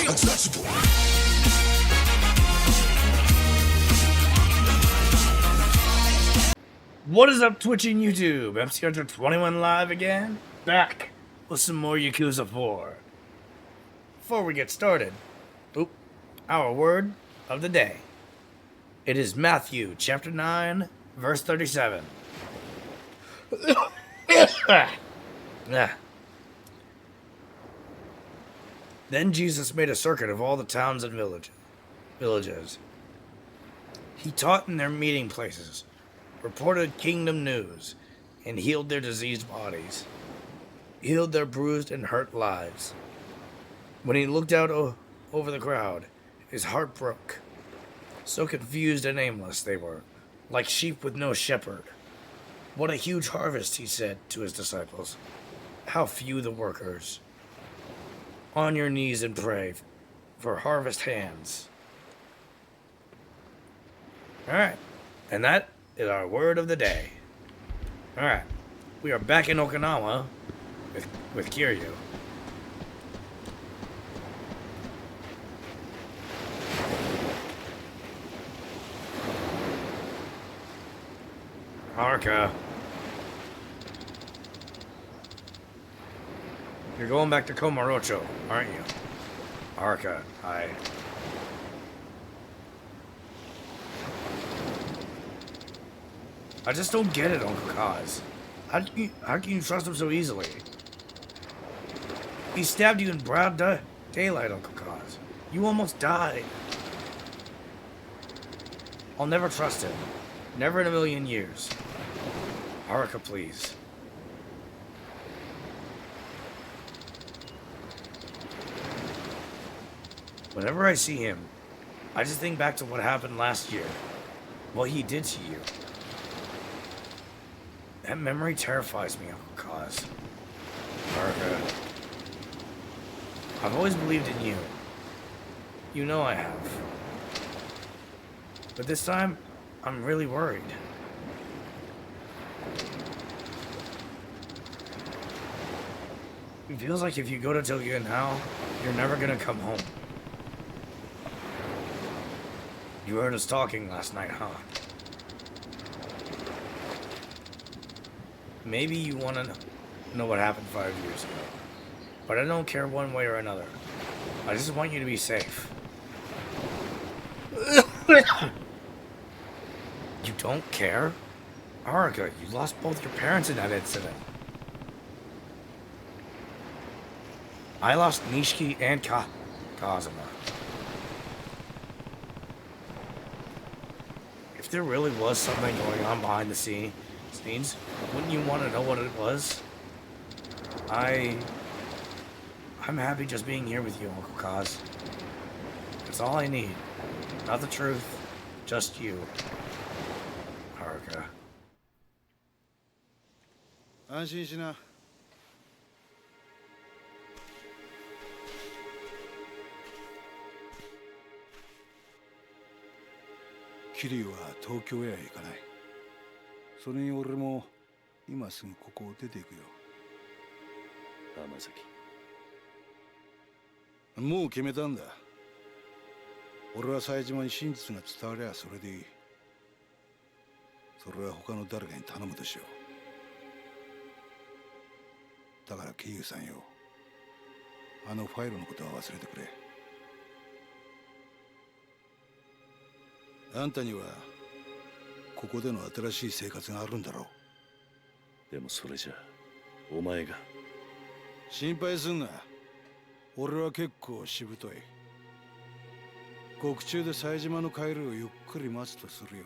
untouchable. What is up, Twitch and YouTube? MC Hunter 21 live again, back with some more Yakuza 4. Before we get started, our word of the day. It is Matthew chapter 9, verse 37. Then Jesus made a circuit of all the towns and villages. He taught in their meeting places, reported kingdom news, and healed their diseased bodies, healed their bruised and hurt lives. When he looked out over the crowd, his heart broke. So confused and aimless they were, like sheep with no shepherd. What a huge harvest, he said to his disciples. How few the workers. On your knees and pray for harvest hands. Alright, and that is our word of the day. Alright, we are back in Okinawa with Kiryu. Haruka. You're going back to Komorocho, aren't you? Haruka, hi. I just don't get it, Uncle Kaz. How can you trust him so easily? He stabbed you in broad daylight, Uncle Kaz. You almost died. I'll never trust him. Never in a million years. Haruka, please. Whenever I see him, I just think back to what happened last year. What he did to you. That memory terrifies me, Uncle Kaz. Haruka. I've always believed in you. You know I have. But this time, I'm really worried. It feels like if you go to Tokyo now, you're never gonna come home. You heard us talking last night, huh? Maybe you want to know what happened 5 years ago. But I don't care one way or another. I just want you to be safe. You don't care? Haruka, you lost both your parents in that incident. I lost Nishiki and Kazuma. If there really was something going on behind the scenes, wouldn't you want to know what it was? I'm happy just being here with you, Uncle Kaz. That's all I need. Not the truth, just you. Haruka. 安心しな。キリュウは東京へは行かない。それに俺も今すぐここを出ていくよ。浜崎。もう決めたんだ。俺は冴島に真実が伝わりゃそれでいい。それは他の誰かに頼むとしよう。だから桐生さんよ、あのファイルのことは忘れてくれ。あんたにはここでの新しい生活があるんだろう。でもそれじゃお前が。心配すんな。俺は結構しぶとい。獄中で冴島の帰りをゆっくり待つとするよ。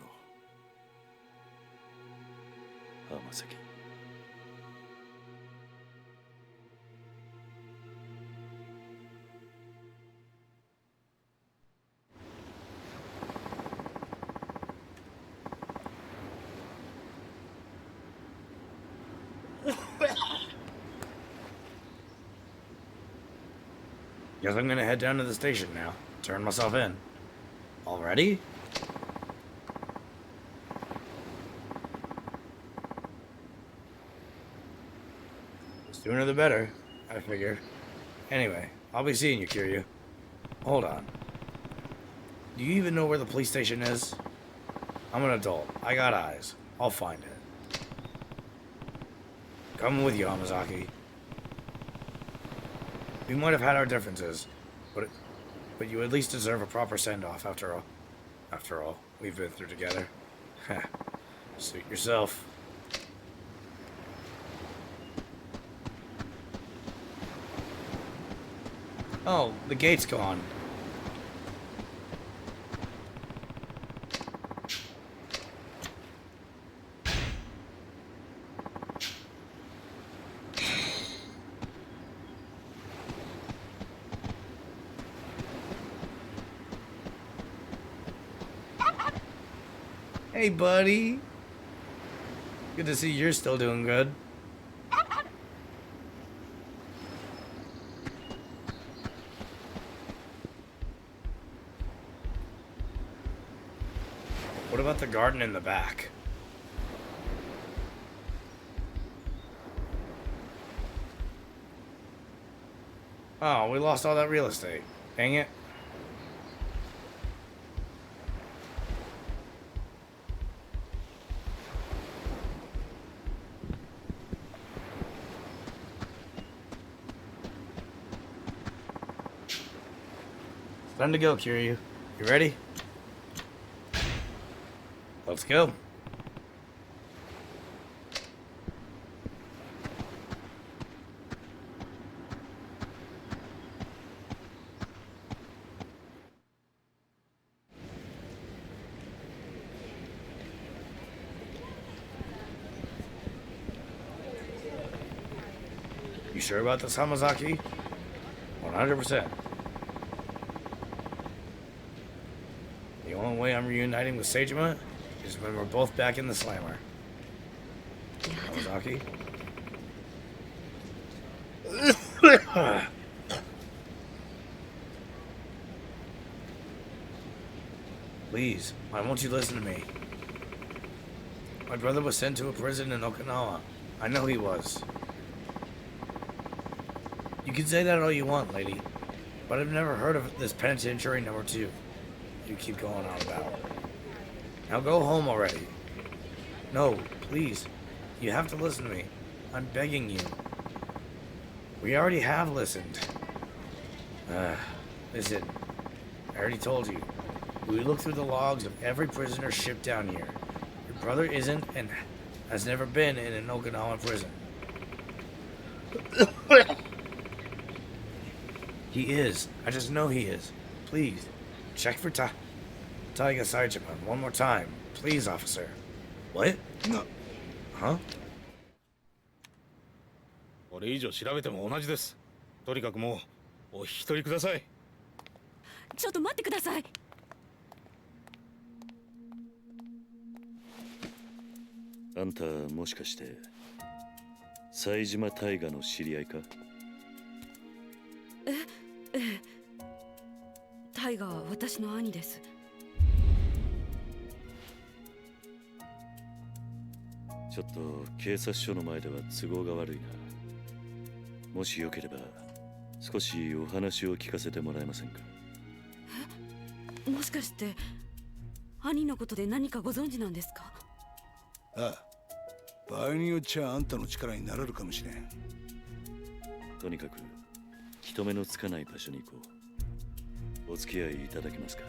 浜崎。Guess I'm gonna head down to the station now. Turn myself in. Already? Sooner the better, I figure. Anyway, I'll be seeing you, Kiryu. hold on. Do you even know where the police station is? I'm an adult. I got eyes. I'll find it. Coming with you, Hamazaki. We might have had our differences, but you at least deserve a proper send-off after all. After all, we've been through together. Suit yourself. Oh, the gate's gone. Hey, buddy. Good to see you're still doing good. What about the garden in the back? Oh, we lost all that real estate. Dang it. Time to go, Kiryu. You ready? Let's go. You sure about this, Hamazaki? 100%. The only way I'm reuniting with Seijima is when we're both back in the slammer. Hamazaki? Please, why won't you listen to me? My brother was sent to a prison in Okinawa. I know he was. You can say that all you want, lady, but I've never heard of this penitentiary number 2 you keep going on about. Now go home already. No, please. You have to listen to me. I'm begging you. We already have listened. Listen. I already told you. We looked through the logs of every prisoner shipped down here. Your brother isn't and has never been in an Okinawan prison. He is. I just know he is. Please, check for Taiga Saijima one more time. Please, officer. What?な、Huh? これ以上調べても同じです。とにかくもうお引き取りください。ちょっと待ってください。あんたもしかして冴島大河の知り合いか？タイガは私の兄です。ちょっと警察署の前では都合が悪いな。もしよければ少しお話を聞かせてもらえませんか？もしかして兄のことで何かご存知なんですか？ああ、場合によっちゃあんたの力になれるかもしれん。とにかく人目のつかない場所に行こう。お付き合いいただけますか？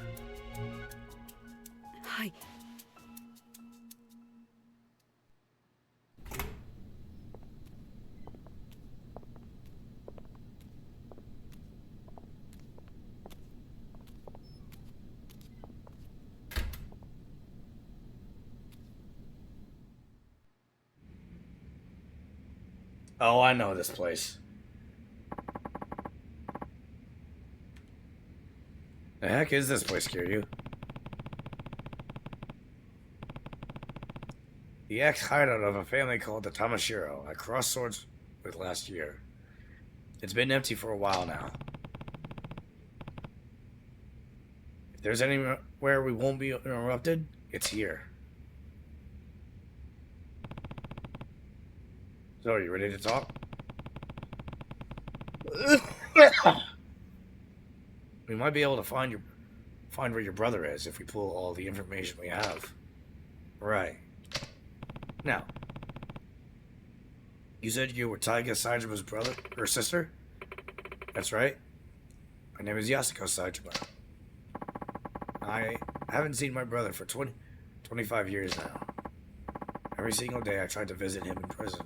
はい。Oh, I know this place. The heck is this place, Kiryu? The ex-hideout of a family called the Tamashiro. I crossed swords with last year. It's been empty for a while now. If there's anywhere we won't be interrupted, it's here. So, are you ready to talk? We might be able to find where your brother is if we pull all the information we have. Right. Now, you said you were Taiga Saijima's brother or sister? That's right. My name is Yasuko Saijima. I haven't seen my brother for 25 years now. Every single day I tried to visit him in prison,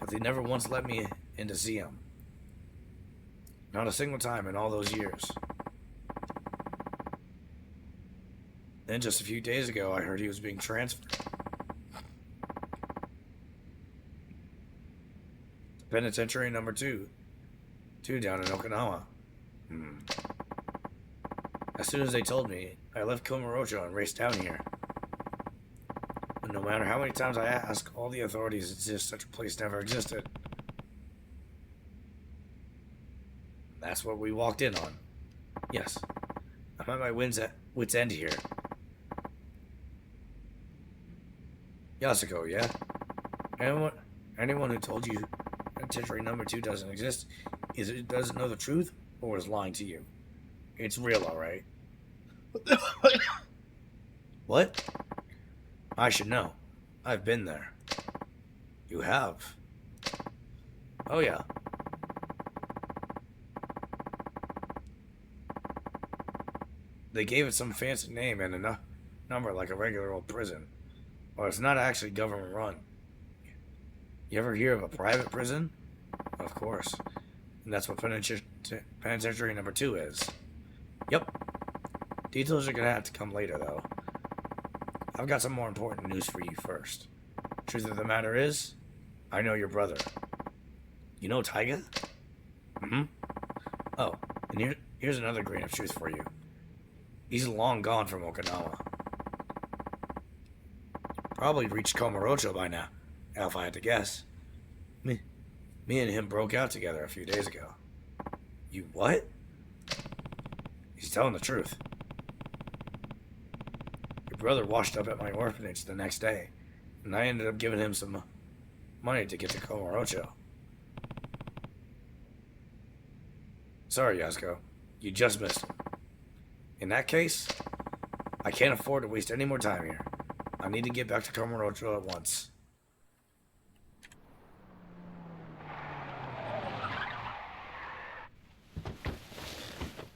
but they never once let me in to see him. Not a single time in all those years. Then just a few days ago, I heard he was being transferred. Penitentiary number 2 down in Okinawa. As soon as they told me, I left Komarocho and raced down here. But no matter how many times I asked, all the authorities insist such a place never existed. That's what we walked in on. Yes, I'm at my wit's end here. Yasuko, yeah? Anyone who told you Penitentiary number 2 doesn't exist doesn't know the truth or is lying to you. It's real, alright. What? I should know. I've been there. You have? Oh yeah. They gave it some fancy name and a number like a regular old prison. Well, it's not actually government run. You ever hear of a private prison? Of course. And that's what Penitentiary number 2 is. Yep. Details are gonna have to come later, though. I've got some more important news for you first. Truth of the matter is, I know your brother. You know Taiga? Mm-hmm. Oh, and here's another grain of truth for you. He's long gone from Okinawa. Probably reached Komarocho by now, if I had to guess. Me and him broke out together a few days ago. You what? He's telling the truth. Your brother washed up at my orphanage the next day, and I ended up giving him some money to get to Komarocho. Sorry, Yasuko. You just missed him. In that case, I can't afford to waste any more time here. I need to get back to Komarocho at once.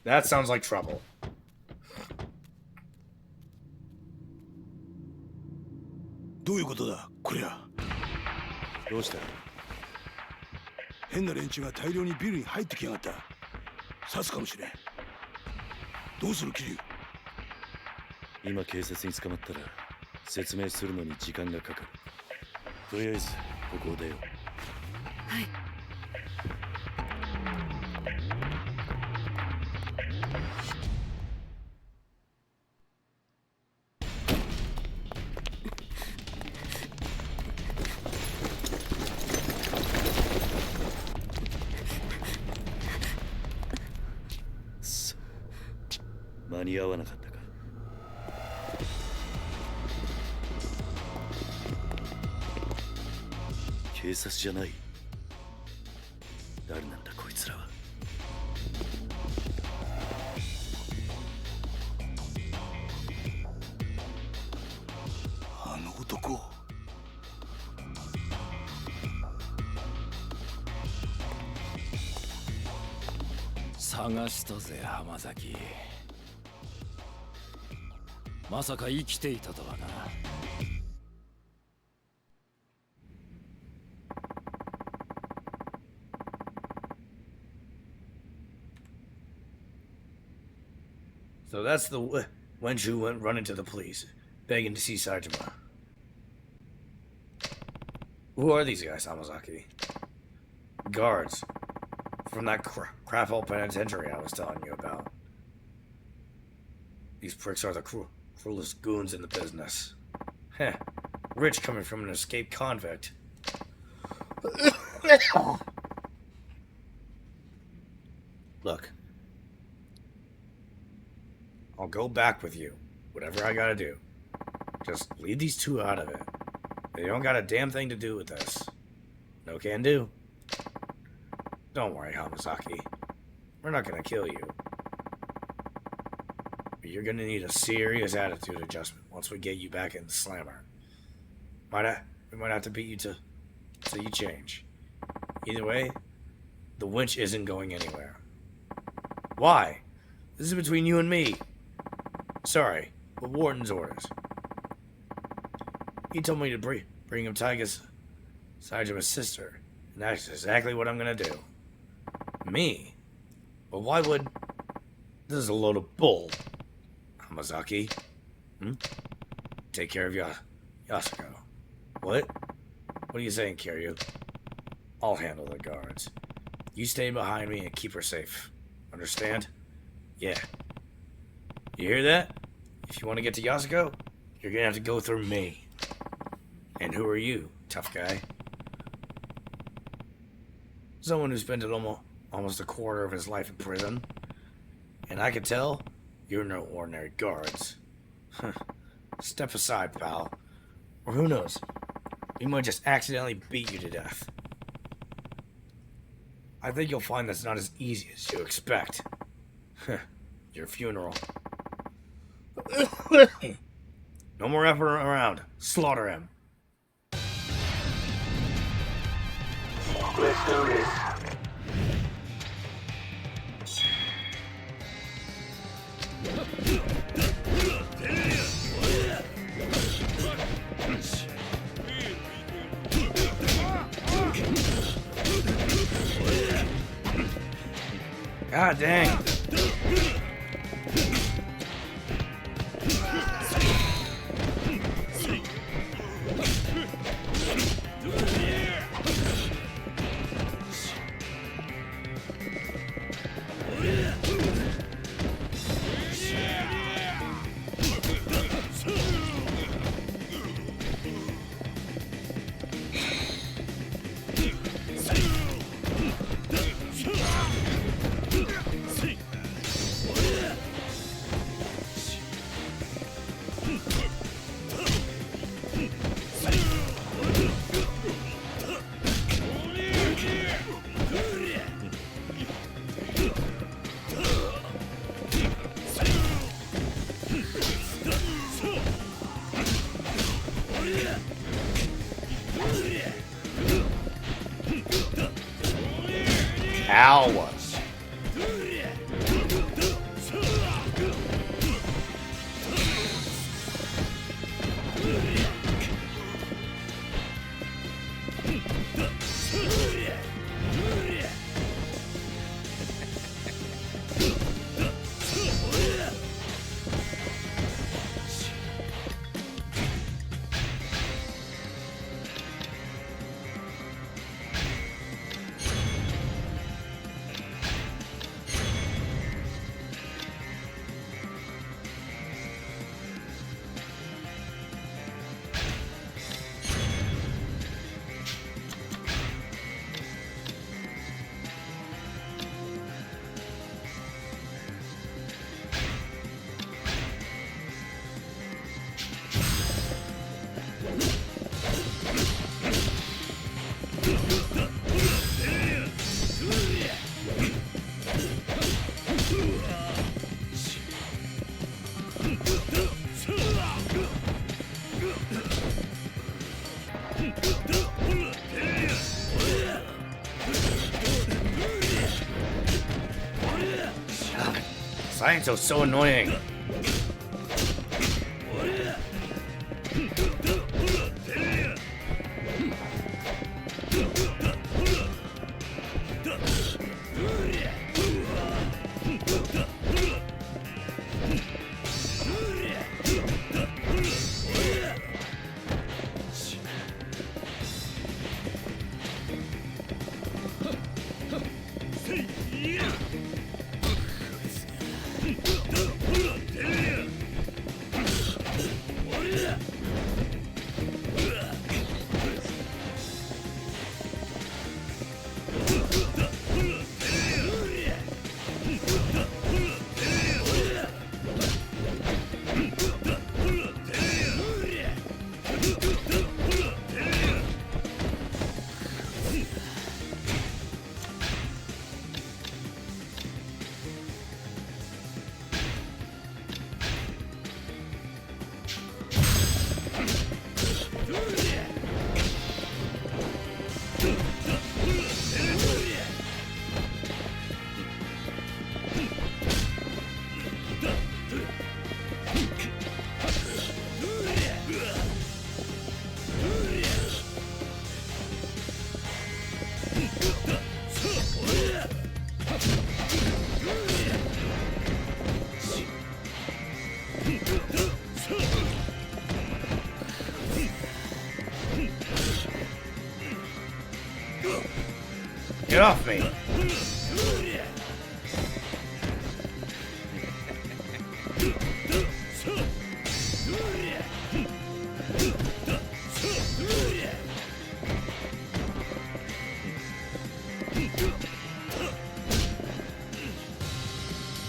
That sounds like trouble. どういうことだこりゃ。どうした？変な連中が大量にビルに入ってきやがった。刺すかもしれん。どうするキリュウ。今警察に捕まったら説明するのに時間がかかる。とりあえずここを出よう。はい。間に合わなかったか。警察じゃない。誰なんだこいつらは。あの男。探したぜ浜崎。まさか生きていたとはな。So that's the wench who went running to the police, begging to see Saijima. Who are these guys, Hamazaki? Guards. From that crap hole penitentiary I was telling you about. These pricks are the cruelest goons in the business. Heh. Rich coming from an escaped convict. Look. I'll go back with you. Whatever I gotta do. Just leave these two out of it. They don't got a damn thing to do with this. No can do. Don't worry, Hamazaki. We're not gonna kill you. You're gonna need a serious attitude adjustment once we get you back in the slammer. We might have to beat you till you change. Either way, the winch isn't going anywhere. Why? This is between you and me. Sorry, but Warden's orders. He told me to bring him Tyga's Sajima's sister, and that's exactly what I'm gonna do. Me? But why would... This is a load of bull. Hamazaki? Take care of Yasuko. What? What are you saying, Kiryu? I'll handle the guards. You stay behind me and keep her safe. Understand? Yeah. You hear that? If you want to get to Yasuko, you're gonna have to go through me. And who are you, tough guy? Someone who spent almost a quarter of his life in prison. And I can tell, you're no ordinary guards. Step aside, pal. Or who knows, we might just accidentally beat you to death. I think you'll find that's not as easy as you expect. Your funeral. No more effort around. Slaughter him. Let's do this. God dang. Ow. Science is so annoying. off me!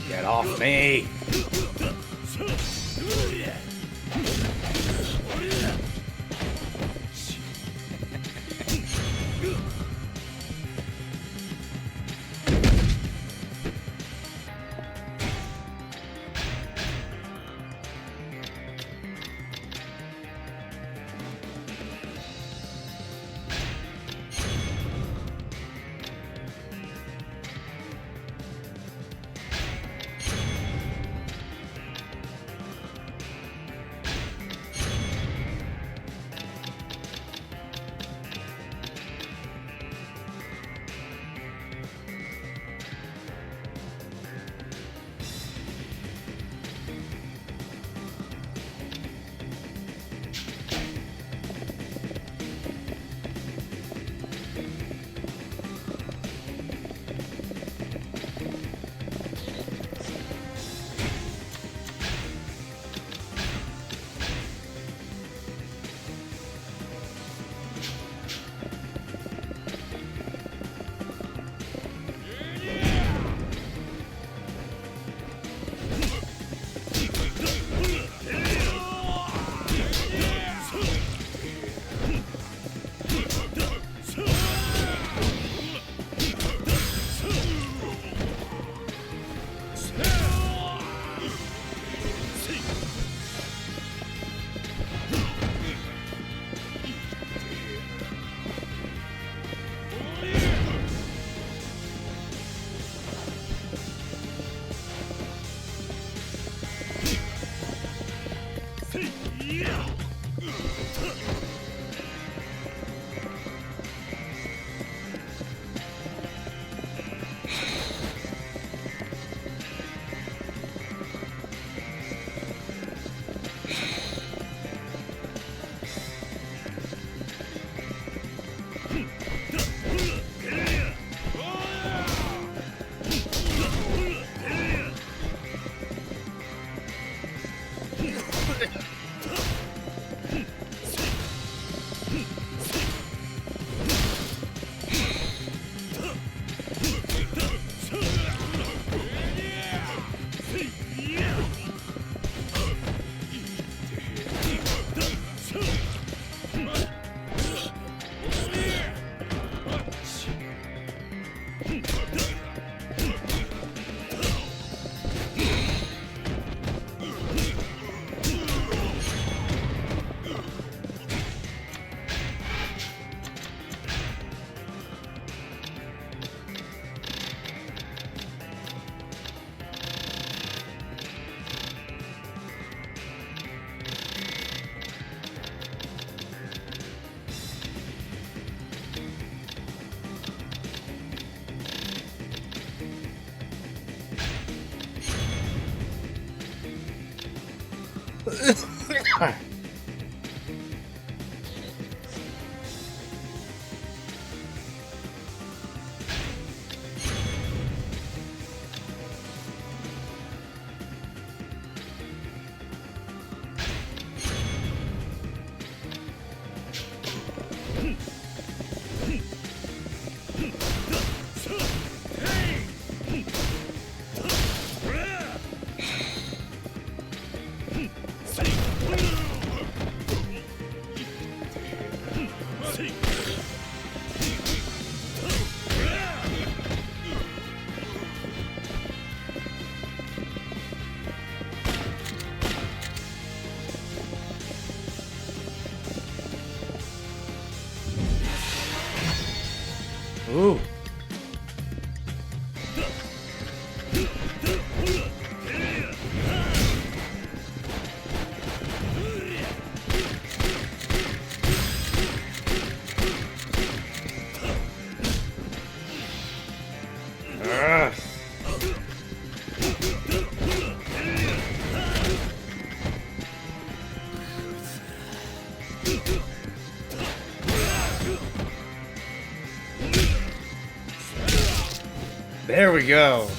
Get off me! we go.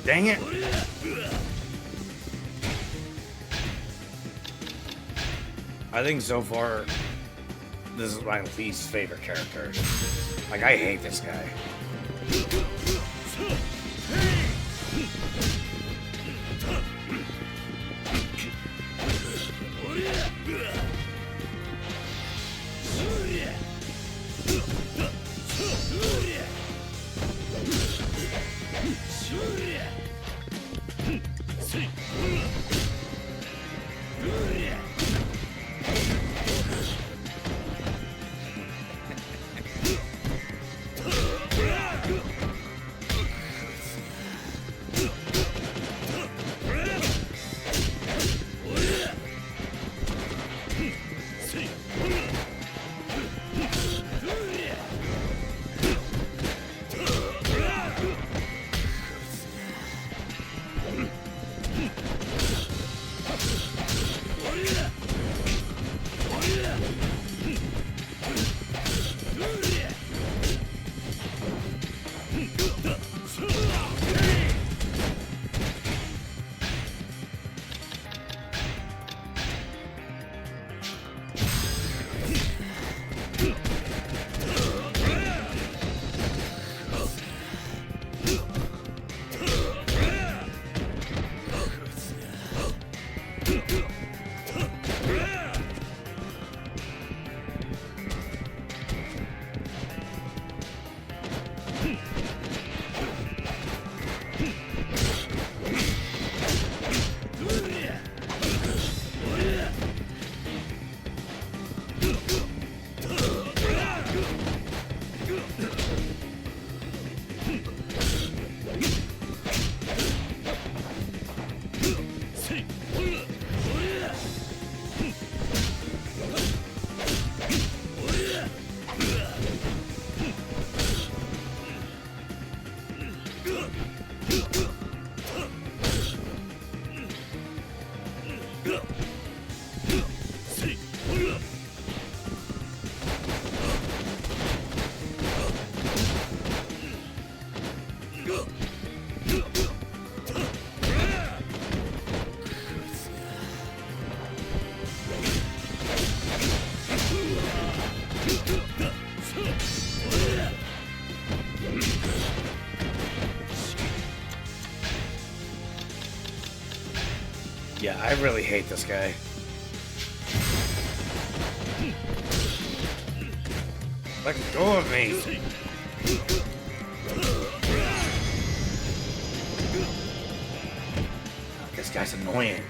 Dang it. I think so far, this is my least favorite character. Like, I hate this guy. Yeah, I really hate this guy. Let go of me. This guy's annoying.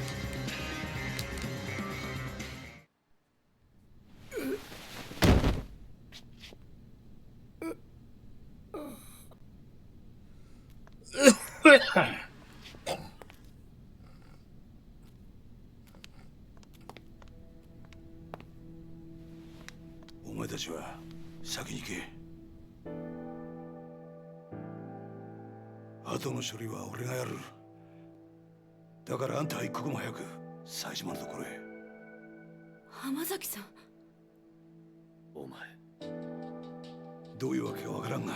どういうわけかわからんが、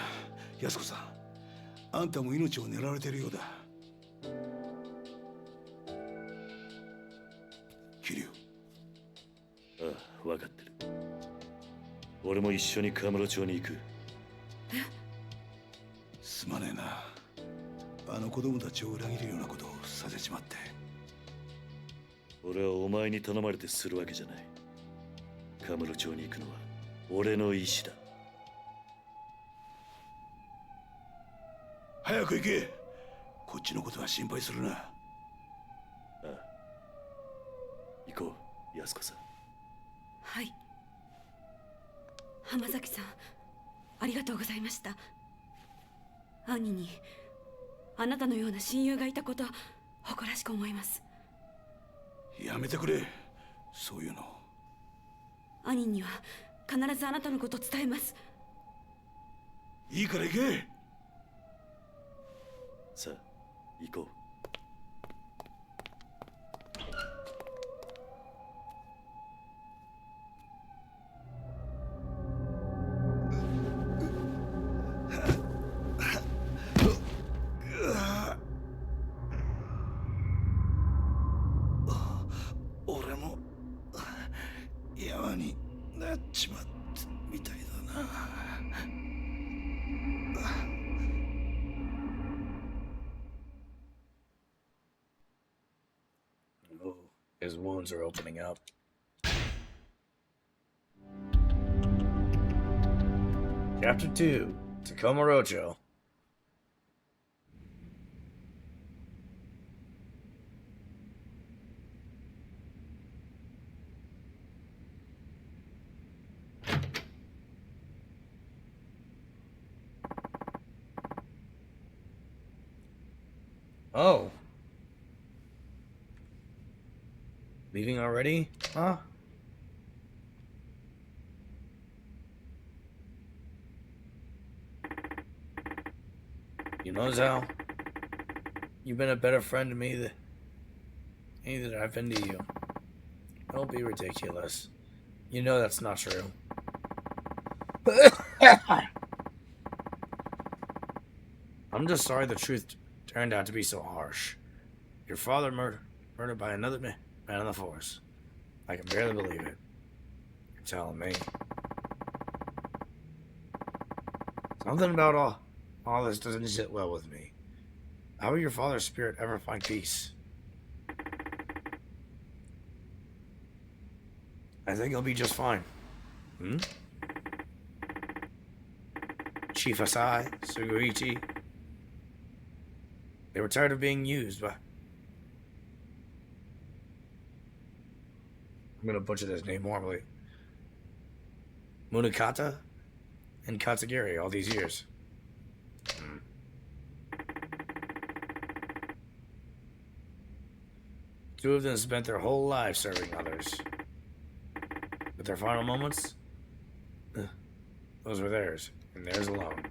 安子さん、あんたも命を狙われてるようだ。桐生。ああ、分かってる。俺も一緒にカムロ町に行く。すまねえな。あの子供たちを裏切るようなことをさせちまって。俺はお前に頼まれてするわけじゃない。カムロ町に行くのは俺の意志だ。早く行け。こっちのことは心配するな。ああ、行こう、安子さん。はい。浜崎さん、ありがとうございました。兄にあなたのような親友がいたこと誇らしく思います。やめてくれ、そういうの。兄には必ずあなたのこと伝えます。いいから行け。さあ、行こう。俺も山になっちまったみたいだな。Oh, his wounds are opening up. Chapter 2, Tacoma Rocho. Oh. Leaving already? Huh? You know, Zal, you've been a better friend to me than I've been to you. Don't be ridiculous. You know that's not true. I'm just sorry the truth turned out to be so harsh. Your father murdered by another man on the force. I can barely believe it. You're telling me. Something about all this doesn't sit well with me. How will your father's spirit ever find peace? I think he'll be just fine. Chief Asai, Suguichi. They were tired of being used by... I'm gonna butcher this name horribly. Munakata and Katsugiri all these years. Two of them spent their whole lives serving others. But their final moments, those were theirs, and theirs alone.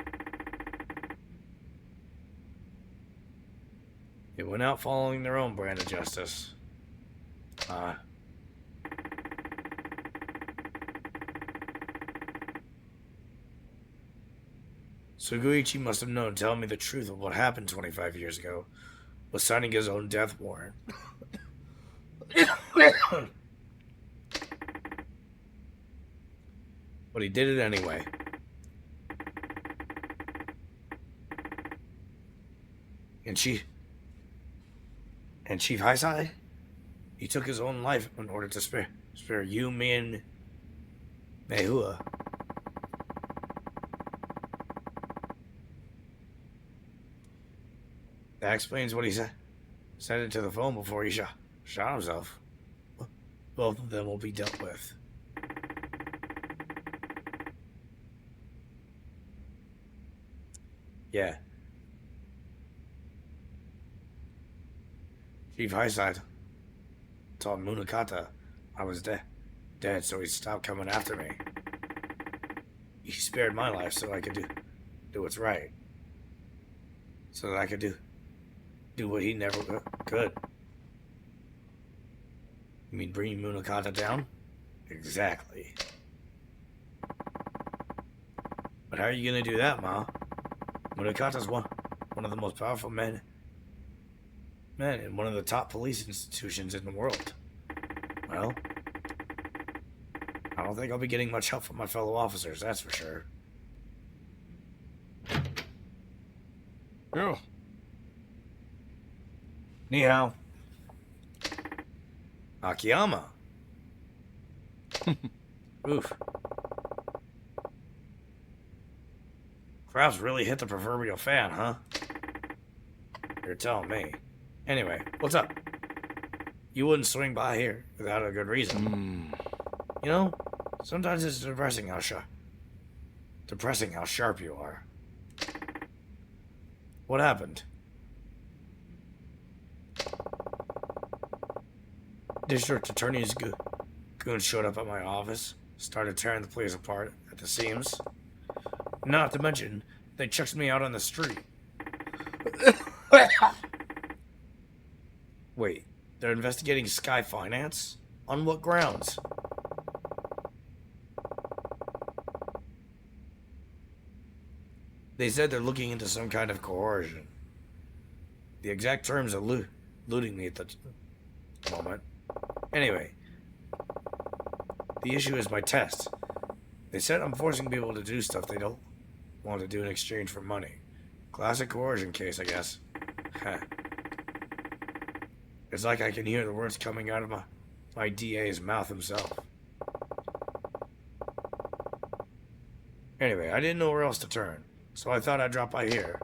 They went out following their own brand of justice. Suguichi must have known telling me the truth of what happened 25 years ago was signing his own death warrant. But he did it anyway. And Chief Haisai? He took his own life in order to spare you, me, and Mehua. That explains what he said into the phone before he shot himself. Both of them will be dealt with. Yeah. Chief Highside told Munakata I was dead, so he stopped coming after me. He spared my life so I could do what's right. So that I could do what he never could. You mean bringing Munakata down? Exactly. But But how are you gonna do that, Ma? Munakata's one of the most powerful men in one of the top police institutions in the world. Well, I don't think I'll be getting much help from my fellow officers, that's for sure. Yo. Ni hao. Akiyama. Oof. Crabs really hit the proverbial fan, huh? You're telling me. Anyway, what's up? You wouldn't swing by here without a good reason. You know, sometimes it's depressing how sharp you are. What happened? District Attorney's goons showed up at my office, started tearing the place apart at the seams. Not to mention, they chucked me out on the street. Wait, they're investigating Sky Finance? On what grounds? They said they're looking into some kind of coercion. The exact terms eluding me at the moment. Anyway, the issue is my test. They said I'm forcing people to do stuff they don't want to do in exchange for money. Classic coercion case, I guess. It's like I can hear the words coming out of my DA's mouth himself. Anyway, I didn't know where else to turn, so I thought I'd drop by here.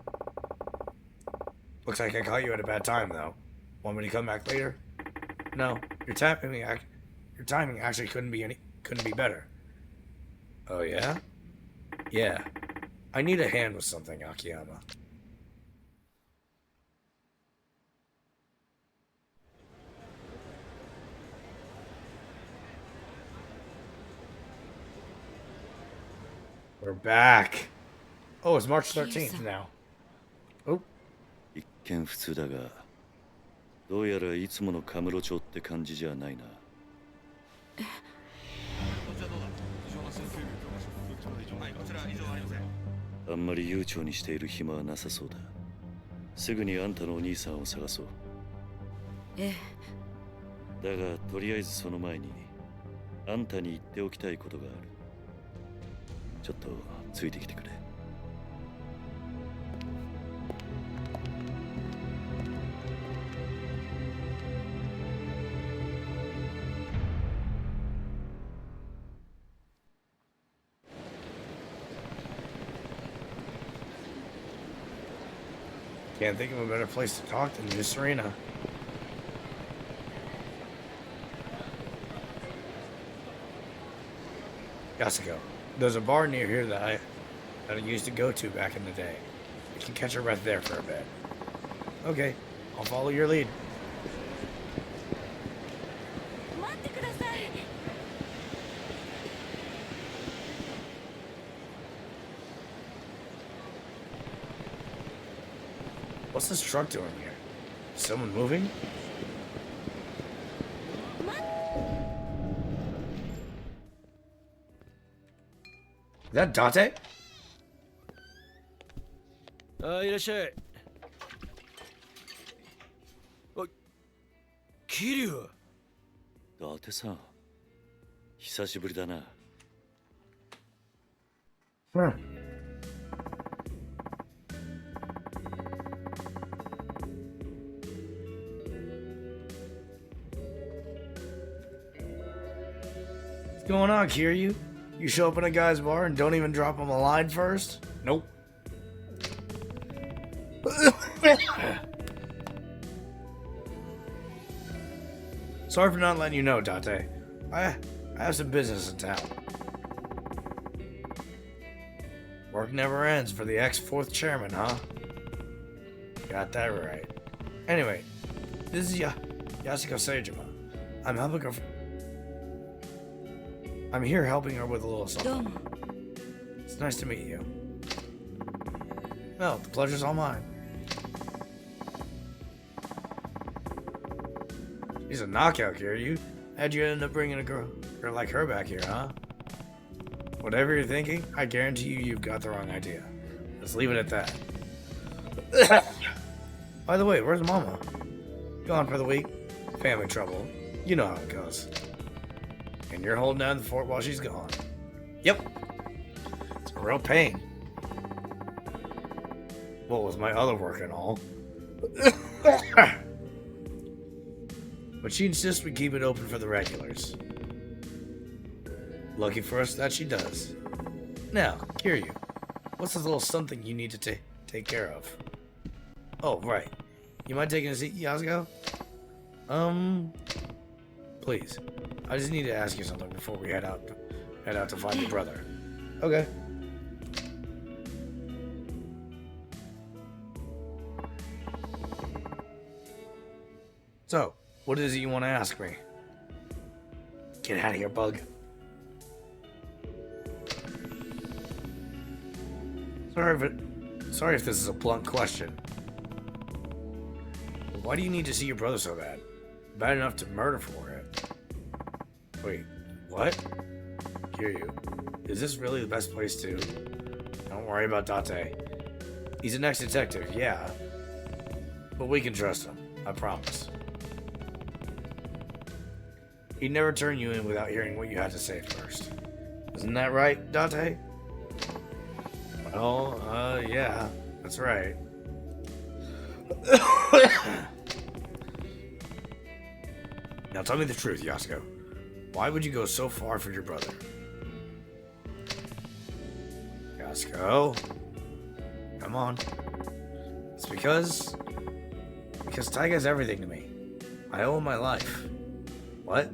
Looks like I caught you at a bad time, though. Want me to come back later? No, your timing actually couldn't be better. Oh yeah? Yeah. I need a hand with something, Akiyama. We're back. Oh, it's March 13th now. Oh. 一見普通だが、どうやらいつものカムロ町って感じじゃないな。あんまり悠長にしている暇はなさそうだ。すぐにあんたのお兄さんを探そう。ええ。だがとりあえずその前にあんたに言っておきたいことがある。ちょっとついてきてくれ。Can't think of a better place to talk than New Serena. Yasuko, there's a bar near here that I used to go to back in the day. You can catch a breath there for a bit. Okay, I'll follow your lead. What's this truck doing here? Is someone moving? Is that Date? あ、いらっしゃい。あ、桐生。伊達さん、久しぶりだな。What's going on, Kiryu? You show up in a guy's bar and don't even drop him a line first? Nope. Sorry for not letting you know, Date. I have some business in town. Work never ends for the ex-4th chairman, huh? Got that right. Anyway, this is Yasuko Seijima. I'm here helping her with a little something. It's nice to meet you. Well, the pleasure's all mine. She's a knockout, Kiryu. How'd you end up bringing a girl like her back here, huh? Whatever you're thinking, I guarantee you've got the wrong idea. Let's leave it at that. By the way, where's Mama? Gone for the week. Family trouble. You know how it goes. And you're holding down the fort while she's gone. Yep. It's a real pain. What with my other work and all. But she insists we keep it open for the regulars. Lucky for us that she does. Now, Kiryu, what's this little something you need to take care of? Oh, right. You mind taking a seat, Yasuko? Please. I just need to ask you something before we head out to find your brother. Okay. So, what is it you want to ask me? Get out of here, bug. Sorry if this is a blunt question. Why do you need to see your brother so bad? Bad enough to murder for it. Wait, what? Kiryu, is this really the best place to... Don't worry about Date. He's an ex-detective, yeah. But we can trust him, I promise. He'd never turn you in without hearing what you had to say first. Isn't that right, Date? Well, yeah, that's right. Now tell me the truth, Yasuko. Why would you go so far for your brother? Yasuko? Come on. It's because Taiga's everything to me. I owe him my life. What?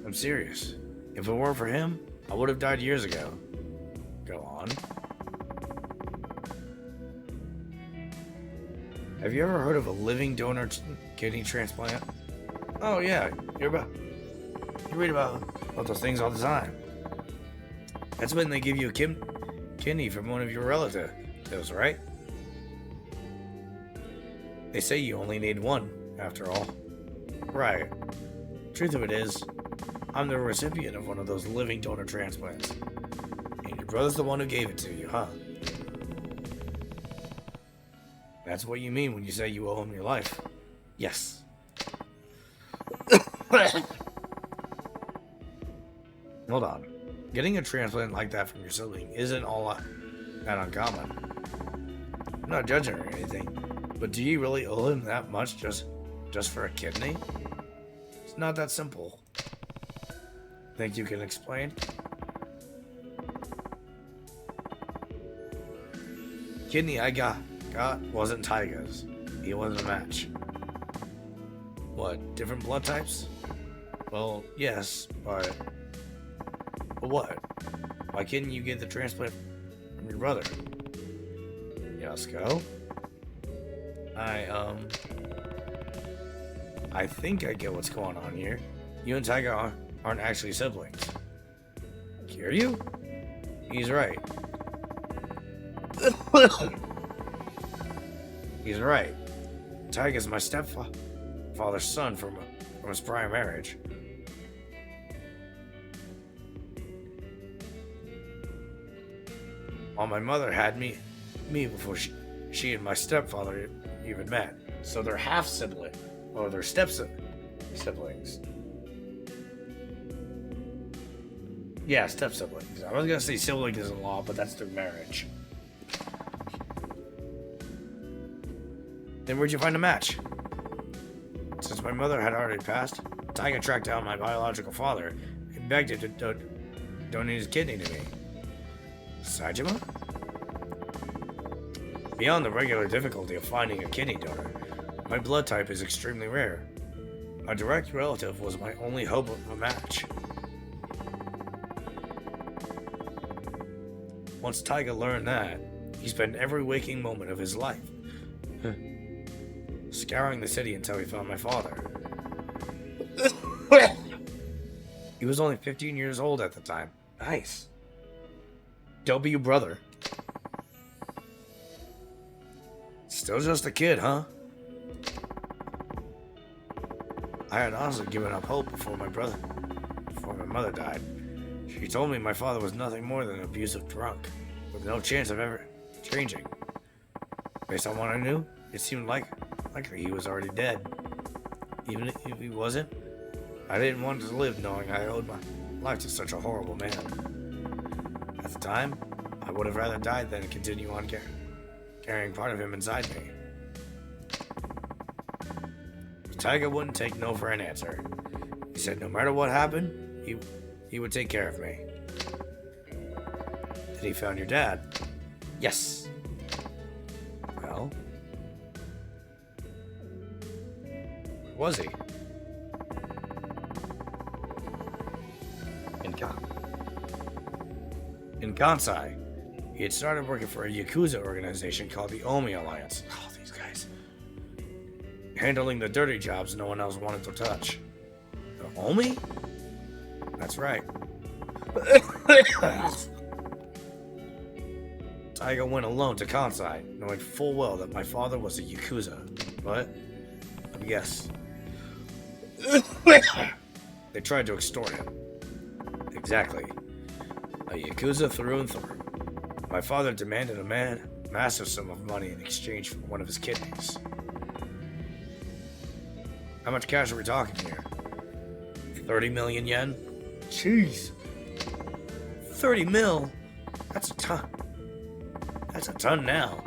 I'm serious. If it weren't for him, I would have died years ago. Go on. Have you ever heard of a living donor kidney transplant? Oh yeah, you read about those things all the time. That's when they give you a kidney from one of your relatives, right? They say you only need one, after all. Right. Truth of it is, I'm the recipient of one of those living donor transplants. And your brother's the one who gave it to you, huh? That's what you mean when you say you owe him your life. Yes. Hold on. Getting a transplant like that from your sibling isn't all that uncommon. I'm not judging or anything, but do you really owe him that much just for a kidney? It's not that simple. Think you can explain? Kidney I got wasn't Taiga's. He wasn't a match. What, different blood types? Well, yes, but what? Why couldn't you get the transplant from your brother? Yasuko? I think I get what's going on here. You and Taiga aren't actually siblings. Kiryu? He's right. He's right. Taiga's my stepfather's son from his prior marriage. While my mother had me before she and my stepfather even met. So they're half sibling, or they're siblings. Yeah, step siblings. I was gonna say siblings in law, but that's through marriage. Then where'd you find a match? Since my mother had already passed, Taiga tracked down my biological father and begged him to donate his kidney to me. Saejima? Beyond the regular difficulty of finding a kidney donor, my blood type is extremely rare. A direct relative was my only hope of a match. Once Taiga learned that, he spent every waking moment of his life scouring the city until he found my father. He was only 15 years old at the time. Nice. W brother. Still just a kid, huh? I had honestly given up hope before my mother died. She told me my father was nothing more than an abusive drunk, with no chance of ever changing. Based on what I knew, it seemed likely he was already dead. Even if he wasn't, I didn't want to live knowing I owed my life to such a horrible man. At the time, I would have rather died than continue on carrying part of him inside me. But Taiga wouldn't take no for an answer. He said no matter what happened, he would take care of me. Did he found your dad? Yes. Well, where was he? In Kansai. He had started working for a yakuza organization called the Omi Alliance. Oh, these guys. Handling the dirty jobs no one else wanted to touch. The Omi? That's right. Taiga went alone to Kansai, knowing full well that my father was a yakuza. But, let me guess. They tried to extort him. Exactly. A yakuza through and through. My father demanded a massive sum of money in exchange for one of his kidneys. How much cash are we talking here? 30 million yen? Jeez. 30 mil? That's a ton. That's a ton now.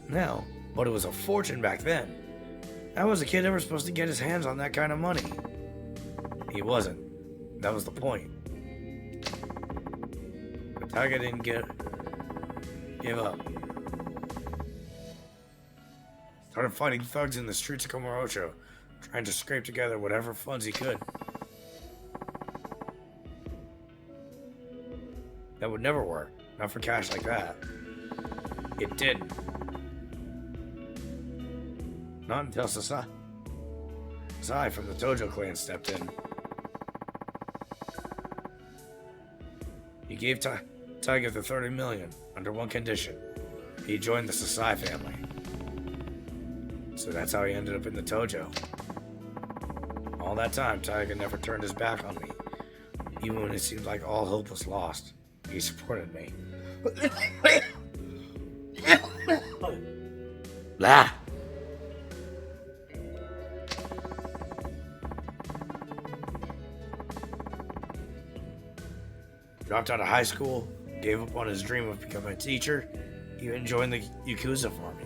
Now, but it was a fortune back then. How was a kid ever supposed to get his hands on that kind of money? He wasn't. That was the point. But Taiga didn't give up. Started fighting thugs in the streets of Komorocho, trying to scrape together whatever funds he could. That would never work. Not for cash like that. It didn't. Not until Sasai from the Tojo clan stepped in. He gave Taiga the 30 million under one condition. He joined the Sasai family. So that's how he ended up in the Tojo. All that time, Taiga never turned his back on me. Even when it seemed like all hope was lost, he supported me. Blah. Dropped out of high school, gave up on his dream of becoming a teacher, even joined the Yakuza for me.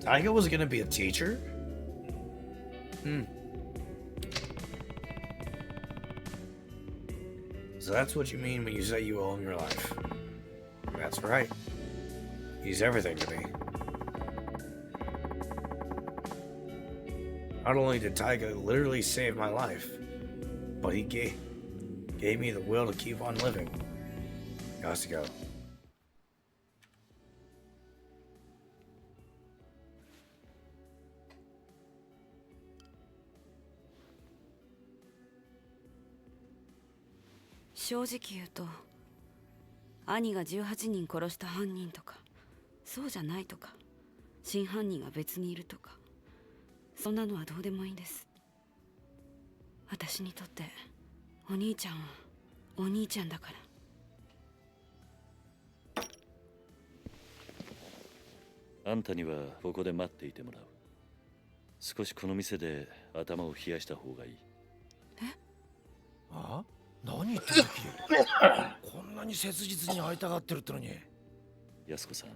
Taiga was gonna be a teacher? So that's what you mean when you say you owe him your life. That's right. He's everything to me. Not only did Taiga literally save my life, but he gave me the will to keep on living. Gots to go.正直言うと、兄が18人殺した犯人とか、そうじゃないとか、真犯人が別にいるとか、そんなのはどうでもいいんです。私にとってお兄ちゃんはお兄ちゃんだから。あんたにはここで待っていてもらう。少しこの店で頭を冷やした方がいい。え？あ？何言ってる気？こんなに切実に会いたがってるってのに。安子さん、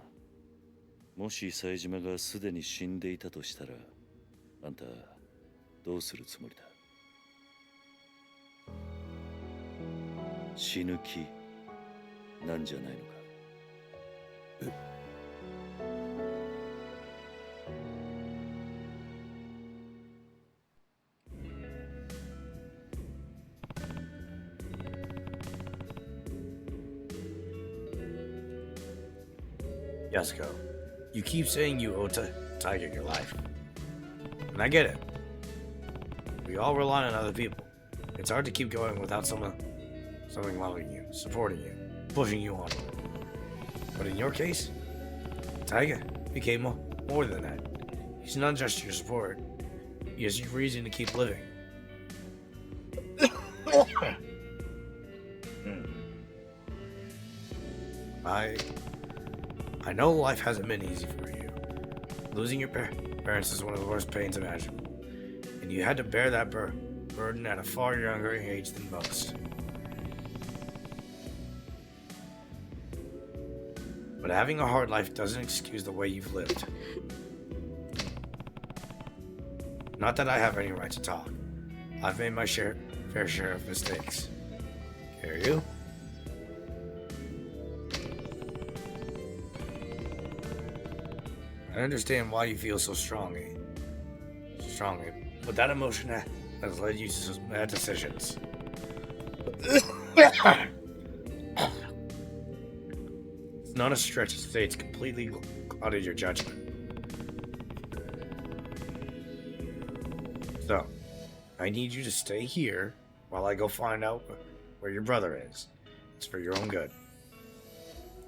もし冴島がすでに死んでいたとしたら、あんたどうするつもりだ？死ぬ気なんじゃないのか？え？Yasuko, you keep saying you owe Taiga your life. And I get it. We all rely on other people. It's hard to keep going without something loving you, supporting you, pushing you on. But in your case, Taiga became more than that. He's not just your support. gives you reason to keep living. I know life hasn't been easy for you. Losing your parents is one of the worst pains imaginable, and you had to bear that burden at a far younger age than most. But having a hard life doesn't excuse the way you've lived. Not that I have any right to talk. I've made my fair share of mistakes. Are you? I understand why you feel so strongly, but that emotion has led you to some bad decisions. It's not a stretch to say it's completely clouded your judgment. So, I need you to stay here while I go find out where your brother is. It's for your own good.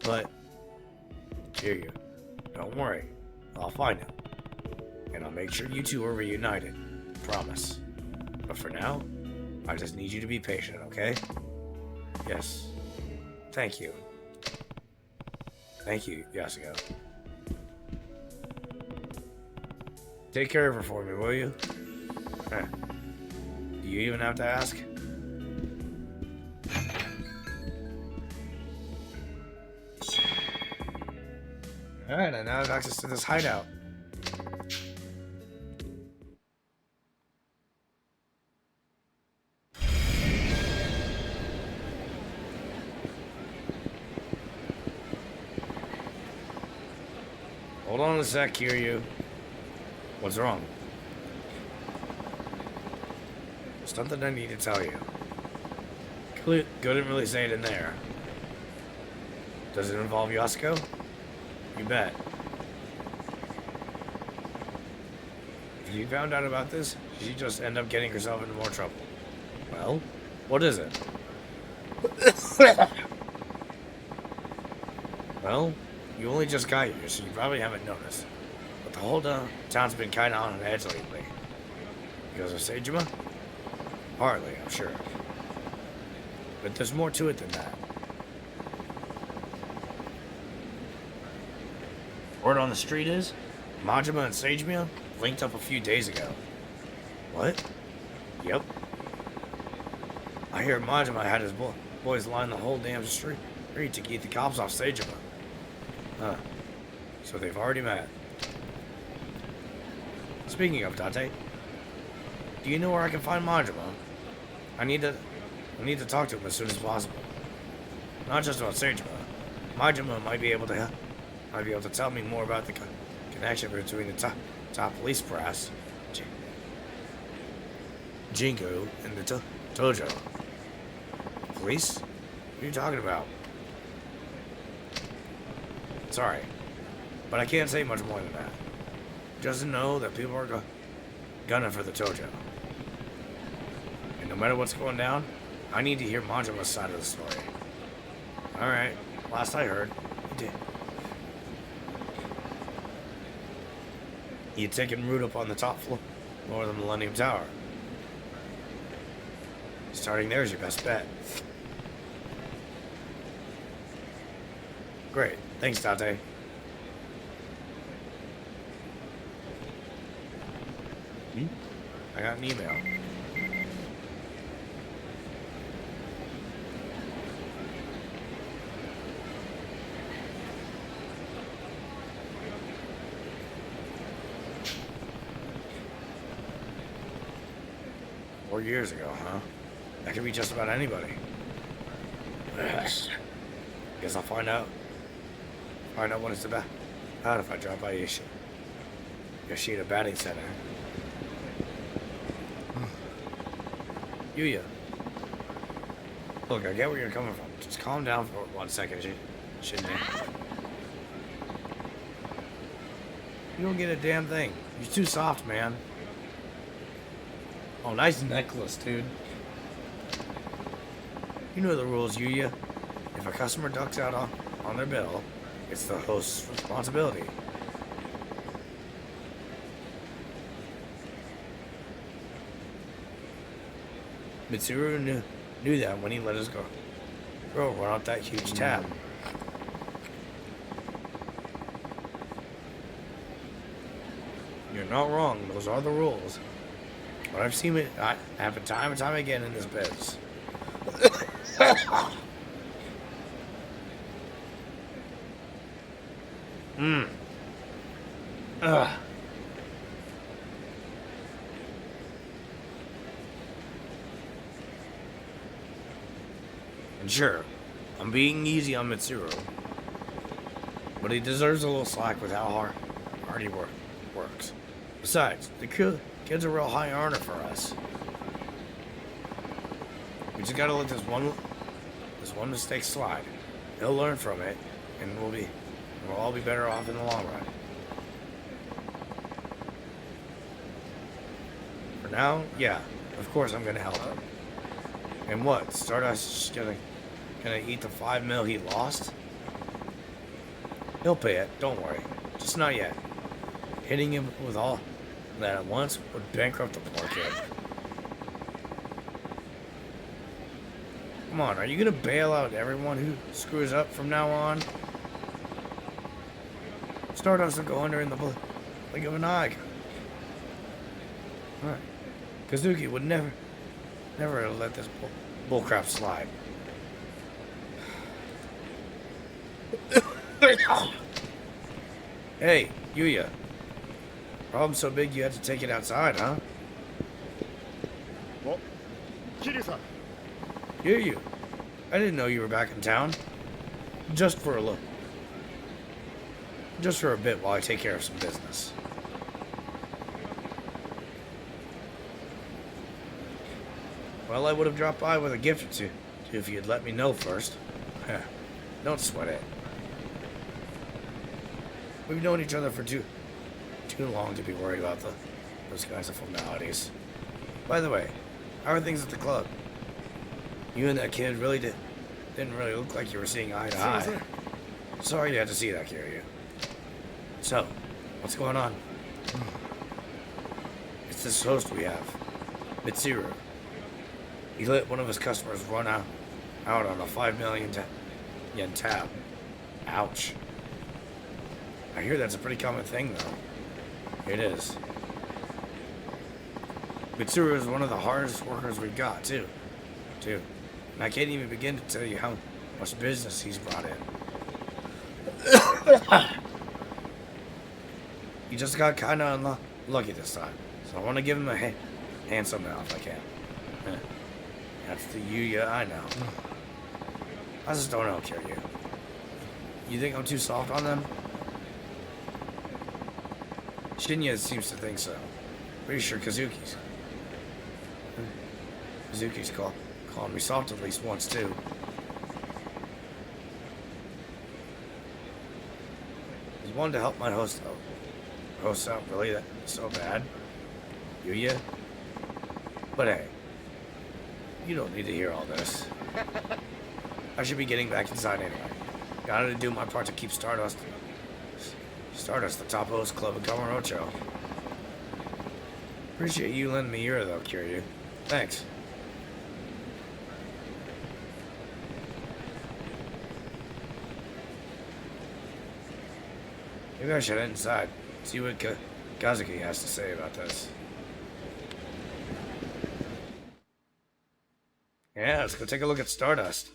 But, hear you. Don't worry. I'll find him. And I'll make sure you two are reunited. Promise. But for now, I just need you to be patient, okay? Yes. Thank you. Thank you, Yasuko. Take care of her for me, will you? Do you even have to ask? Alright, I now have access to this hideout. Hold on a sec, Kiryu. What's wrong? Something I need to tell you. Couldn't really say it in there. Does it involve Yasuko? You bet. If you found out about this, she'd just end up getting herself into more trouble. Well, what is it? Well, you only just got here, so you probably haven't noticed. But the whole town's been kinda on an edge lately. Because of Seijima? Partly, I'm sure. But there's more to it than that. Word on the street is, Majima and Seijima linked up a few days ago. What? Yep. I hear Majima had his boys line the whole damn street to keep the cops off Seijima. Huh. So they've already met. Speaking of Date, do you know where I can find Majima? I need to talk to him as soon as possible. Not just about Seijima. Majima might be able to tell me more about the connection between the top police brass, Jingu, and the Tojo. Police? What are you talking about? Sorry, but I can't say much more than that. Just to know that people are gunning for the Tojo. And no matter what's going down, I need to hear Majima's side of the story. Alright, last I heard, he had taken root up on the top floor of the Millennium Tower. Starting there is your best bet. Great. Thanks, Tate. I got an email. Four years ago, huh? That could be just about anybody. Guess I'll find out what it's about if I drop by Yoshida Batting Center. Yuya. Look, I get where you're coming from. Just calm down for 1 second, shouldn't you? You don't get a damn thing. You're too soft, man. Oh, nice necklace, dude. You know the rules, Yuya. If a customer ducks out on their bill, it's the host's responsibility. Mitsuru knew that when he let his girl run off that huge tab. You're not wrong. Those are the rules. But I've seen it happen time and time again in this biz. Ugh. And sure, I'm being easy on Mitsuru, but he deserves a little slack with how hard he works. Besides, the kid's a real high earner for us. We just gotta let this one mistake slide. He'll learn from it, and we'll all be better off in the long run. For now, yeah, of course I'm gonna help him. And what? Stardust gonna eat the $5 million he lost? He'll pay it, don't worry. Just not yet. Hitting him with all that at once would bankrupt the poor kid. Come on, are you gonna bail out everyone who screws up from now on? Stardust will go under in the blink of an eye. Alright. Kazuki would never let this bullcrap slide. Hey, Yuya. Problem so big you had to take it outside, huh? Oh, Kiryu-san. You. I didn't know you were back in town. Just for a bit while I take care of some business. Well, I would have dropped by with a gift or two if you'd let me know first. Don't sweat it. We've known each other for too long to be worried about those kinds of formalities. By the way, how are things at the club? You and that kid didn't really look like you were seeing eye to eye. Sorry you had to see that, Kiryu. So, what's going on? It's this host we have, Mitsuru. He let one of his customers run out on a 5 million yen tab. Ouch. I hear that's a pretty common thing, though. It is. Mitsuru is one of the hardest workers we've got, too. And I can't even begin to tell you how much business he's brought in. He just got kind of unlucky this time, so I want to give him a handsome now if I can. That's the Yuya I know. I just don't know, Kiryu. You think I'm too soft on them? Shinya seems to think so. Pretty sure Kazuki's calling me soft at least once, too. He's wanted to help my host out really that so bad. Yuya? But hey, you don't need to hear all this. I should be getting back inside anyway. Gotta do my part to keep Stardust the top host club in Kamurocho. Appreciate you lending me your ear though, Kiryu. Thanks. Maybe I should head inside, see what Kazuki has to say about this. Yeah, let's go take a look at Stardust.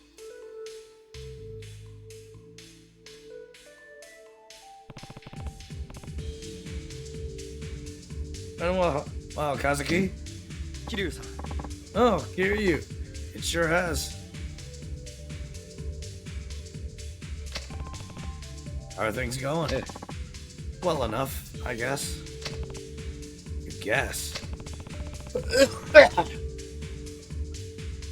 Wow, Kazuki? Kiryu-san. Oh, Kiryu. It sure has. How are things going? Well enough, I guess. You guess.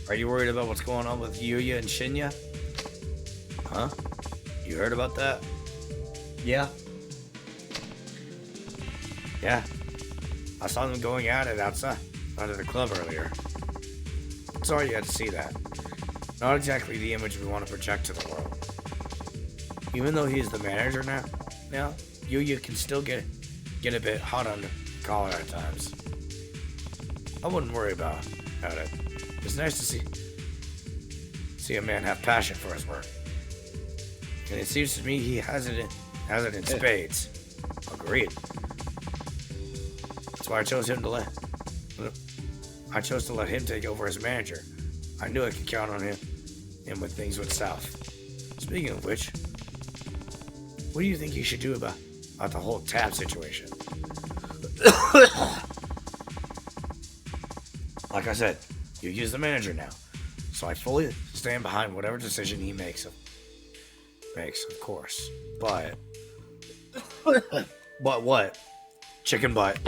Are you worried about what's going on with Yuya and Shinya? Huh? You heard about that? Yeah. Yeah. I saw them going at it outside of the club earlier. Sorry you had to see that. Not exactly the image we want to project to the world. Even though he's the manager now, Yuya can still get a bit hot under the collar at times. I wouldn't worry about it. It's nice to see a man have passion for his work. And it seems to me he has it in spades. Agreed. That's why I chose to let him take over as manager. I knew I could count on him when things went south. Speaking of which, what do you think you should do about the whole tab situation? Like I said, you use the manager now, so I fully stand behind whatever decision he makes, of course. But what? Chicken butt.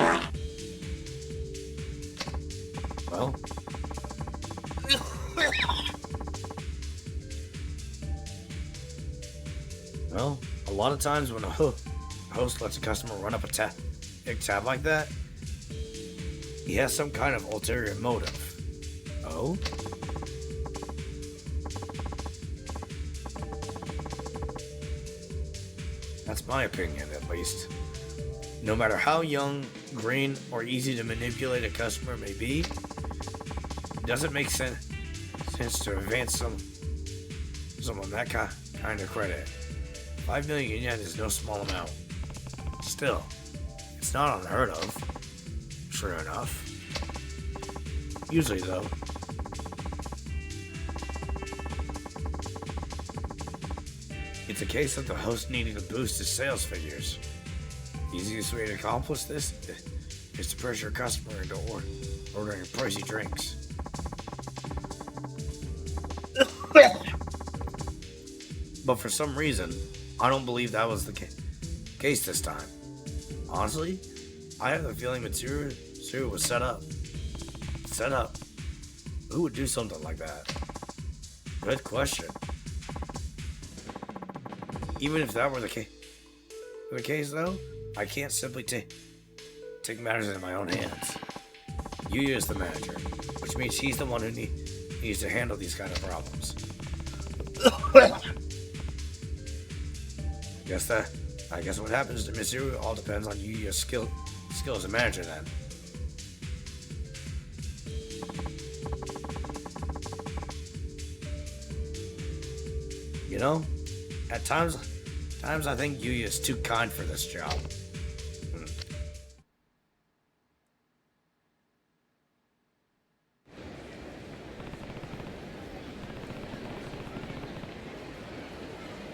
Well, a lot of times when a host lets a customer run up a tab like that, he has some kind of ulterior motive. Oh? That's my opinion, at least. No matter how young, green, or easy to manipulate a customer may be, it doesn't make sense to advance someone that kind of credit. 5 million yen is no small amount. Still, it's not unheard of. Sure enough. Usually, though, it's a case of the host needing to boost his sales figures. The easiest way to accomplish this is to pressure a customer into ordering pricey drinks. But for some reason, I don't believe that was the case this time. Honestly, I have the feeling Mitsuru was set up. Who would do something like that? Good question. Even if that were the case, though, I can't simply take matters into my own hands. Yuya is the manager, which means he's the one who needs to handle these kind of problems. I guess what happens to Mitsuru all depends on Yuya's skill as a manager then. You know, at times I think Yuya is too kind for this job.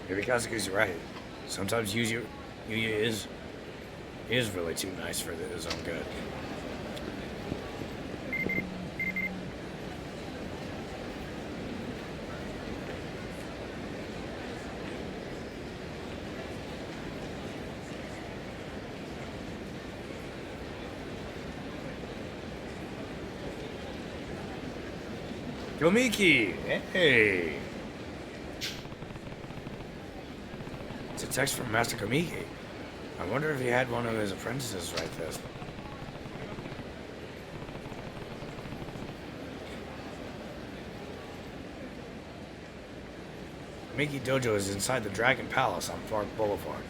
Maybe Kazuki's right. Sometimes Yuya is really too nice for his own good. Komiki! Hey! It's a text from Master Komiki. I wonder if he had one of his apprentices write this. Komiki Dojo is inside the Dragon Palace on Park Boulevard.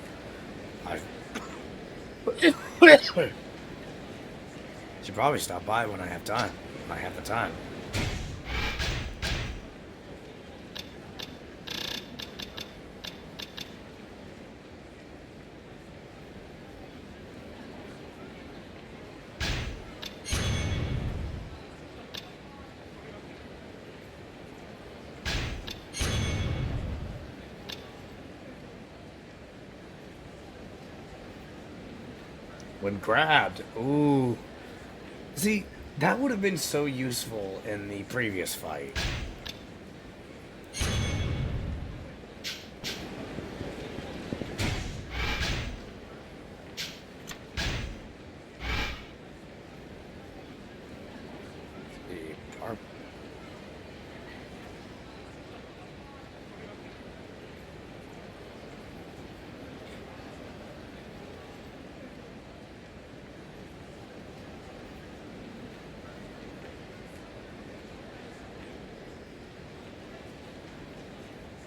Should probably stop by when I have time. When I have the time. When grabbed. Ooh. See, that would have been so useful in the previous fight.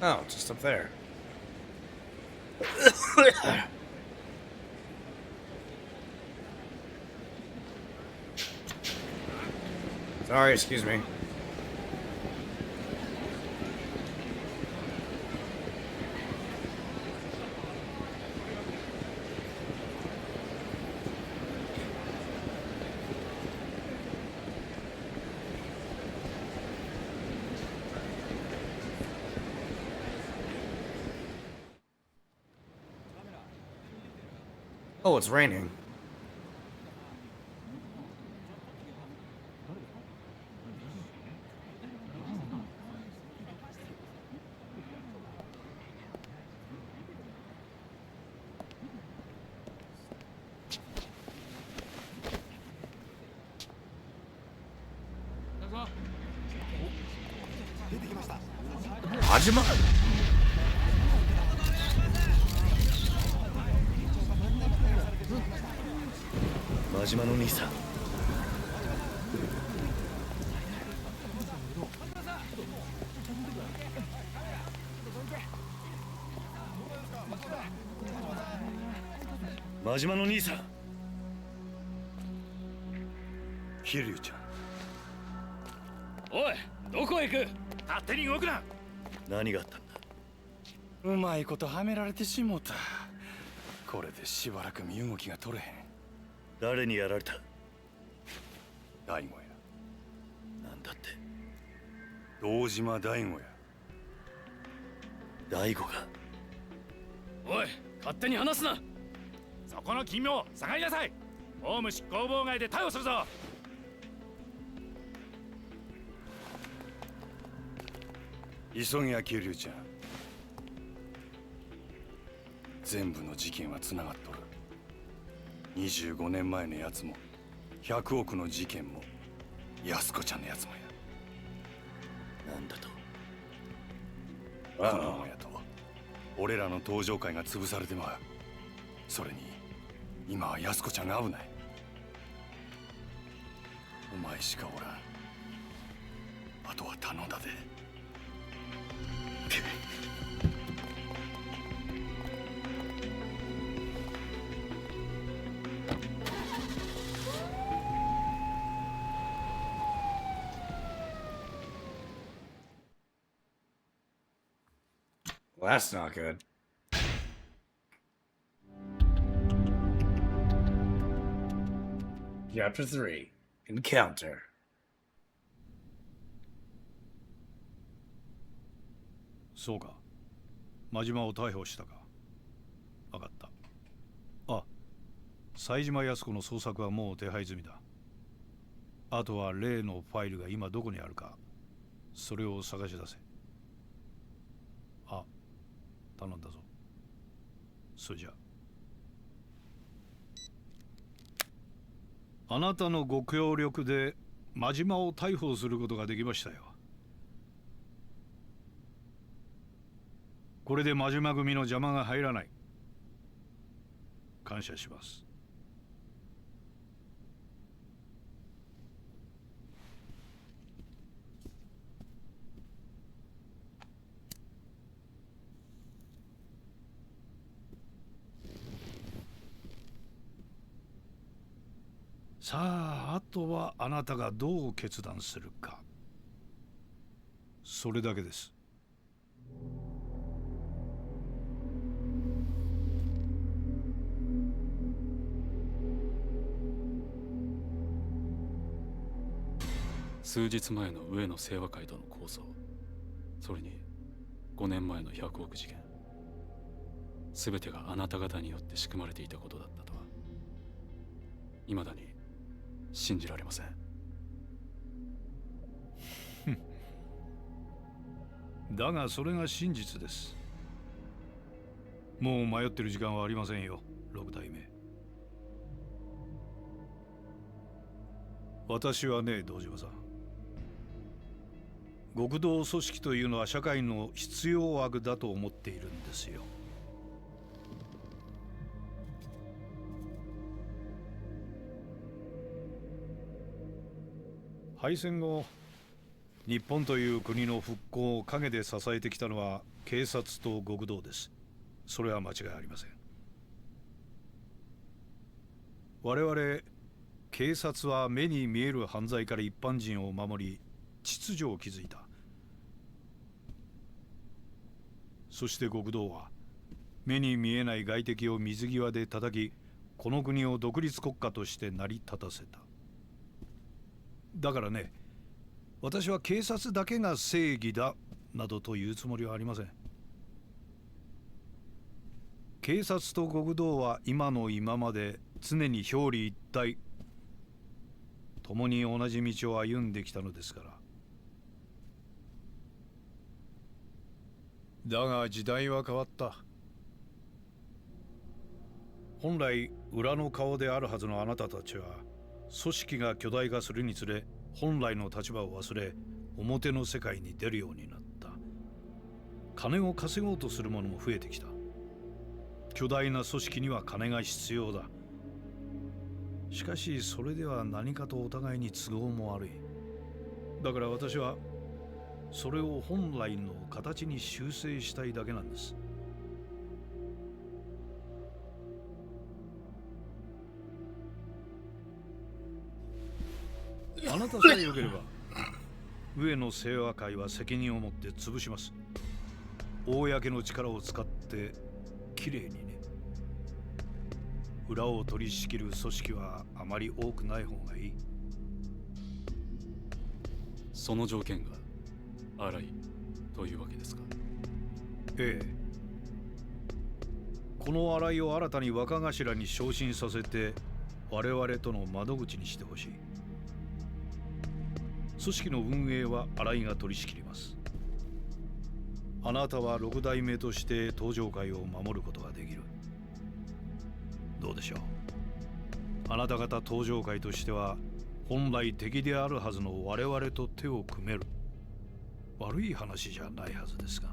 Oh, just up there. Sorry, excuse me. Oh, it's raining. Majima? 真島の兄さん。真島の兄さん。桐生ちゃん。おい、どこへ行く？勝手に動くな。何があったんだ？うまいことはめられてしもた。これでしばらく身動きが取れへん。誰にやられた？大悟や。なんだって？堂島大悟や。大悟が。おい、勝手に話すな。そこの君を下がりなさい。公務執行妨害で逮捕するぞ。急げや桐生ちゃん。全部の事件はつながっとる。25年前のやつも100億の事件も安子ちゃんのやつもや。なんだと？このままやと俺らの登場会が潰されてまう。それに今は安子ちゃんが危ない。お前しかおらん。あとは頼んだで。Well, that's not good. Chapter 3 Encounter. そうか。真島を逮捕したか。分かった。あ、冴島靖子の捜索はもう手配済みだ。あとは例のファイルが今どこにあるか、それを探し出せ。あ、頼んだぞ。それじゃあなたのご協力で真島を逮捕することができましたよ。これで真島組の邪魔が入らない。感謝します。さあ、あとはあなたがどう決断するか。それだけです。数日前の上野清和会との抗争、それに5年前の100億事件、全てがあなた方によって仕組まれていたことだったとは未だに信じられません。だがそれが真実です。もう迷ってる時間はありませんよ、六代目。私はね、堂島さん、極道組織というのは社会の必要悪だと思っているんですよ。敗戦後、日本という国の復興を陰で支えてきたのは警察と極道です。それは間違いありません。我々警察は目に見える犯罪から一般人を守り、秩序を築いた。そして極道は目に見えない外敵を水際で叩き、この国を独立国家として成り立たせた。だからね、私は警察だけが正義だなどというつもりはありません。警察と極道は今の今まで常に表裏一体、共に同じ道を歩んできたのですから。だが時代は変わった。本来裏の顔であるはずのあなたたちは、組織が巨大化するにつれ本来の立場を忘れ、表の世界に出るようになった。金を稼ごうとする者も増えてきた。巨大な組織には金が必要だ。しかしそれでは何かとお互いに都合も悪い。だから私はそれを本来の形に修正したいだけなんです。あなたさえよければ上野清和会は責任を持って潰します。公の力を使ってきれいにね。裏を取り仕切る組織はあまり多くない方がいい。その条件が荒いというわけですか？ええ。この荒井を新たに若頭に昇進させて我々との窓口にしてほしい。組織の運営は新井が取り仕切ります。あなたは六代目として東上会を守ることができる。どうでしょう。あなた方東上会としては本来敵であるはずの我々と手を組める。悪い話じゃないはずですが。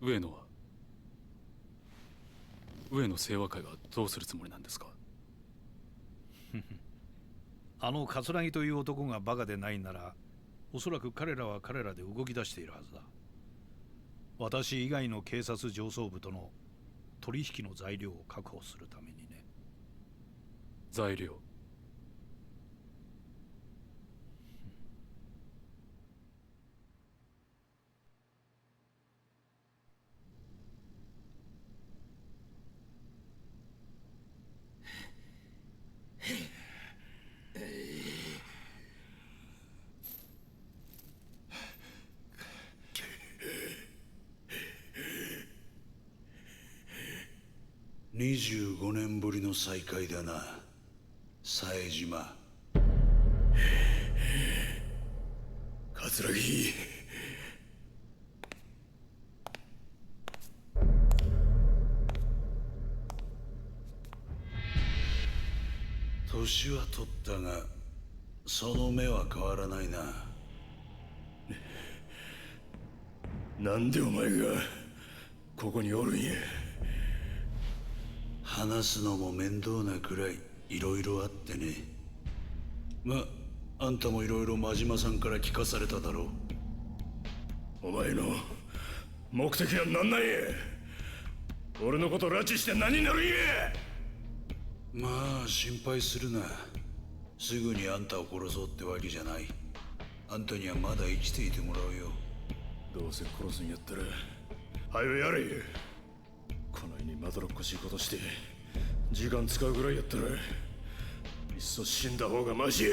上野清和会はどうするつもりなんですか？あの桂木という男がバカでないなら、おそらく彼らは彼らで動き出しているはずだ。私以外の警察上層部との取引の材料を確保するためにね。材料？25年ぶりの再会だな、冴島。桂木。年は取ったがその目は変わらないな。なんでお前がここにおるんや。話すのも面倒なくらいいろいろあってね。あんたもいろいろ真島さんから聞かされただろう。お前の目的は何なんや。俺のこと拉致して何になるんや。まあ心配するな。すぐにあんたを殺そうってわけじゃない。あんたにはまだ生きていてもらうよ。どうせ殺すんやったら早よやれ。この世にまどろっこしいことして時間使うぐらいやったらいっそ死んだ方がマシや。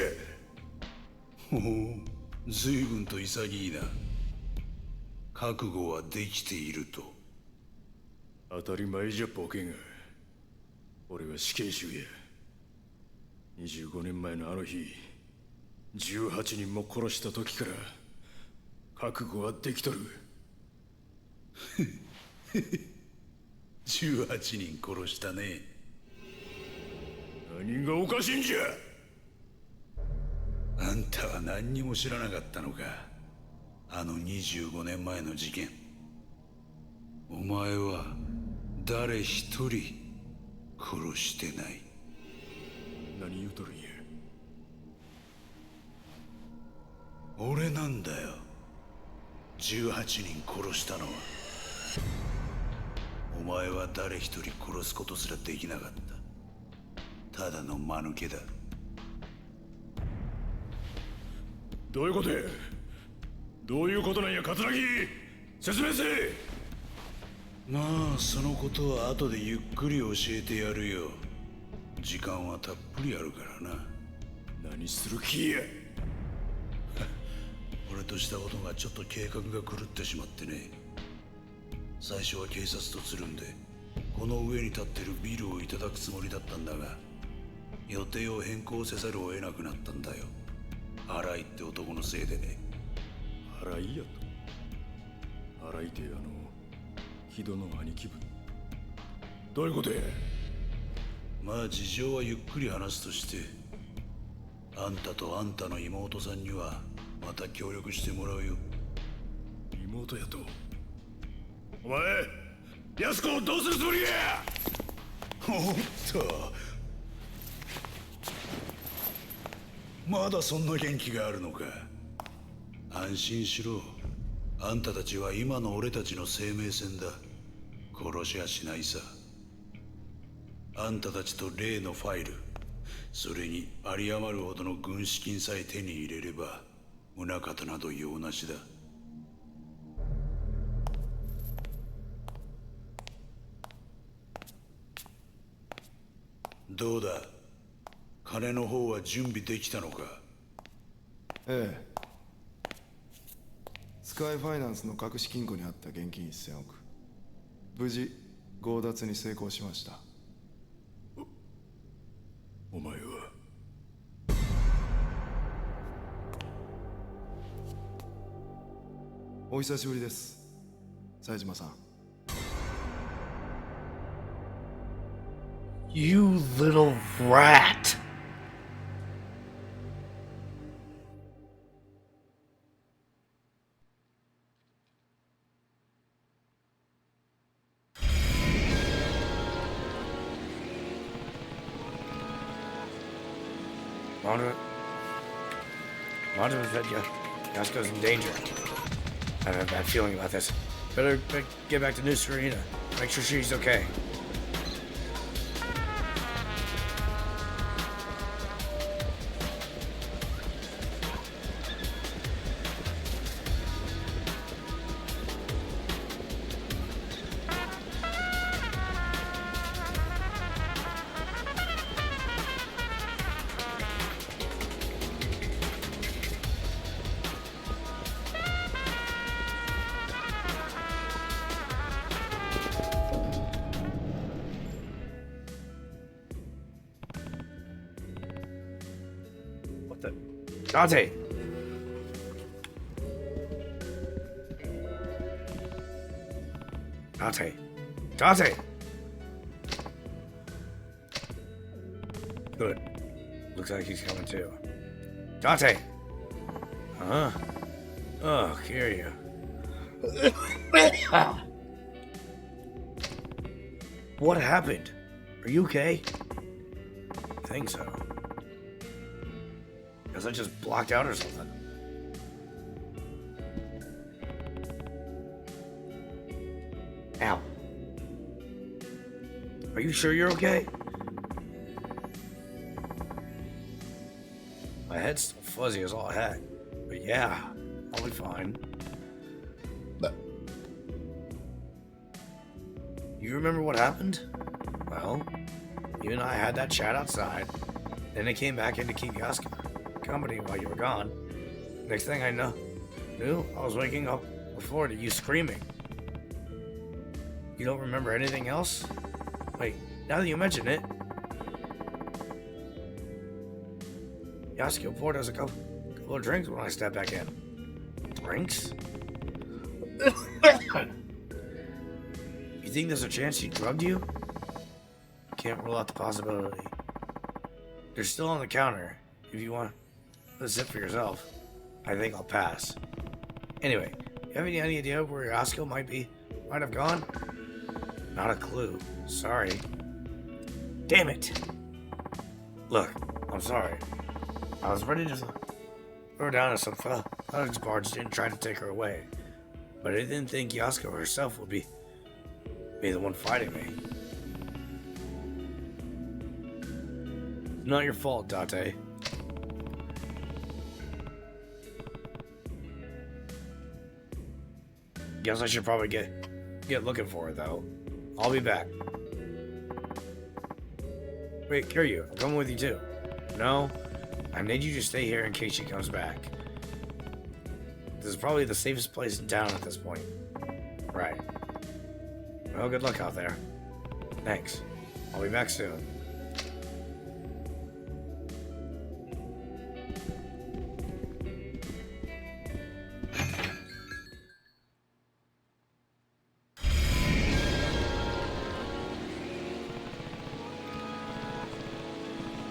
ほほう、随分と潔いな。覚悟はできていると。当たり前じゃボケが。俺は死刑囚や。25年前のあの日18人も殺した時から覚悟はできとる。18人殺したね。何がおかしいんじゃ。あんたは何にも知らなかったのか。あの25年前の事件。お前は誰一人殺してない。何言うとるんや。俺なんだよ、18人殺したのは。お前は誰一人殺すことすらできなかった。ただの間抜けだ。どういうことや。どういうことなんや桂木。説明せえ。まあそのことは後でゆっくり教えてやるよ。時間はたっぷりあるからな。何する気や。俺としたことがちょっと計画が狂ってしまってね。最初は警察とつるんでこの上に立ってるビルをいただくつもりだったんだが、予定を変更せざるを得なくなったんだよ。荒井って男のせいでね。荒井やと。荒井って木戸の兄貴分。どういうことや。まあ事情はゆっくり話すとして、あんたとあんたの妹さんにはまた協力してもらうよ。妹やと。お前安子をどうするつもりや。おっと、まだそんな元気があるのか。安心しろ。あんたたちは今の俺たちの生命線だ。殺しはしないさ。あんたたちと例のファイル、それに有り余るほどの軍資金さえ手に入れれば宗方など用なしだ。どうだ、金の方は準備できたのか。ええ。スカイファイナンスの隠し金庫にあった現金1000億、無事強奪に成功しました。お前は。お久しぶりです、冴島さん。You little rat! Monitor said Yasuko's in danger. I have a bad feeling about this. Better get back to New Serena. Make sure she's okay. Dante! Dante! Dante! Good. Looks like he's coming too. Dante! Huh? Oh, hear you. What happened? Are you okay? I think so. Guess I just blocked out or something. Ow. Are you sure you're okay? My head's still fuzzy as all heck. But yeah, I'll be fine. You remember what happened? Well, you and I had that chat outside. Then I came back in to keep Yasuko company while you were gone. Next thing I knew, I was waking up on the floor to you screaming. You don't remember anything else? Wait, now that you mention it, Yasuko poured us a couple of drinks when I stepped back in. Drinks? You think there's a chance she drugged you? Can't rule out the possibility. They're still on the counter. If you want to sip for yourself, I think I'll pass. Anyway, you have any idea where Yasuko might have gone? Not a clue. Sorry. Damn it! Look, I'm sorry. I was ready to throw her down as some fellas barge didn't try to take her away. But I didn't think Yasuko herself would be the one fighting me. Not your fault, Date. Guess I should probably get looking for her, though. I'll be back. Wait, Kiryu, I'm coming with you too. No, I need you to stay here in case she comes back. This is probably the safest place in town at this point. Right. Well, good luck out there. Thanks. I'll be back soon.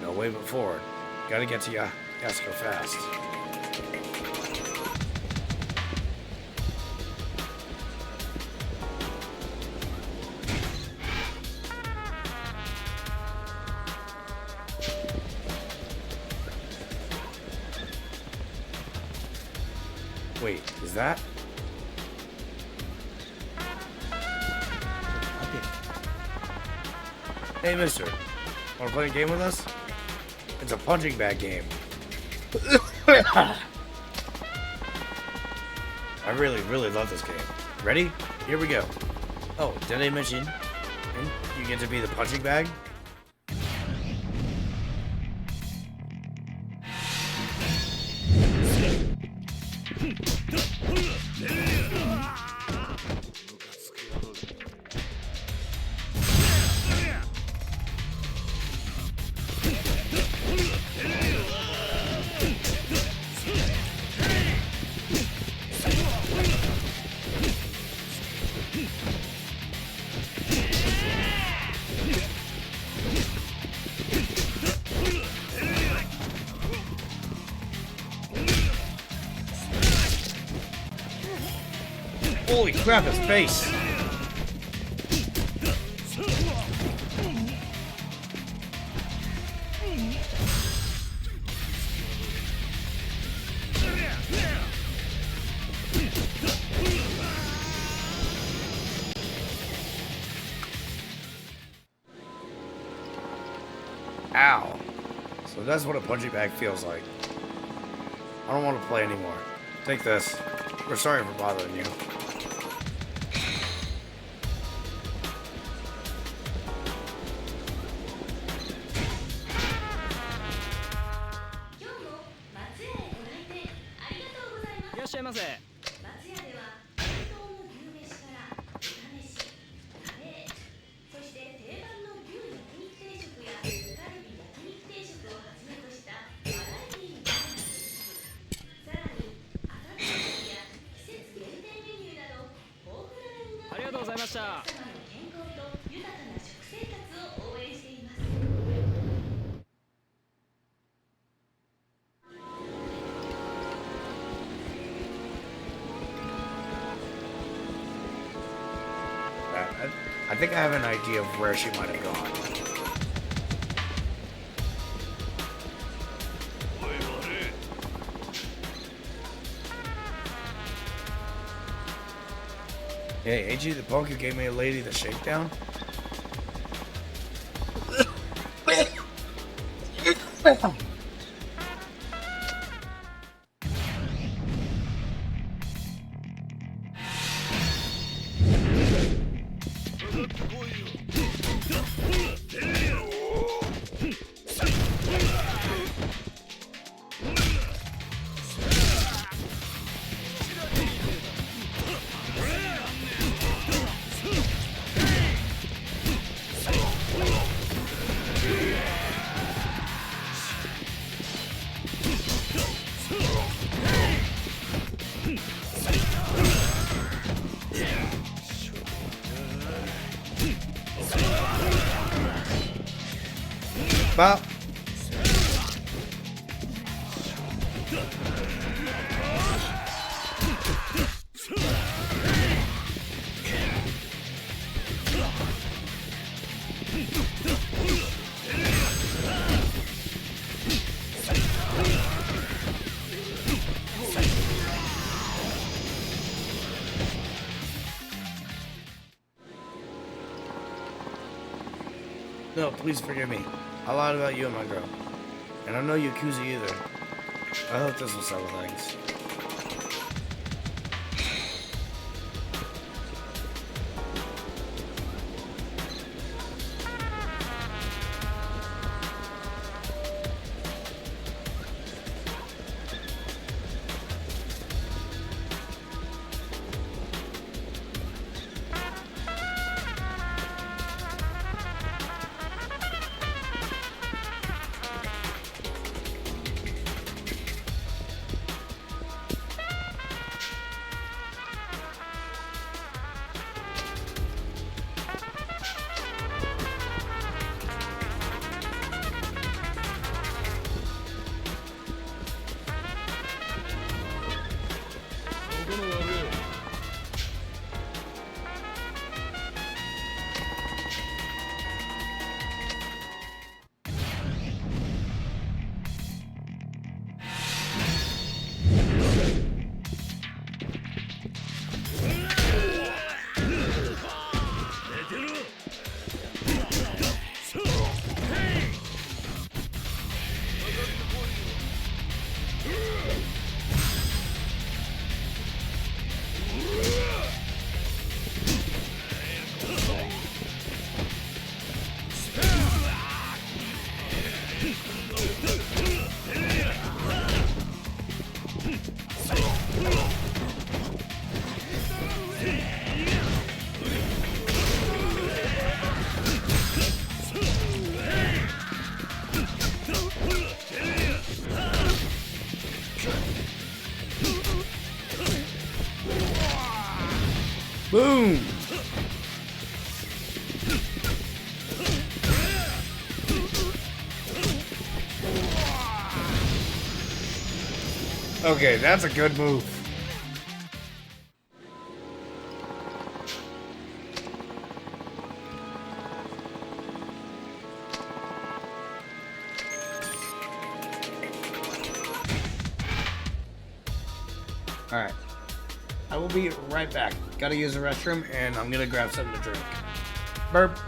No way but forward. Gotta get to Yasuko fast. Wait, is that? Hey, mister. Wanna play a game with us? It's a punching bag game. I really, really love this game. Ready? Here we go. Oh, did I mention you get to be the punching bag? Holy crap, his face! Ow. So that's what a punching bag feels like. I don't want to play anymore. Take this. We're sorry for bothering you. I think I have an idea of where she might have gone. Hey, ain't you the punk who gave me a lady the shakedown? Bop. No, please forgive me. I lied about you and my girl. And I know yakuza either. I hope this will settle things. Boom! Okay, that's a good move. Alright. I will be right back. Gotta use the restroom, and I'm gonna grab something to drink. Burp.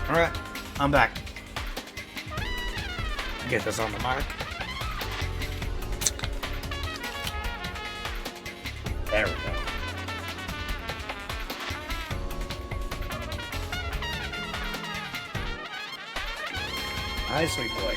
Alright, I'm back. Get this on the mark. There we go. Hi, sweet boy.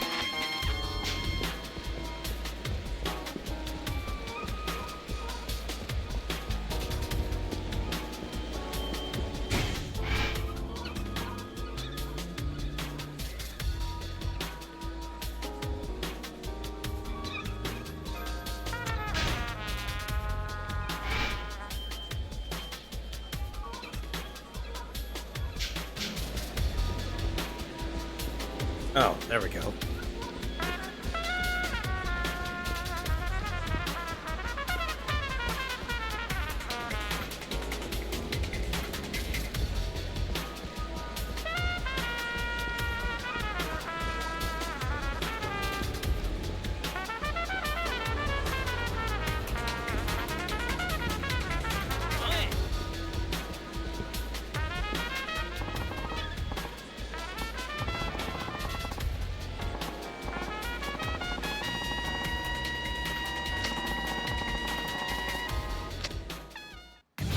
Oh, there we go.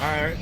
Alright.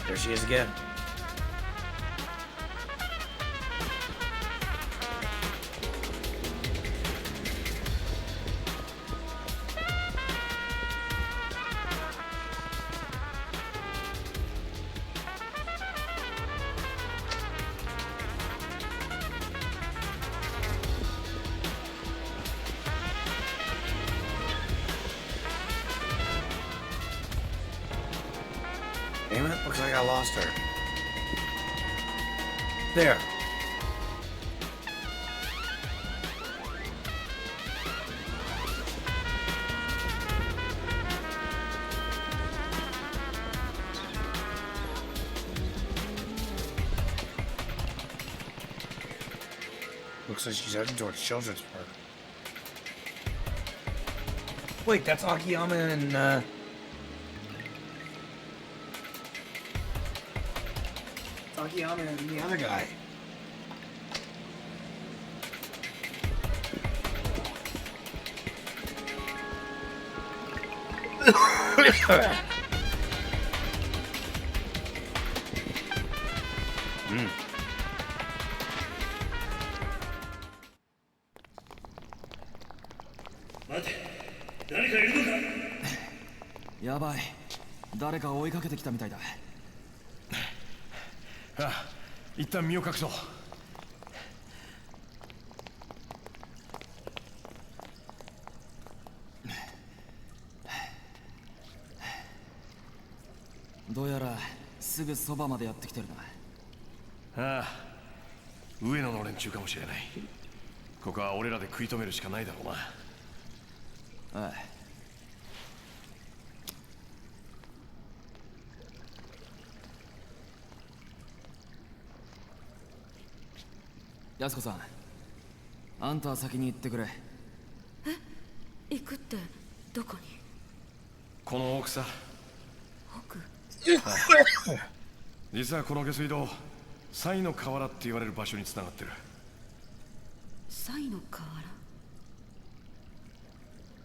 There she is again. Damn it, looks like I lost her. There. Looks like she's heading towards Children's Park. Wait, that's Akiyama and Akiyama and the other guy.やばい。誰か追いかけてきたみたいだ。ああ、一旦身を隠そう。どうやらすぐそばまでやってきてるな。ああ、上野の連中かもしれない。ここは俺らで食い止めるしかないだろうな。ああ。安子さん、あんたは先に行ってくれ。え、行くってどこに？この奥さ。奥？実はこの下水道、サイの河原って言われる場所に繋がってる。サイの河原。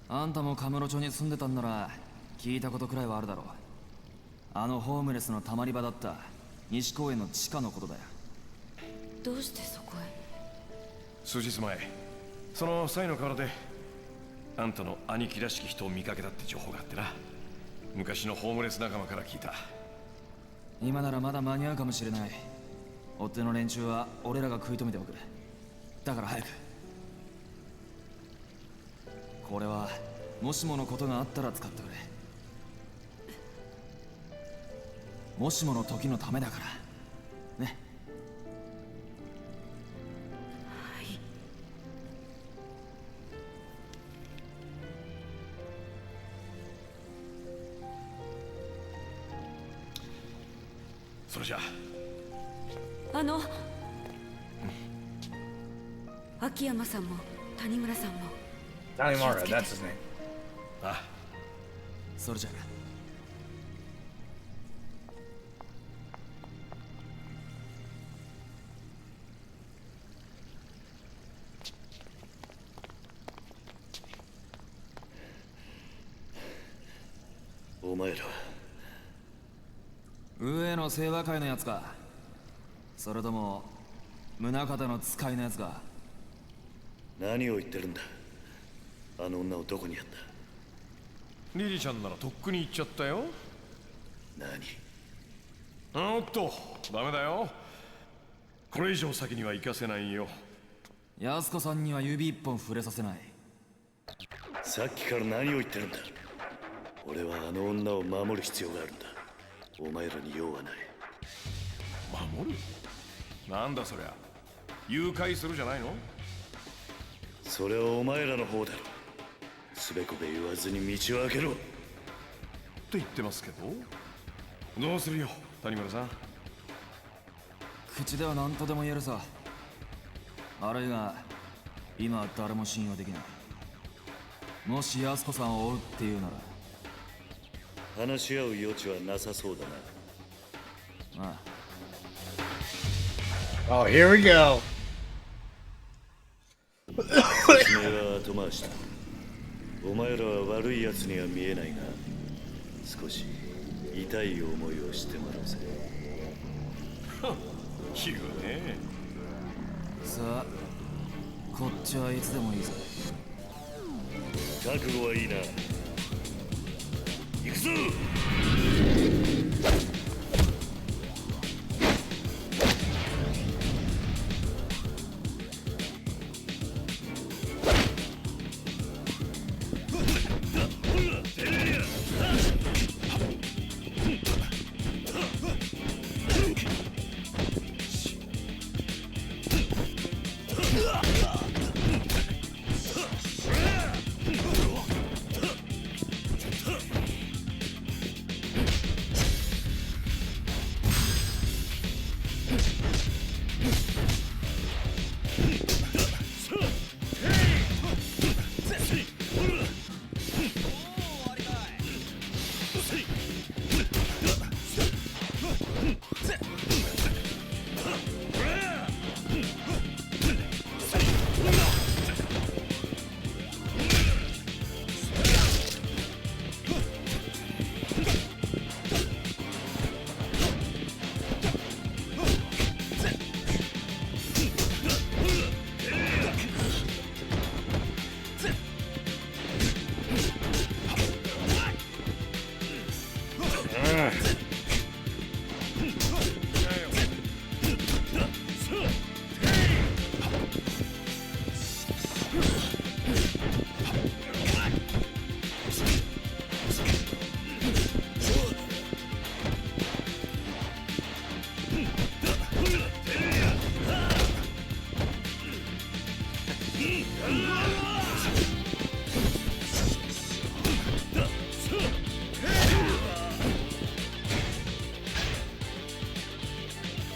あんたもカムロ町に住んでたんなら聞いたことくらいはあるだろう。あのホームレスのたまり場だった西公園の地下のことだよ。どうしてそこへ？数日前、そのサイの河原であんたの兄貴らしき人を見かけたって情報があってな。昔のホームレス仲間から聞いた。今ならまだ間に合うかもしれない。追っ手の連中は俺らが食い止めておく。だから早く。これはもしものことがあったら使ってくれ。もしもの時のためだからね。はい。それじゃ秋山さんも谷村さんも。 Tanimura, that's his name. あ、それじゃお前ら上の清和会のやつか、それとも宗像の使いのやつか。何を言ってるんだ。あの女をどこにやった。リリちゃんならとっくに行っちゃったよ。何？おっと、ダメだよ。これ以上先には行かせないよ。安子さんには指一本触れさせない。さっきから何を言ってるんだ。俺はあの女を守る必要があるんだ。お前らに用はない。守る？なんだそりゃ。誘拐するじゃないの？それはお前らの方だろ。すべこべ言わずに道を開けろ。と言ってますけど。どうするよ、谷村さん。口では何とでも言えるさ。あるいは今は誰も信用できない。もし安子さんを追うっていうなら。話し合う余地はなさそうだな。ああ。 Oh, here we go. 説明は後回しだ。お前らは悪い奴には見えないが、少し痛い思いをしてもらうぜ。言うね。さあ、こっちはいつでもいいぜ。覚悟はいいな。行くぞ。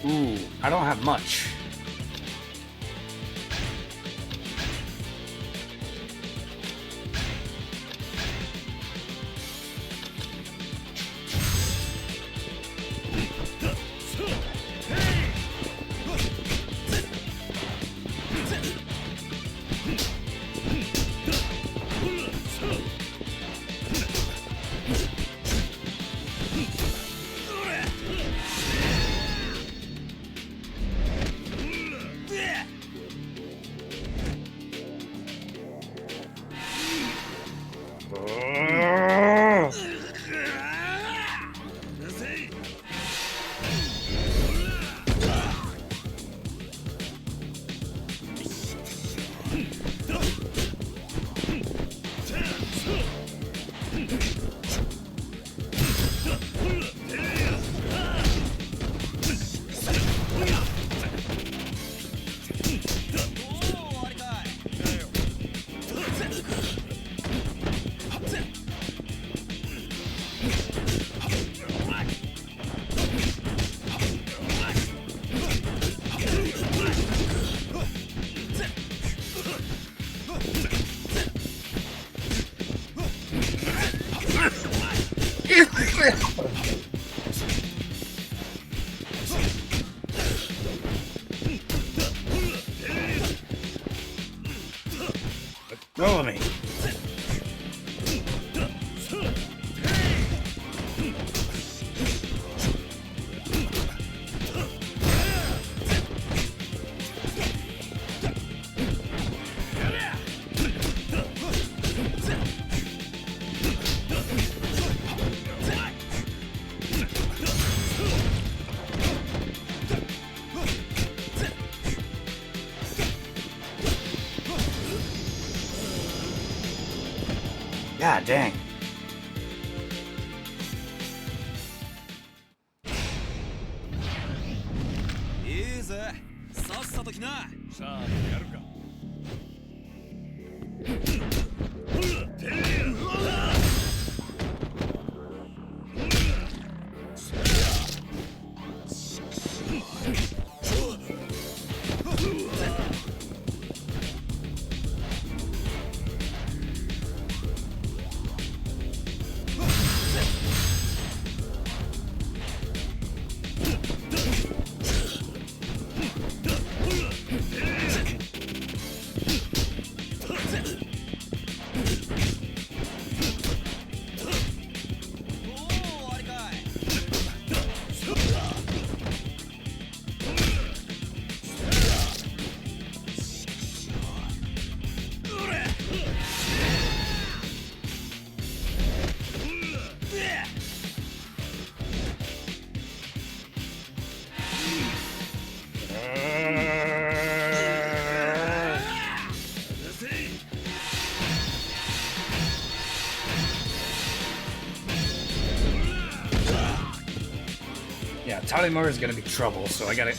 Ooh, I don't have much. God dang.いいぜ、さっさと来な。さあやるか。Yeah, Tanimura is gonna be trouble, so I gotta.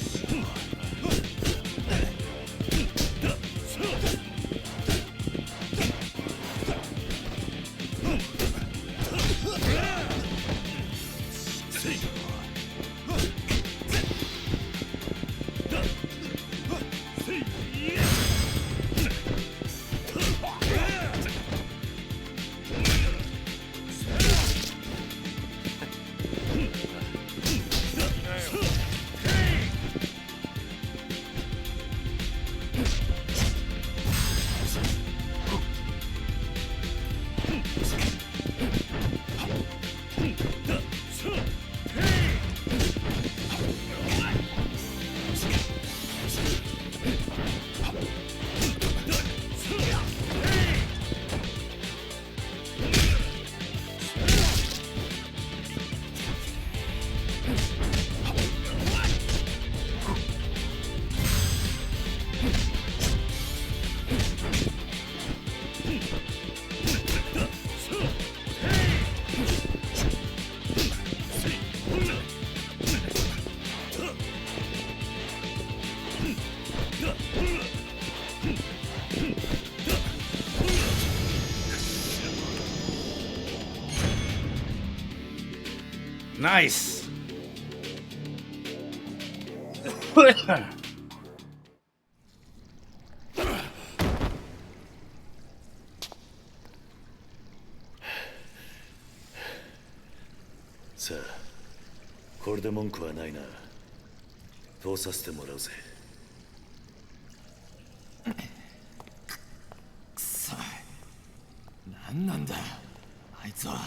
Nice.さあこれで文句はないな。通させてもらうぜ。くそ、何なんだあいつは。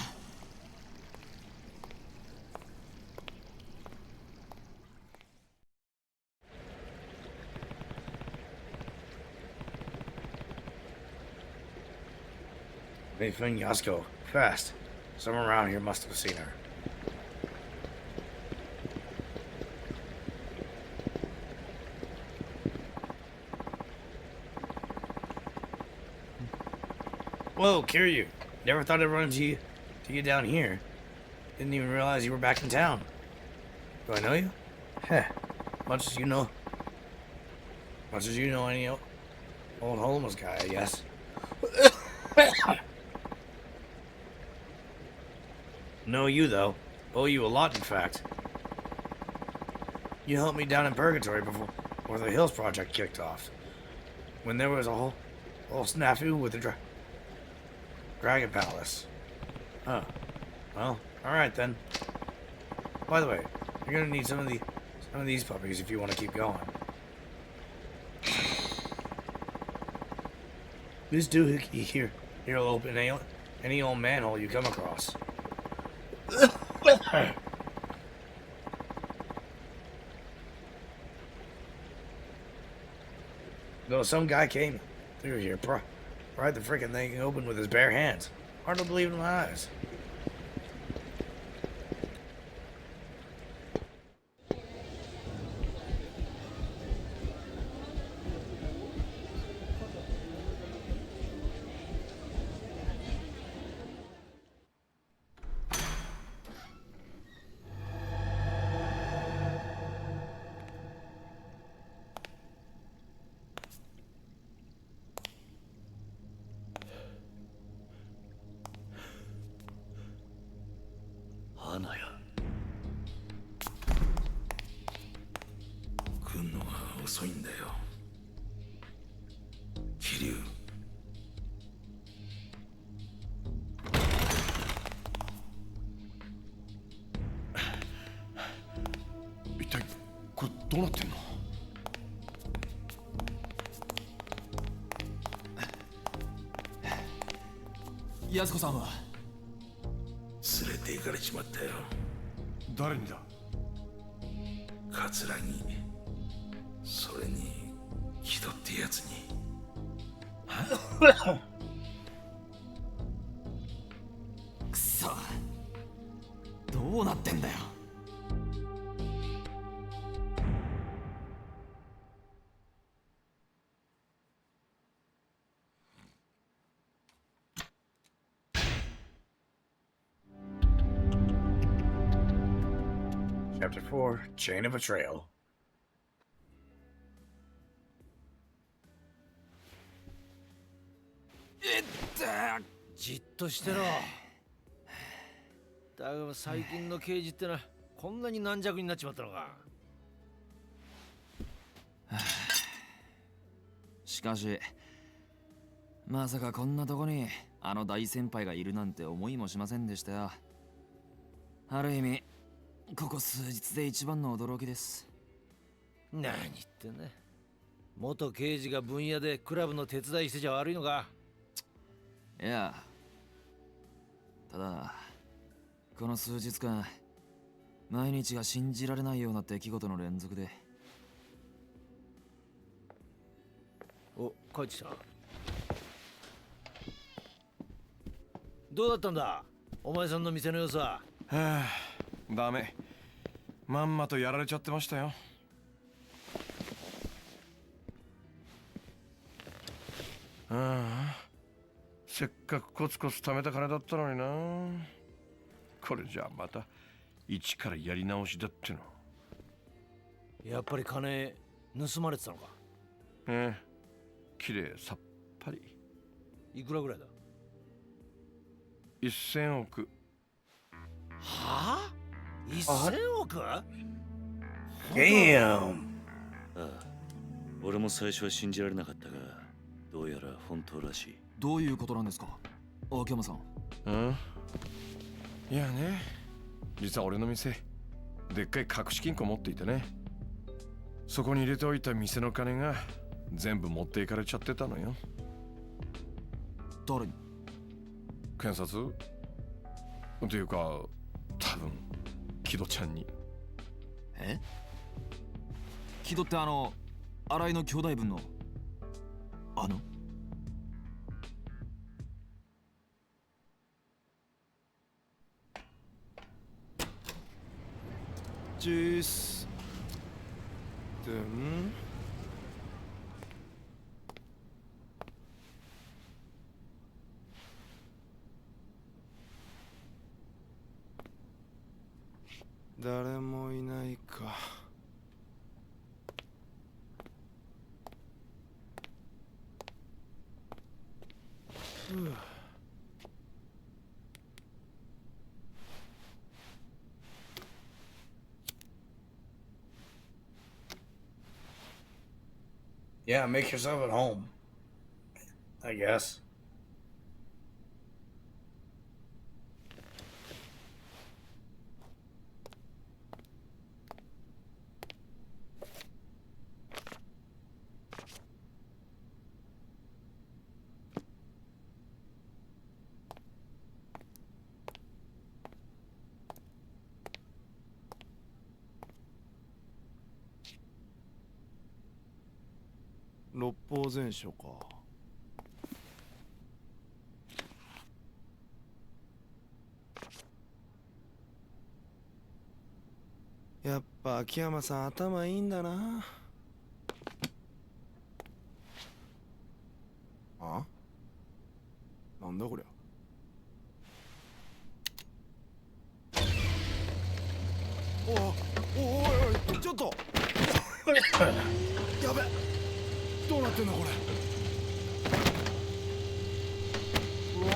They found Yasuko fast. Someone around here must have seen her. Whoa, Kiryu. Never thought I'd run into you down here. Didn't even realize you were back in town. Do I know you? Heh. Much as you know any old homeless guy, I guess. Know you, though. Owe you a lot, in fact. You helped me down in Purgatory before the Hills Project kicked off. When there was a whole snafu with the Dragon Palace. Huh. Well, alright then. By the way, you're gonna need some of these puppies if you want to keep going. This doohickey here will open any old manhole you come across. Though some guy came through here, pried the freaking thing open with his bare hands. Hard to believe in my eyes. なや。来んのが遅いんだよ。桐生。一体これどうなってんの？安子さんは連れて行かれちまったよ。誰にだ？桂に、それに木戸ってやつに。くそ、どうなってんだよ。Chapter 4 Chain of Betrayal. じっとしてろ。だが最近の刑事ってのはこんなに軟弱になっちまったのか。しかしまさかこんなとこにあの大先輩がいるなんて思いもしませんでしたよ。ある意味ここ数日で一番の驚きです。何言ってんだ。元刑事が分野でクラブの手伝いしてちゃ悪いのか。いや、ただこの数日間毎日が信じられないような出来事の連続で。お、帰ってきた。どうだったんだお前さんの店の様子は。はあ、ダメ。まんまとやられちゃってましたよ。ああ、せっかくコツコツ貯めた金だったのにな。これじゃあまた一からやり直しだっての。やっぱり金盗まれてたのか。ええ、きれいさっぱり。いくらぐらいだ。1000億。はあ ?1000 億？ Damn! ああ、俺も最初は信じられなかったが、どうやら本当らしい。どういうことなんですか秋山さん。うん、いやね、実は俺の店でっかい隠し金庫持っていてね、そこに入れておいた店の金が全部持っていかれちゃってたのよ。誰に？検察っていうか多分木戸ちゃんに。え？木戸って新井の兄弟分のチースでん誰もいないか。Yeah, make yourself at home, I guess.「六法全書」か。やっぱ秋山さん頭いいんだな。あ？なんだこりゃ。おいおい、ちょっとやべ、どうなってんだこれ。うわ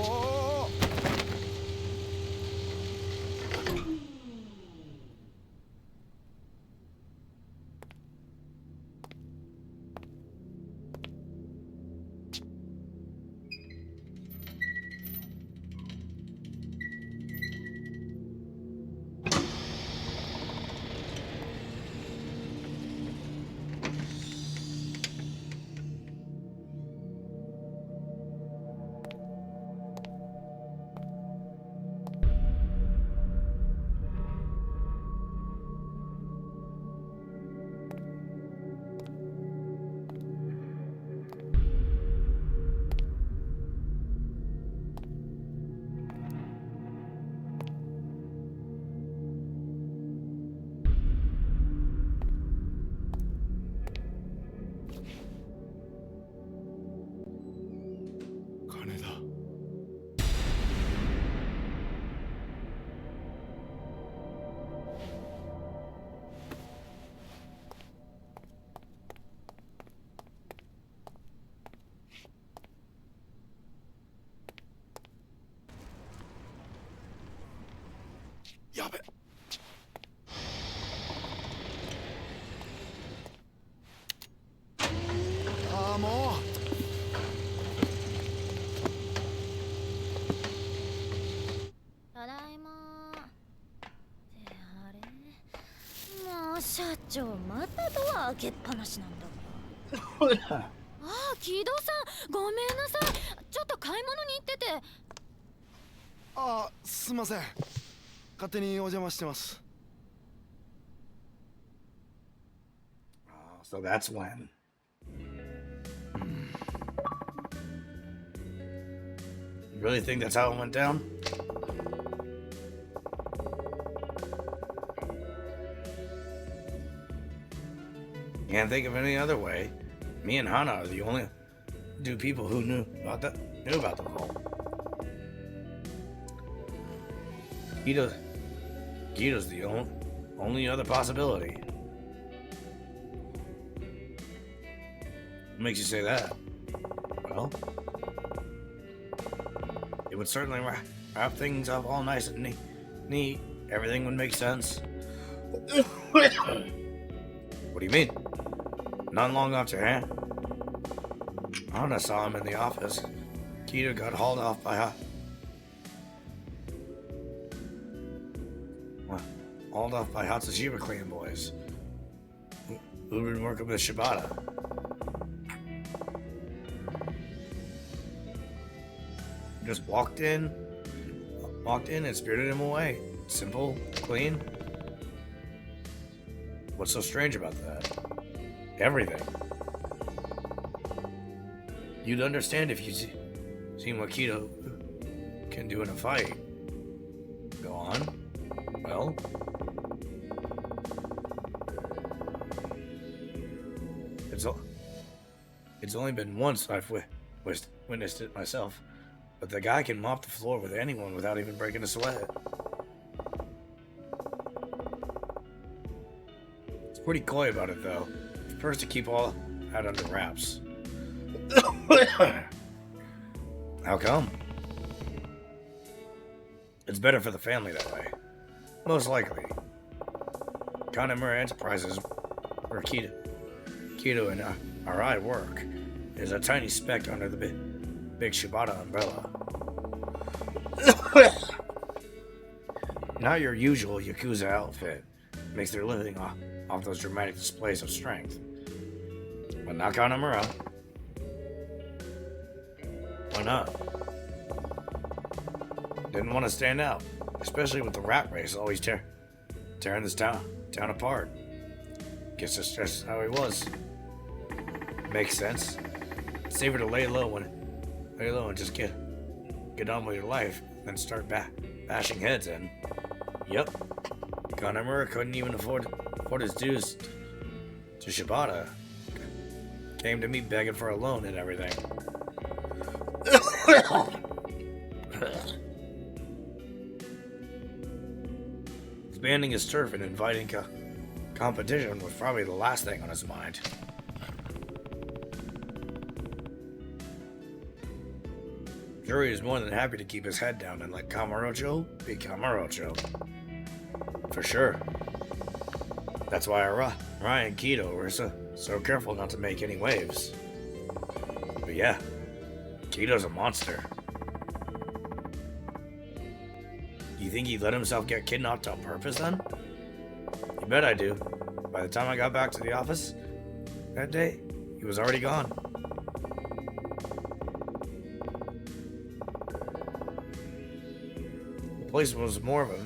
やべ。ああ、もう。ただいま。ってあれ、もう社長またドア開けっぱなしなんだからああ、木戸さんごめんなさい、ちょっと買い物に行ってて。ああ、すいません。勝手にお邪魔してます。So that's when. You really think that's how it went down? Can't think of any other way. Me and Hana are the only two people who knew about the vault. Guido's the only other possibility. What makes you say that? Well, it would certainly wrap things up all nice and neat. Everything would make sense. What do you mean? Not long after Hana saw him in the office. Guido got hauled off by Hatsushiba clan boys who'd been working with Shibata. Just walked in and spirited him away. Simple, clean. What's so strange about that? Everything. You'd understand if you seen what Kido can do in a fight. Go on. Well, it's only been once I've witnessed it myself. But the guy can mop the floor with anyone without even breaking a sweat. It's pretty coy about it, though. Prefers to keep all that under wraps. How come? It's better for the family that way. Most likely. Kanamura Enterprises, where Kido and I work, is a tiny speck under the big Shibata umbrella. Not your usual yakuza outfit makes their living off those dramatic displays of strength. But not Kanamura. Why not? Didn't want to stand out, especially with the rat race always tearing this town apart. Guess that's just how he was. Makes sense. Safer to lay low and just get on with your life than start bashing heads in. Yep. Kanamura couldn't even afford his dues to Shibata. Came to me begging for a loan and everything. Expanding his turf and inviting competition was probably the last thing on his mind. Sure, he was more than happy to keep his head down and let Kamurocho be Kamurocho. For sure. That's why Ryan and Kido were so careful not to make any waves. But yeah, Kido's a monster. You think he let himself get kidnapped on purpose then? You bet I do. By the time I got back to the office that day, he was already gone. The place was more of a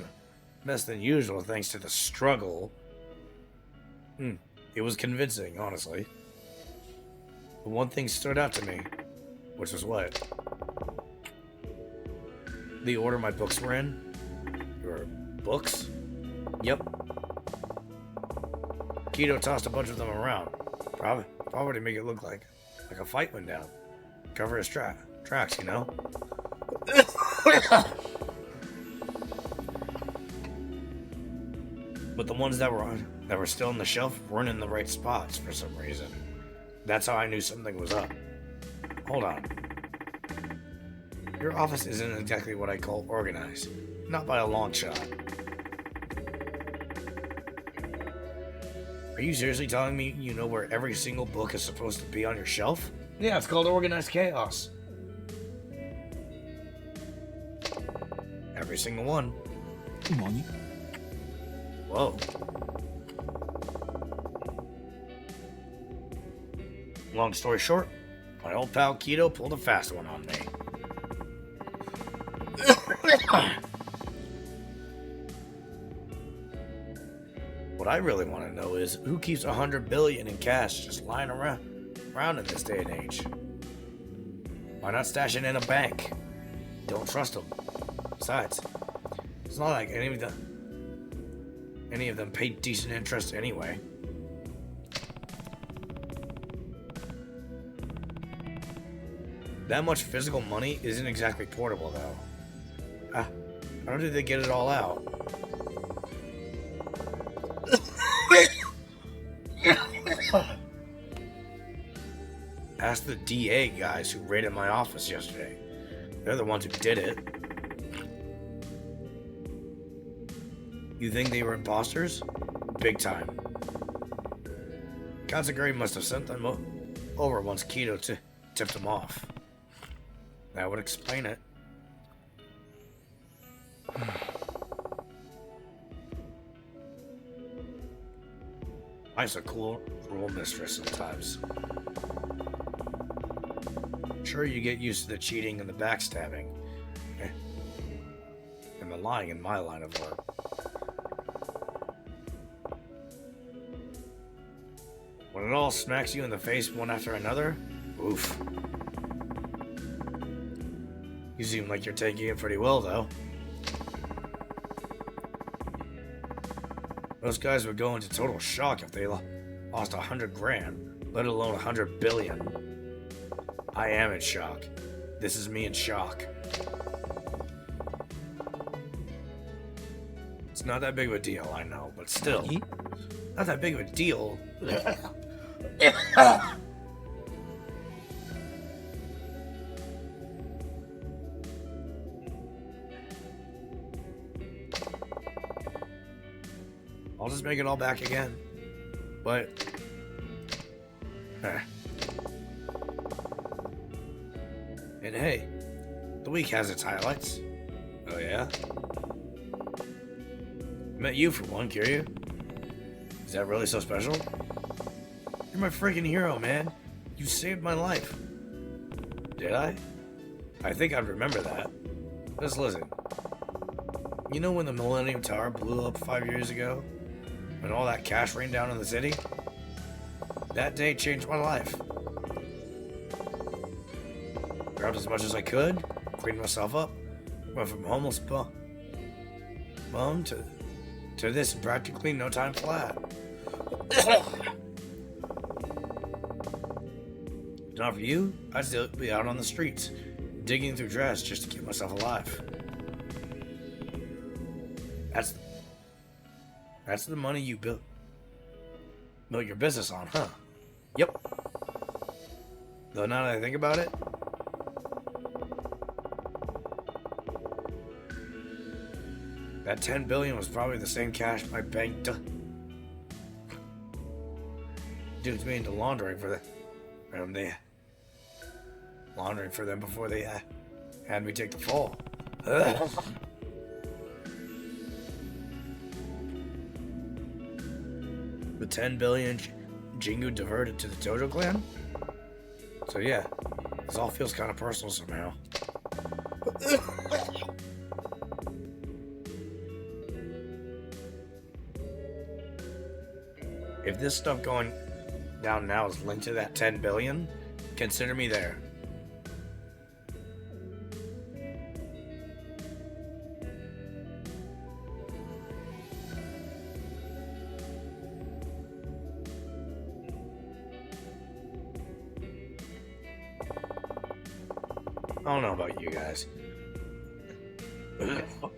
mess than usual thanks to the struggle. It was convincing, honestly. But one thing stood out to me, which was what? The order my books were in? Your books? Yep. Kido tossed a bunch of them around. Probably to make it look like a fight went down. Cover his tracks, you know? But the ones that were still on the shelf weren't in the right spots for some reason. That's how I knew something was up. Hold on. Your office isn't exactly what I call organized. Not by a long shot. Are you seriously telling me you know where every single book is supposed to be on your shelf? Yeah, it's called organized chaos. Every single one. Money? Whoa. Long story short, my old pal Keto pulled a fast one on me. What I really want to know is who keeps 100 billion in cash just lying around in this day and age? Why not stash it in a bank? Don't trust them. Besides, it's not like any of them paid decent interest anyway. That much physical money isn't exactly portable, though. How did they get it all out? Ask the DA guys who raided my office yesterday. They're the ones who did it. You think they were imposters? Big time. Katsuguri must have sent them over once Keto tipped them off. That would explain it. Life's a cool mistress sometimes. Sure, you get used to the cheating and the backstabbing. And the lying in my line of work. When it all smacks you in the face one after another, oof. You seem like you're taking it pretty well, though. Most guys would go into total shock if they lost 100 grand, let alone 100 billion. I am in shock. This is me in shock. It's not that big of a deal, I know, but still. Not that big of a deal. I'll just make it all back again. But... And hey, the week has its highlights. Oh yeah? Met you for one, Kiryu. Is that really so special? You're my freaking hero, man. You saved my life. Did I? I think I'd remember that. Just listen. You know when the Millennium Tower blew up 5 years ago? When all that cash rained down on the city? That day changed my life. Grabbed as much as I could, cleaned myself up, went from homeless bum to this in practically no time flat. If not for you, I'd still be out on the streets, digging through trash just to keep myself alive. That's the money you built your business on, huh? Yep. Though now that I think about it, that 10 billion was probably the same cash my bank duped me into laundering for them before they had me take the fall. The 10 billion Jingu diverted to the Tojo clan? So yeah, this all feels kind of personal somehow. If this stuff going down now is linked to that 10 billion, consider me there. I don't know about you guys.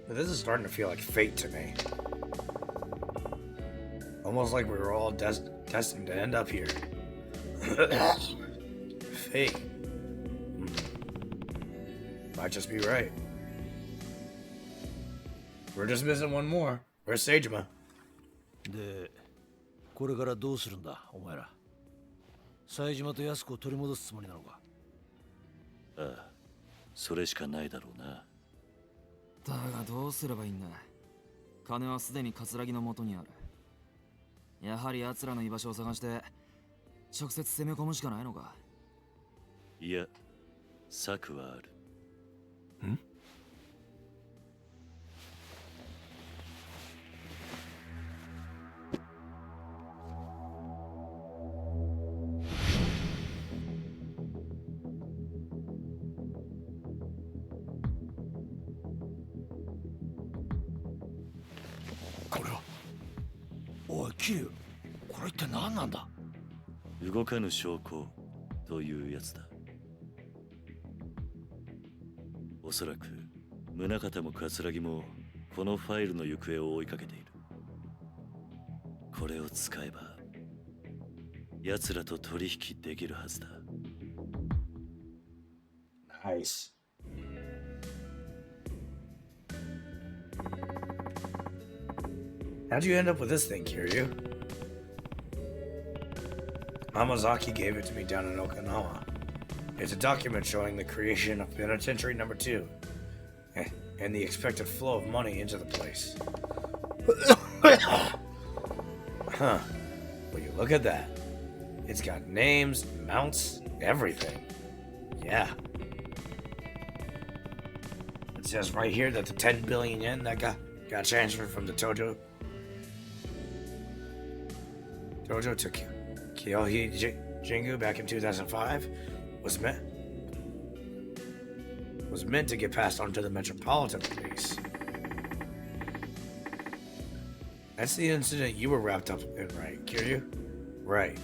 This is starting to feel like fate to me. Almost like we were all destined to end up here. Fate. Might just be right. We're just missing one more. Where's Seijima? で、これからどうするんだ、お前ら。冴島と安子を取り戻すつもりなのか。ああ、それしかないだろうな。だがどうすればいいんだ。金はすでに葛城の元にある。やはり奴らの居場所を探して直接攻め込むしかないのか。いや、策はある。ん？これは。おい、キリュウ、これ一体何なんだ？動かぬ証拠というやつだ。おそらく宗像も葛城もこのファイルの行方を追いかけている。これを使えば奴らと取引できるはずだ。Nice. How'd you end up with this thing, Kiryu? Mamazaki gave it to me down in Okinawa. It's a document showing the creation of Penitentiary Number 2 and the expected flow of money into the place. Huh. Will you look at that? It's got names, amounts, everything. Yeah. It says right here that the 10 billion yen that got transferred from the Tojo to Kyohi Jingu back in 2005 was meant to get passed on to the Metropolitan Police. That's the incident you were wrapped up in, right, Kiryu? Right.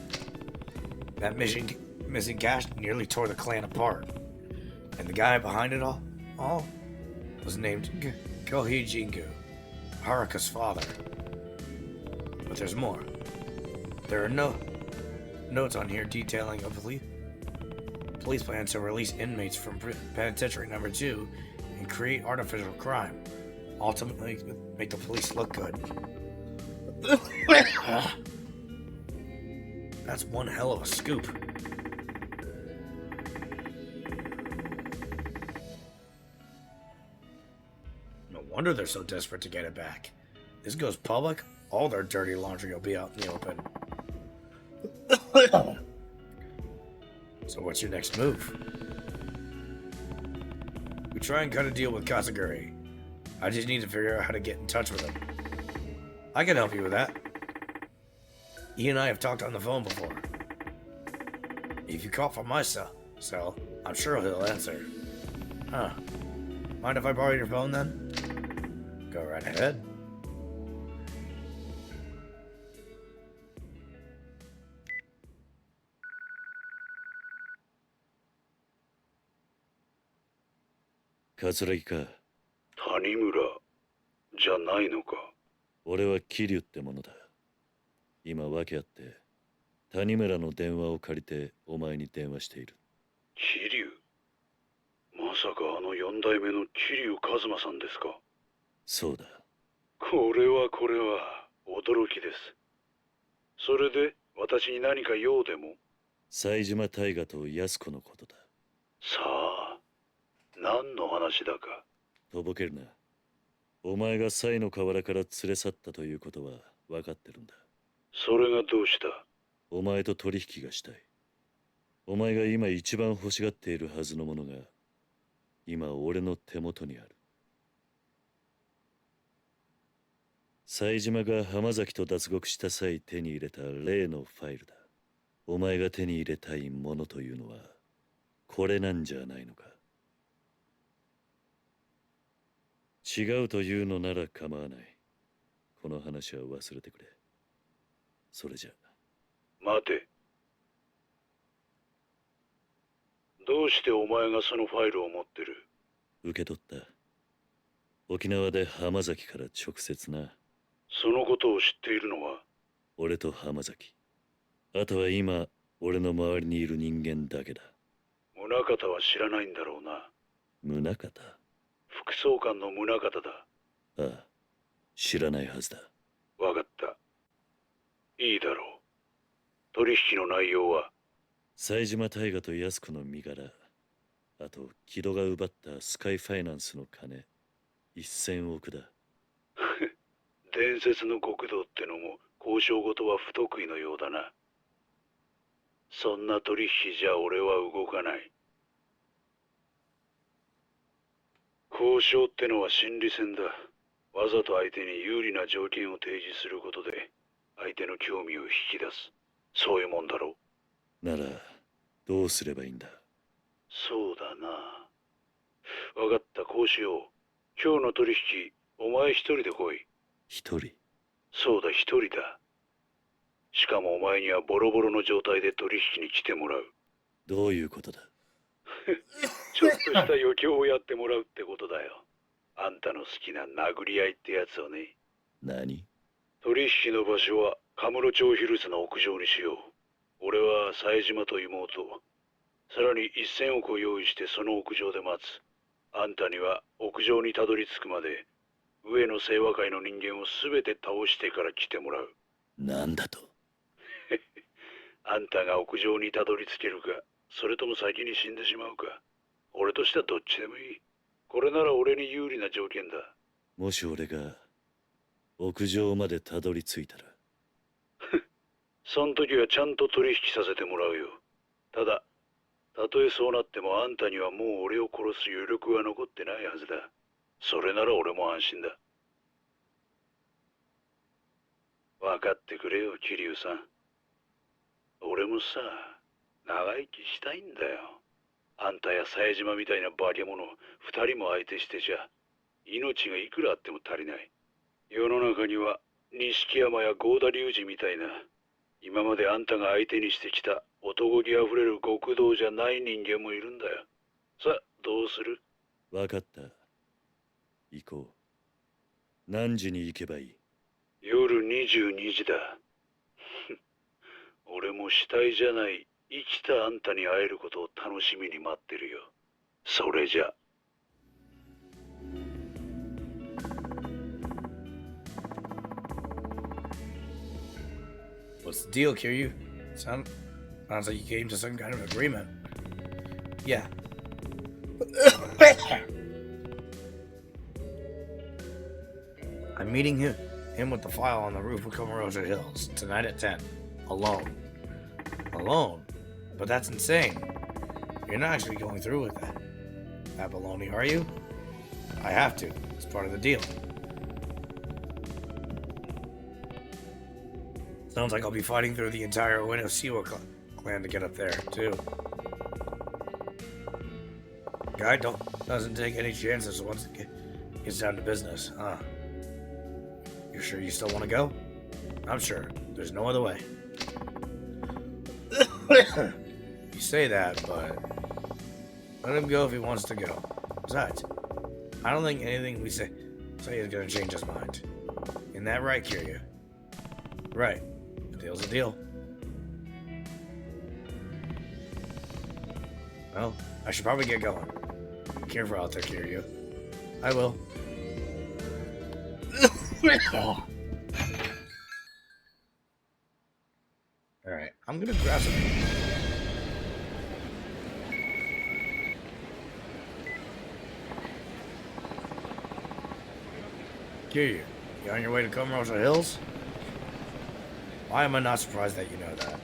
That missing cash nearly tore the clan apart. And the guy behind it all was named Kyohi Jingu, Haruka's father. But there's more. There are notes on here detailing a police plan to release inmates from Penitentiary Number 2 and create artificial crime, ultimately make the police look good. That's one hell of a scoop. No wonder they're so desperate to get it back. This goes public, all their dirty laundry will be out in the open. So what's your next move? We try and cut a deal with Kasaguri. I just need to figure out how to get in touch with him. I can help you with that. He and I have talked on the phone before. If you call from my cell, I'm sure he'll answer. Huh. Mind if I borrow your phone then? Go right ahead. Katsuragiか。谷村じゃないのか。俺は桐生ってものだ。今訳あって谷村の電話を借りてお前に電話している。桐生、まさかあの4代目の桐生一馬さんですか。そうだ。これは驚きです。それで私に何か用でも。冴島大河と安子のことだ。さあ、何の話だか。とぼけるな。お前がサイの河原から連れ去ったということは分かってるんだ。それがどうした？お前と取引がしたい。お前が今一番欲しがっているはずのものが今俺の手元にある。冴島が浜崎と脱獄した際手に入れた例のファイルだ。お前が手に入れたいものというのはこれなんじゃないのか。違うというのなら構わない。この話は忘れてくれ。それじゃ。待て。どうしてお前がそのファイルを持ってる？受け取った。沖縄で浜崎から直接な。そのことを知っているのは？俺と浜崎。あとは今俺の周りにいる人間だけだ。宗像は知らないんだろうな。宗像？副総監の宗像だ。ああ、知らないはずだ。わかった。いいだろう。取引の内容は？冴島大河と安子の身柄、あと木戸が奪ったスカイファイナンスの金1000億だ。伝説の極道ってのも交渉事は不得意のようだな。そんな取引じゃ俺は動かない。交渉ってのは心理戦だ。わざと相手に有利な条件を提示することで相手の興味を引き出す。そういうもんだろう。ならどうすればいいんだ？そうだな。わかった、こうしよう。今日の取引、お前一人で来い。一人？そうだ、一人だ。しかもお前にはボロボロの状態で取引に来てもらう。どういうことだ？ちょっとした余興をやってもらうってことだよ。あんたの好きな殴り合いってやつをね。何？取引の場所はカムロ町ヒルズの屋上にしよう。俺は冴島と妹、さらに1000億を用意してその屋上で待つ。あんたには屋上にたどり着くまで上の清和会の人間を全て倒してから来てもらう。なんだと？あんたが屋上にたどり着けるか、それとも先に死んでしまうか。俺としてはどっちでもいい。これなら俺に有利な条件だ。もし俺が屋上までたどり着いたらそん時はちゃんと取引させてもらうよ。ただ、たとえそうなってもあんたにはもう俺を殺す余力は残ってないはずだ。それなら俺も安心だ。分かってくれよ、桐生さん。俺もさ、長生きしたいんだよ。あんたや冴島みたいな化け物2人も相手してちゃ命がいくらあっても足りない。世の中には錦山や郷田隆二みたいな今まであんたが相手にしてきた男気あふれる極道じゃない人間もいるんだよ。さあ、どうする？分かった。行こう。何時に行けばいい？夜22時だ。俺も死体じゃない生きたあんたに会えることを楽しみに待ってるよ。それじゃ。What's the deal, Kiryu? Sounds like you came to some kind of agreement. Yeah. I'm meeting him with the file on the roof of Komarosa Hills tonight at 10. Alone. Alone? But that's insane. You're not actually going through with that baloney, are you? I have to. It's part of the deal. Sounds like I'll be fighting through the entire Ueno-Siwa clan to get up there, too. Guy doesn't take any chances once it gets down to business, huh? You sure you still want to go? I'm sure. There's no other way. You say that, but let him go if he wants to go. Besides, I don't think anything we say is going to change his mind. Isn't that right, Kiryu? Right. A deal's a deal. Well, I should probably get going. Be careful out there, Kiryu. I will. Alright, I'm gonna grab some. Kiryu, you on your way to Komarosa Hills? Why am I not surprised that you know that?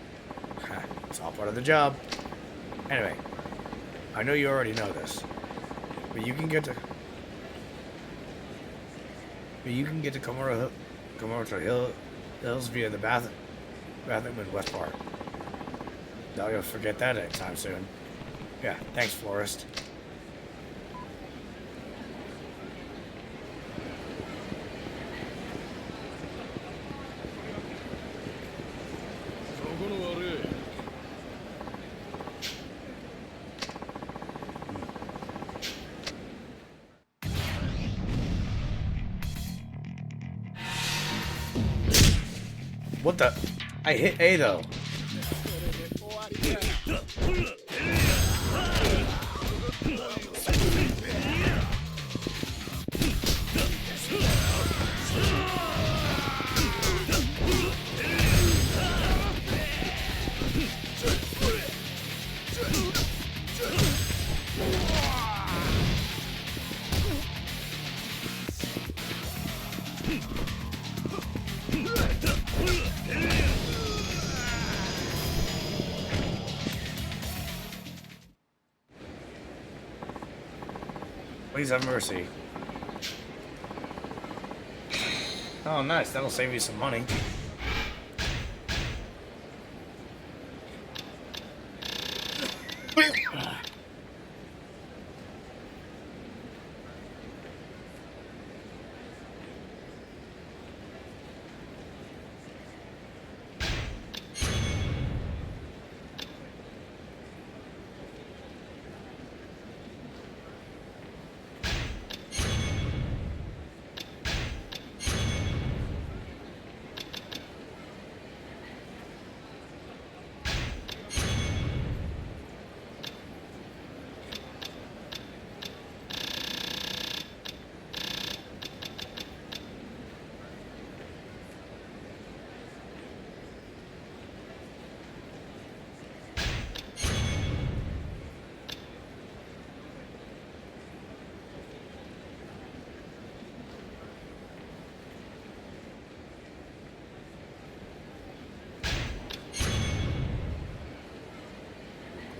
It's all part of the job. Anyway, I know you already know this, but you can get to Komarosa Hills via the bathroom in West Park. Not gonna forget that anytime soon. Yeah, thanks, florist. What the? I hit A though. Please have mercy. Oh, nice. That'll save you some money.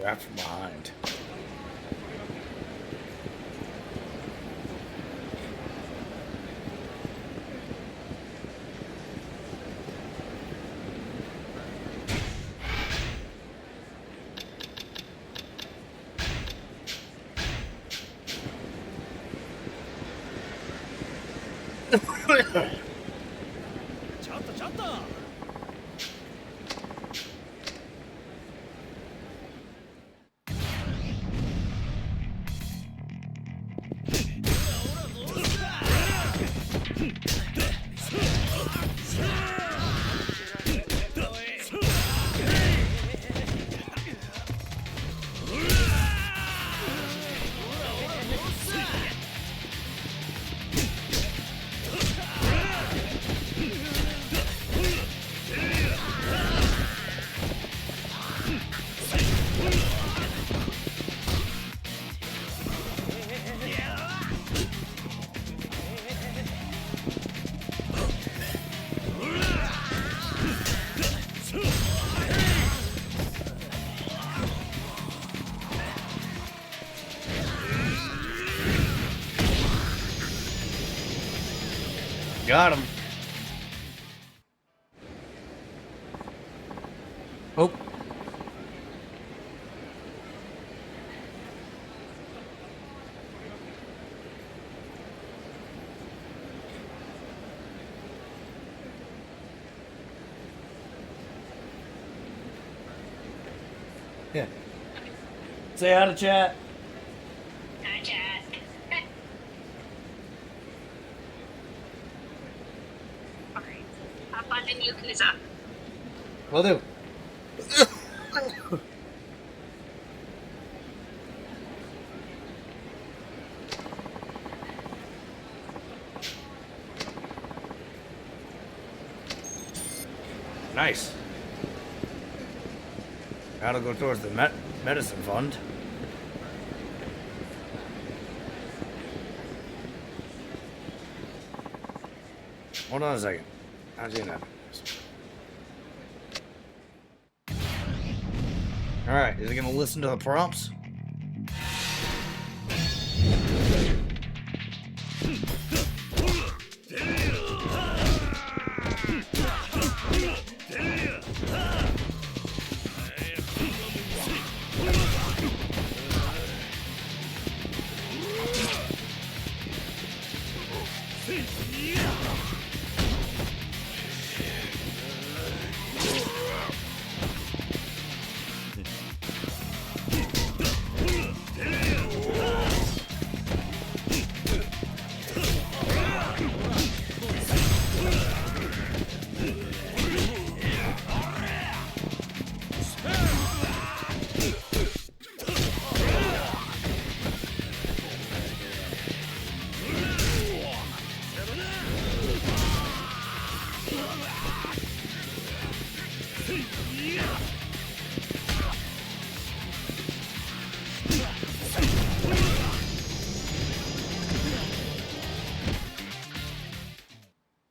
Grab from behind. Got him. Oh. Yeah. Say hi to chat. Hi, chat. Alright. Have fun in yakuza. Will do. Nice. That'll go towards the medicine fund. Hold on a second. How'd you know? Alright, is it gonna listen to the prompts?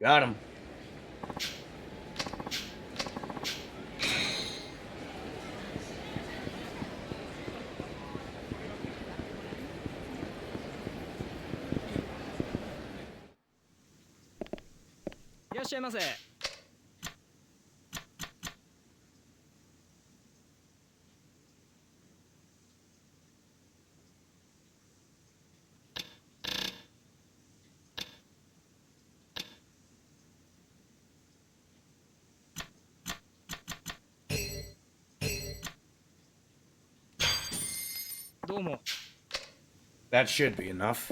Got him. That should be enough.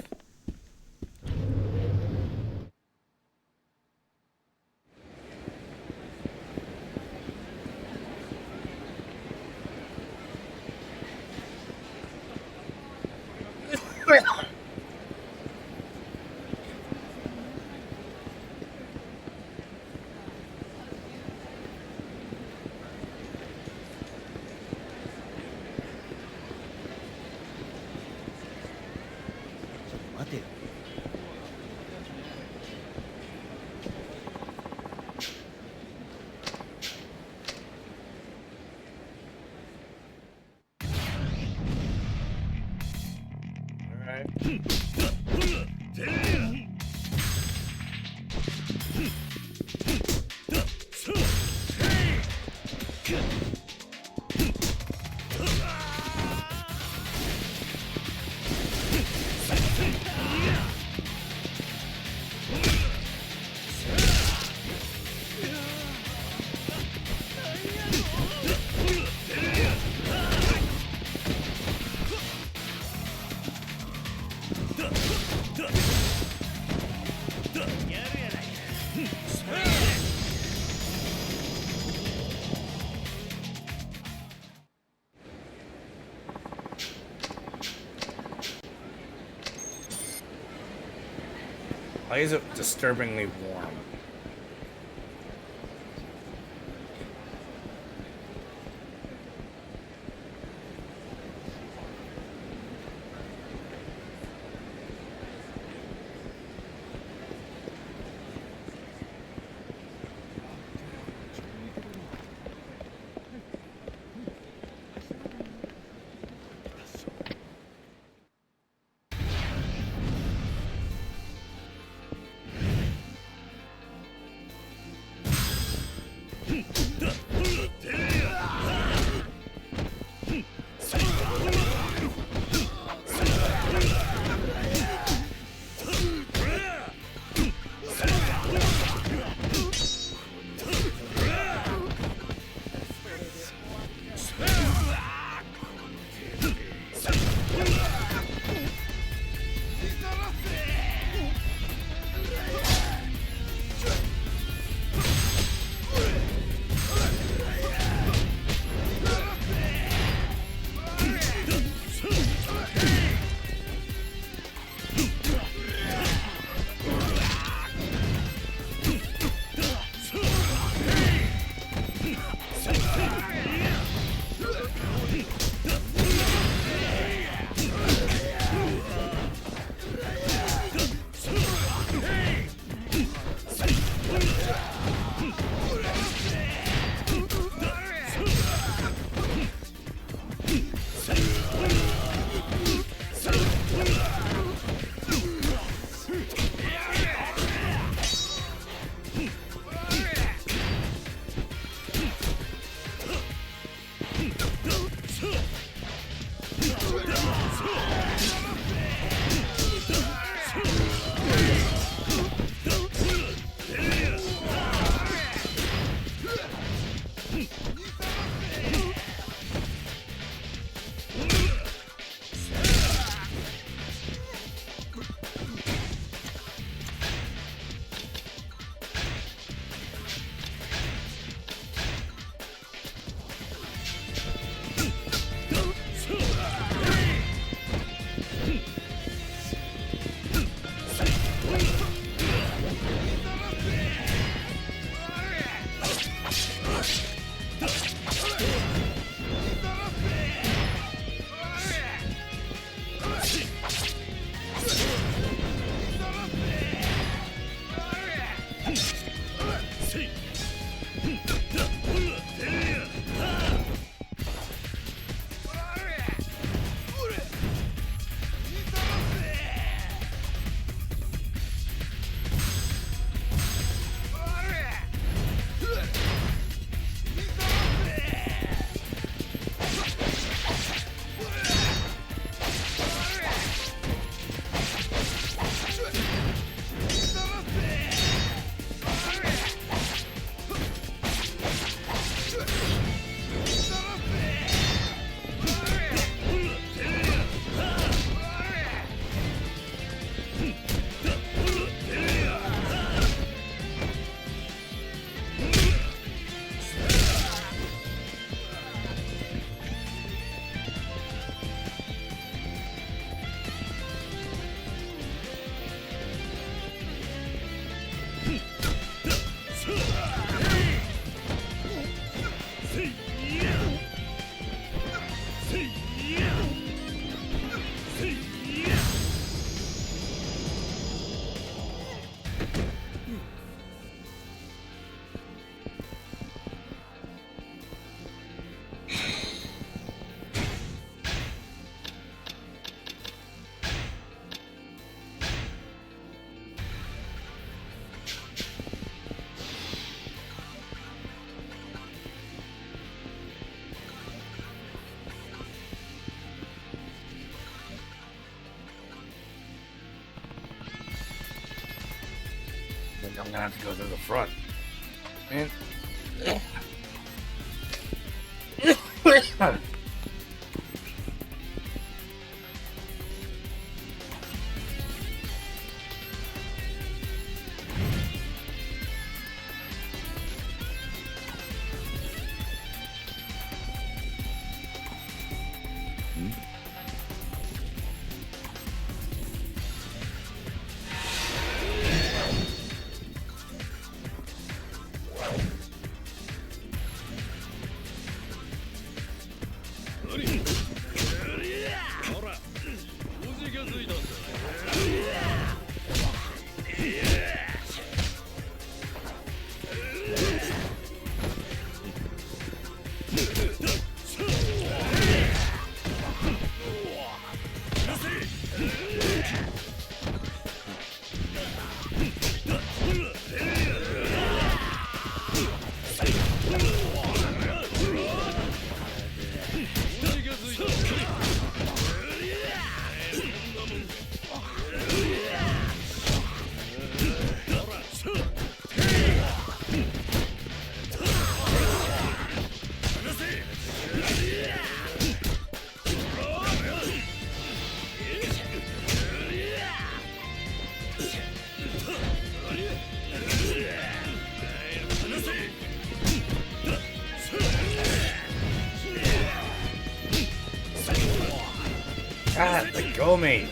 Why is it disturbingly warm? think I'm gonna have to go through the front. Man. God, let go of me.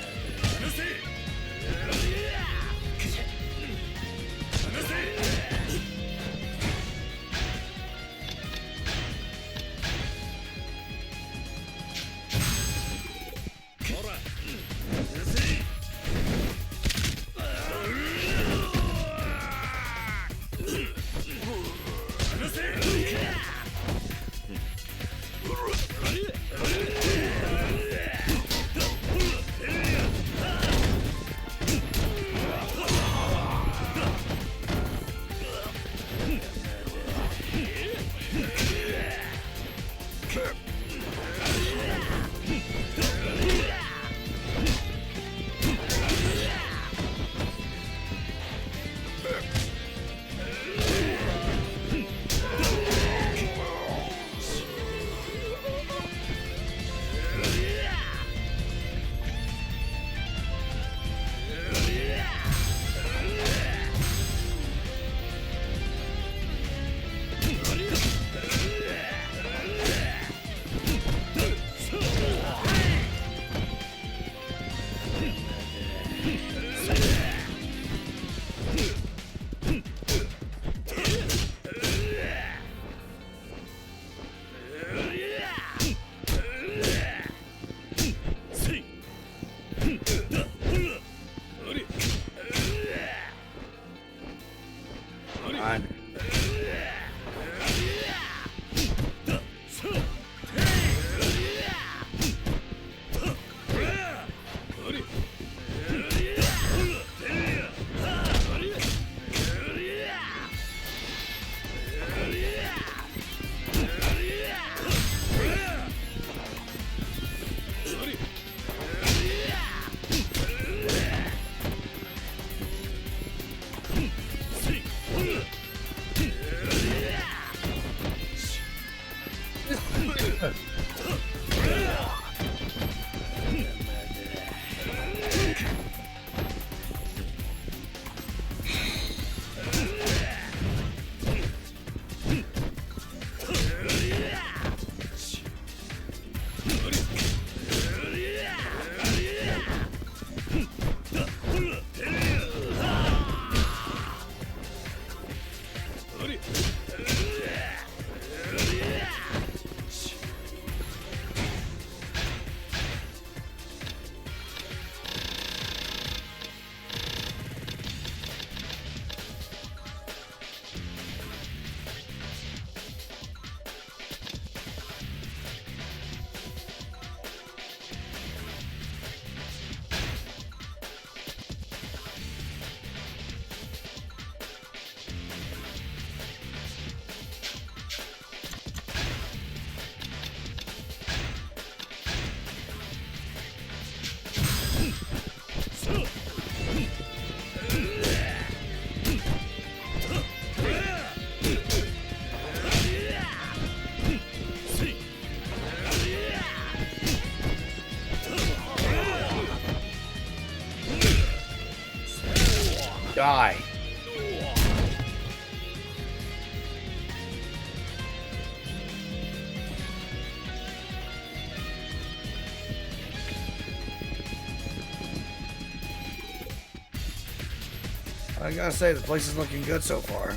I gotta say, the place is looking good so far.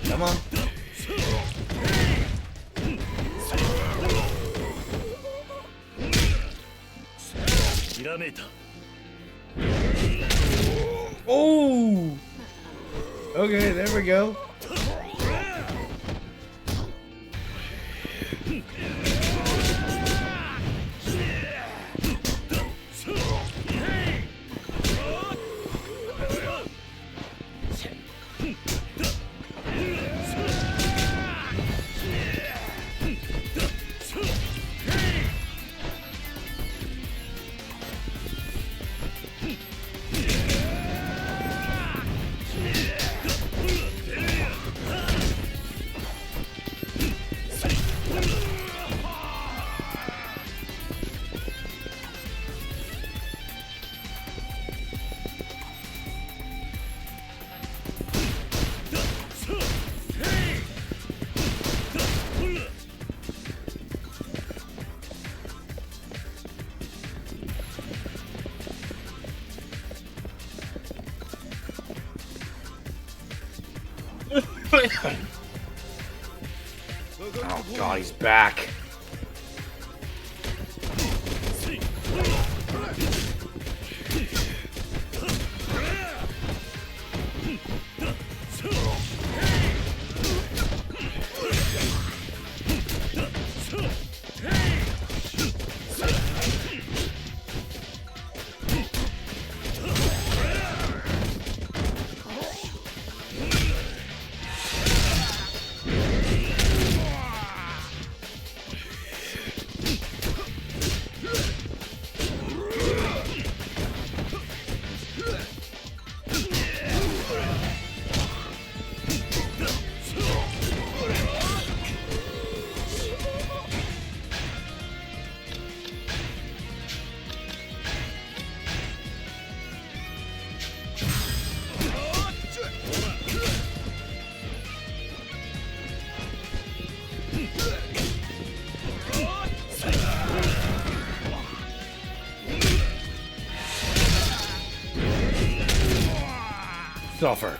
Come on. Oh! Okay, there we go. Oh god, he's back. Suffer.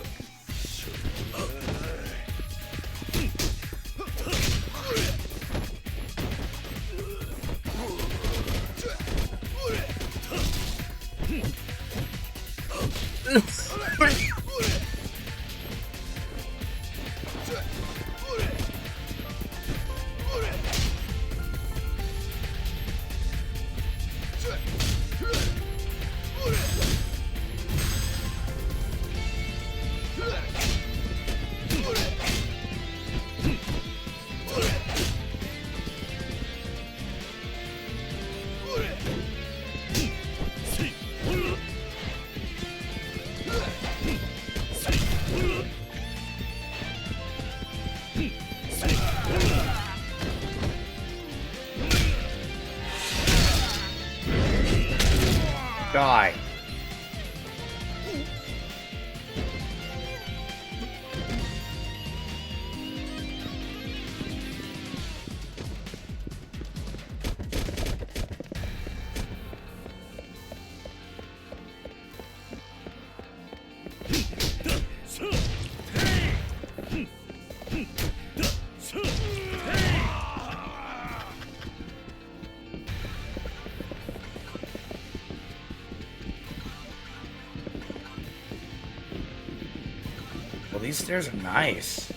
these stairs are nice.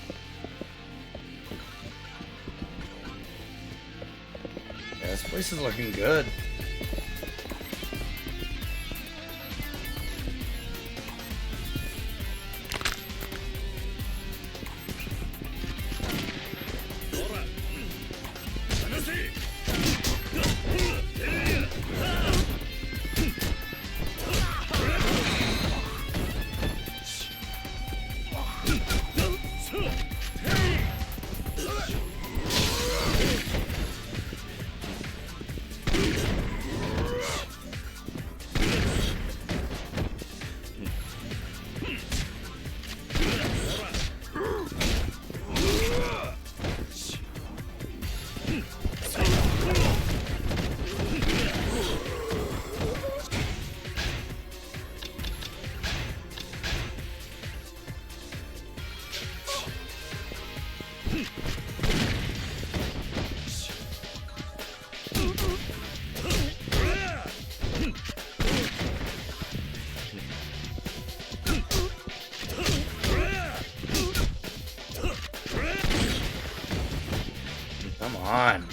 Yeah, this place is looking good. Come on.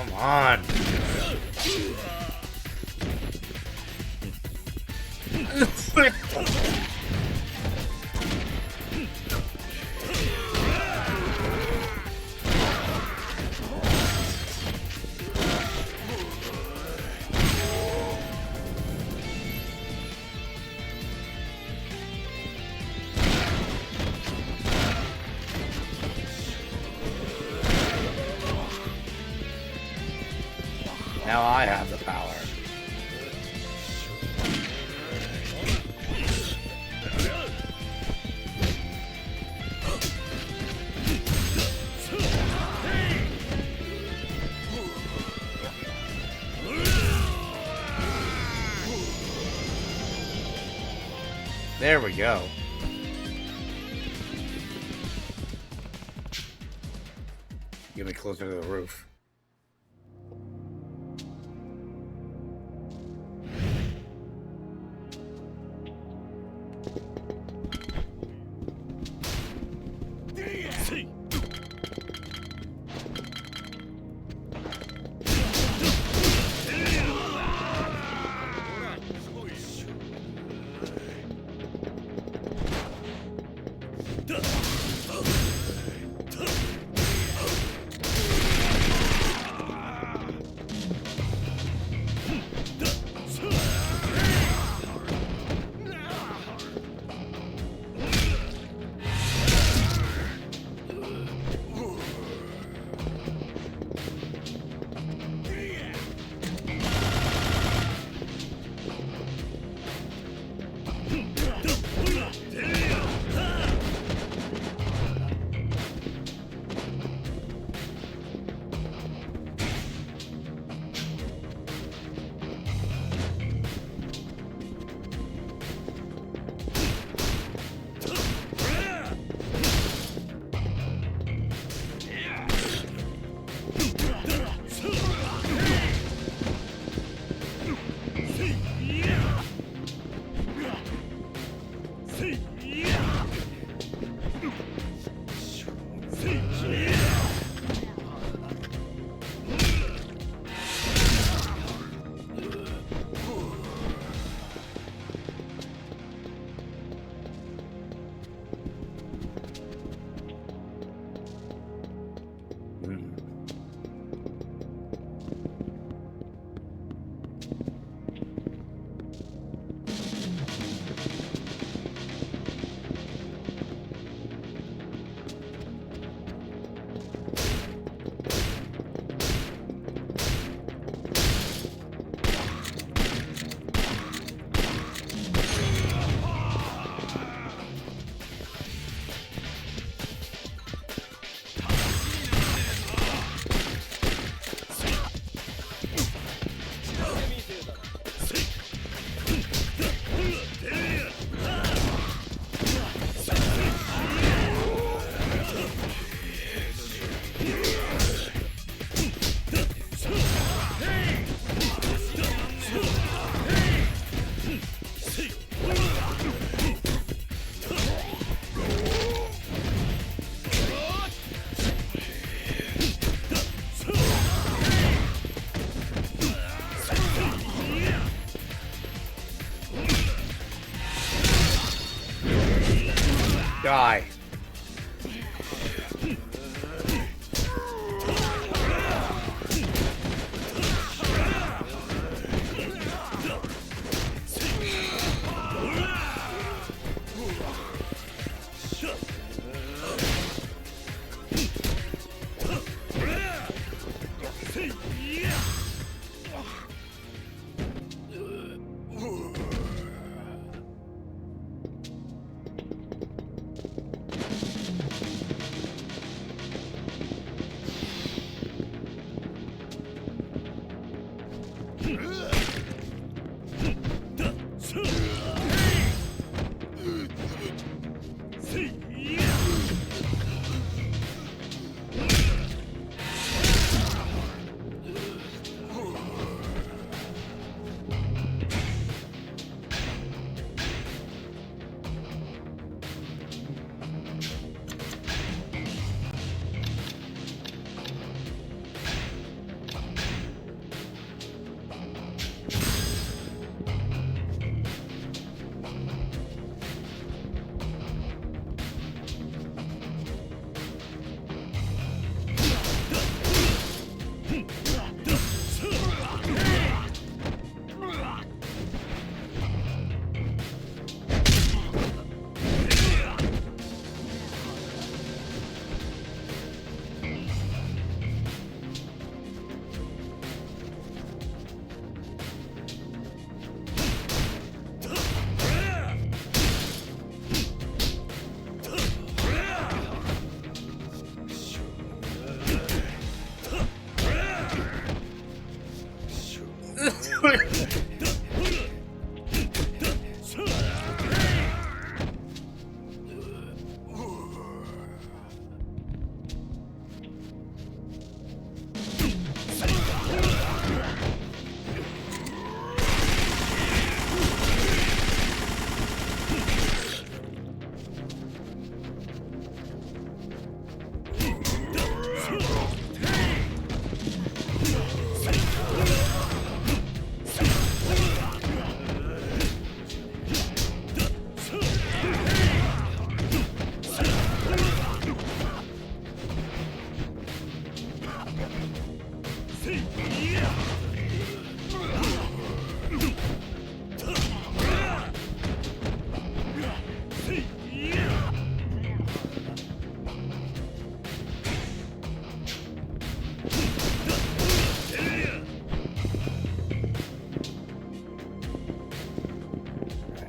Come on. Now I have the power. There we go. Get me closer to the roof. Die.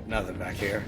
Nothing back here.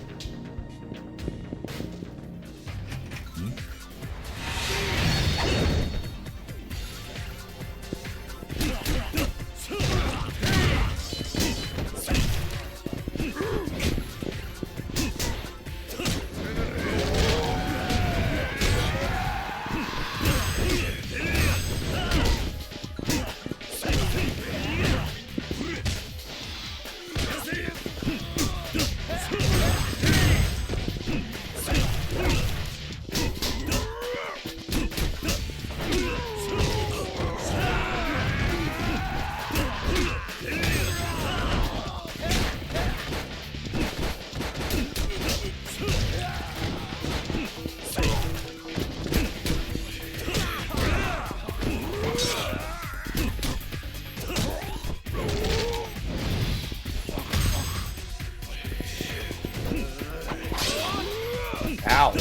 Ow.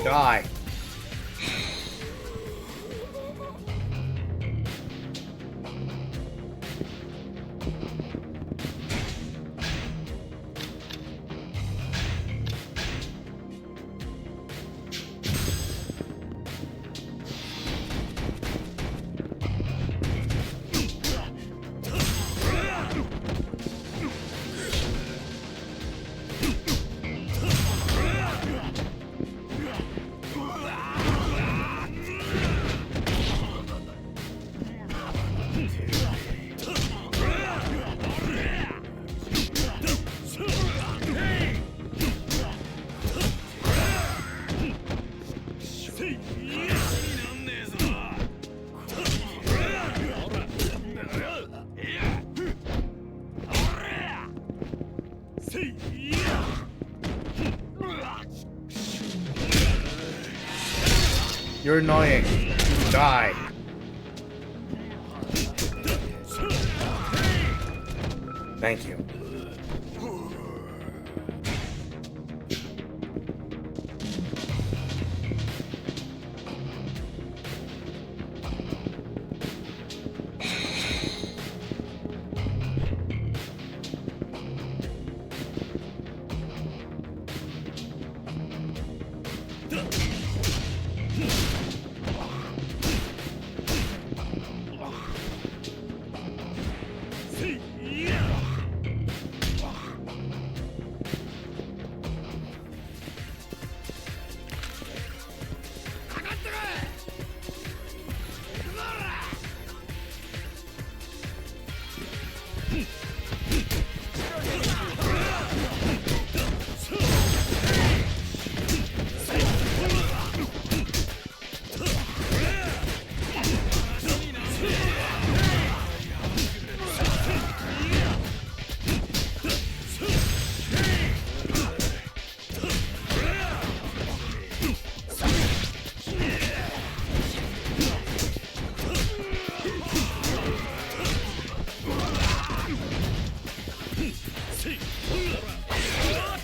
Die. You're annoying. Die. Thank you.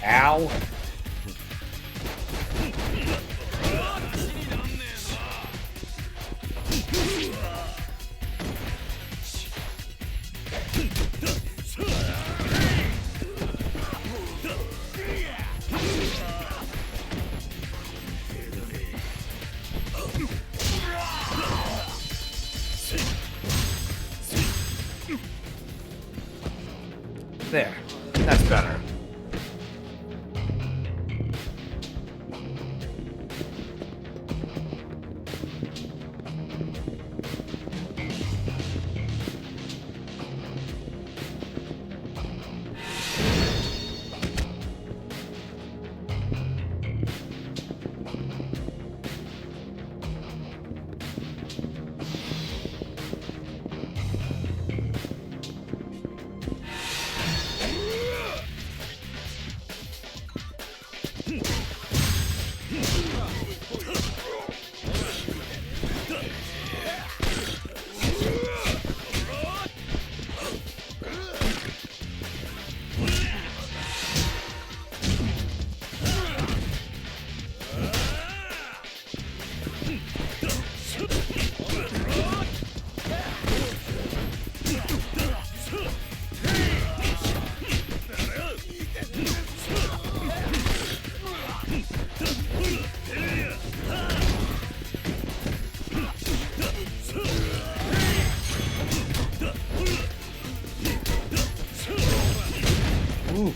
Ow. There. That's better. Ooh.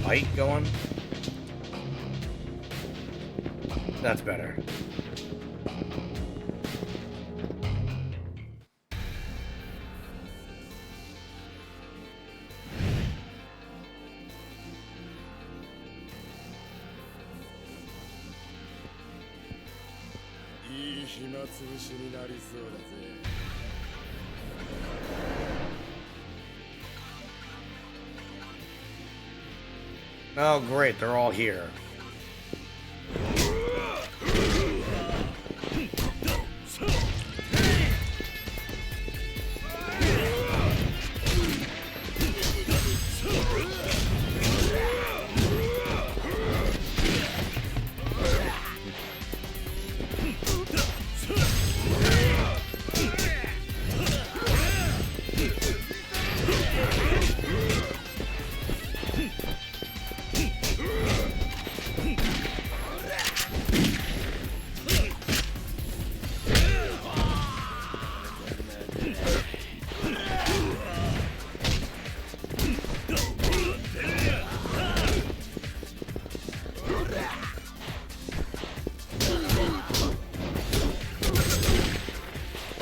Fight going. That's better. Oh, great, they're all here.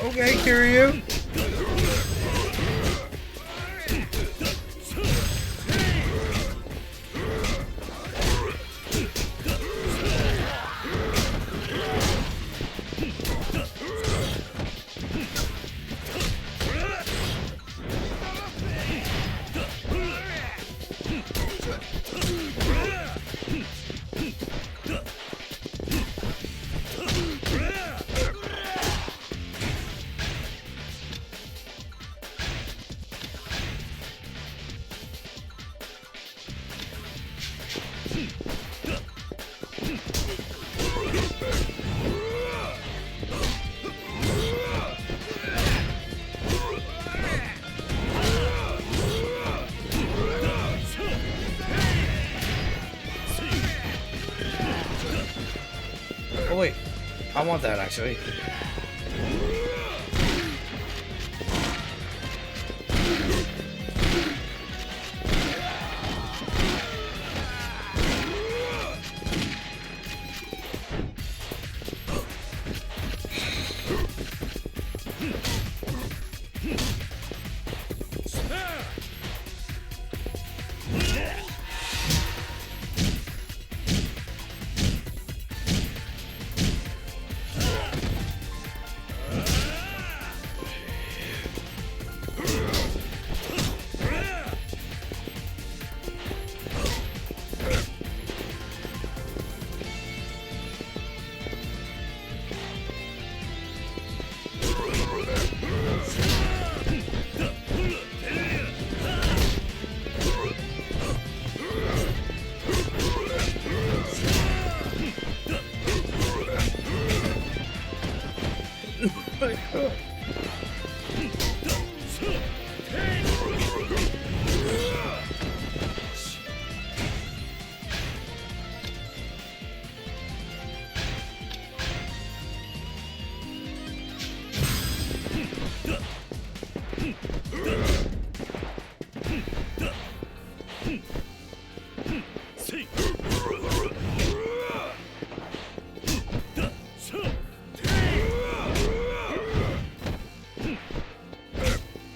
Okay, Kiryu. Oh wait, I want that actually.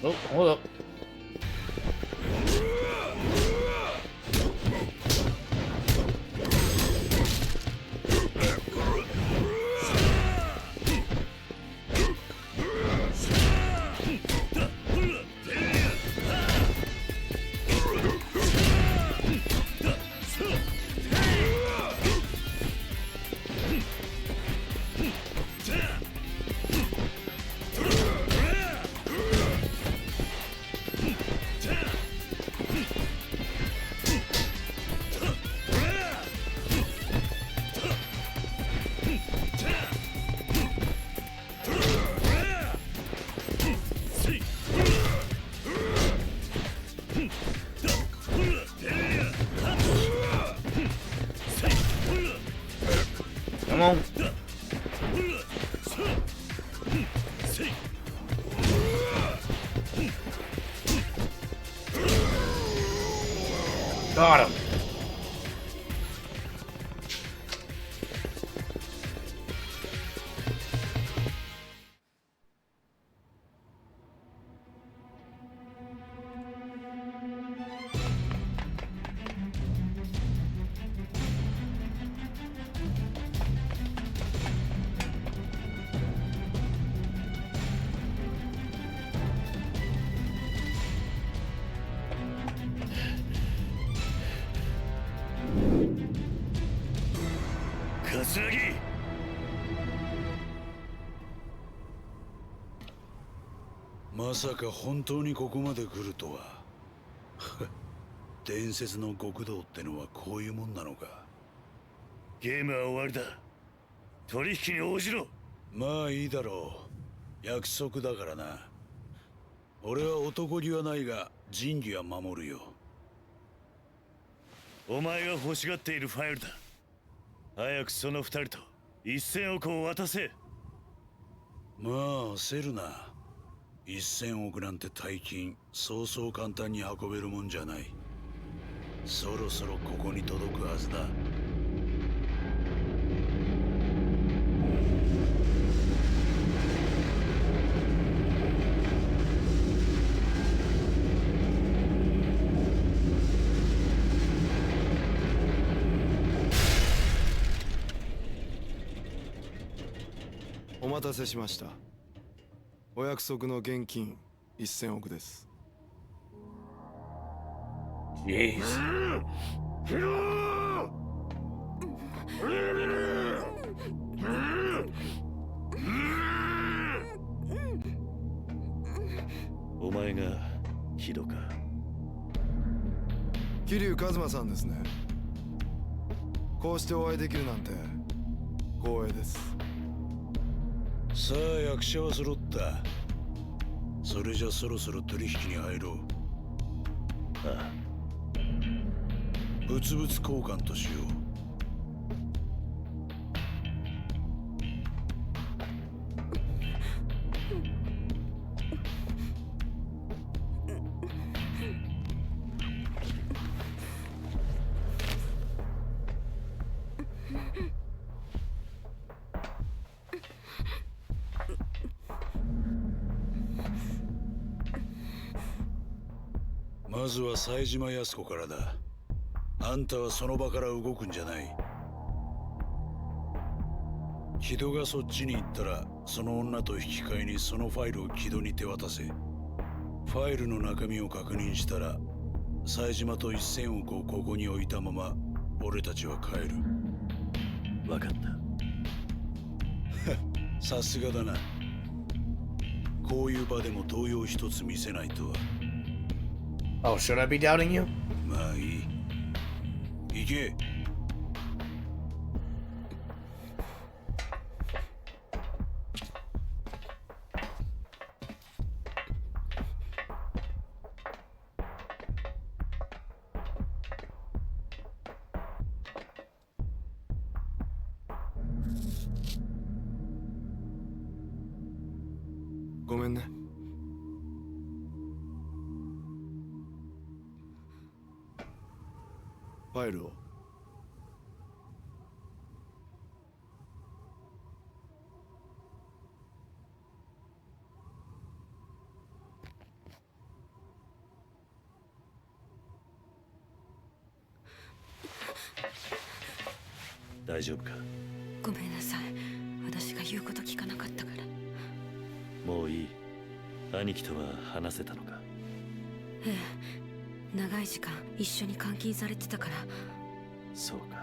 Oh, hold up. Come on. Got him.まさか本当にここまで来るとは。伝説の極道ってのはこういうもんなのか。ゲームは終わりだ。取引に応じろ。まあいいだろう。約束だからな。俺は男気はないが仁義は守るよ。お前が欲しがっているファイルだ。早くその二人と1000億を渡せ。まあ焦るな。1000億なんて大金そうそう簡単に運べるもんじゃない。そろそろここに届くはずだ。お待たせしました。お約束の現金1000億です。お前がヒドか。桐生一馬さんですね。こうしてお会いできるなんて光栄です。さあ役者は揃った。それじゃそろそろ取引に入ろう。ああ、物々交換としよう。まずは冴島靖子からだ。あんたはその場から動くんじゃない。木戸がそっちに行ったらその女と引き換えにそのファイルを木戸に手渡せ。ファイルの中身を確認したら冴島と1000億をここに置いたまま俺たちは帰る。分かった。さすがだな。こういう場でも動揺一つ見せないとは。Oh, should I be doubting you? まあいい。行け。ごめんね。ファイルを。大丈夫か？ごめんなさい。私が言うこと聞かなかったから。もういい。兄貴とは話せたのか？ええ、長い時間一緒に監禁されてたから。そうか。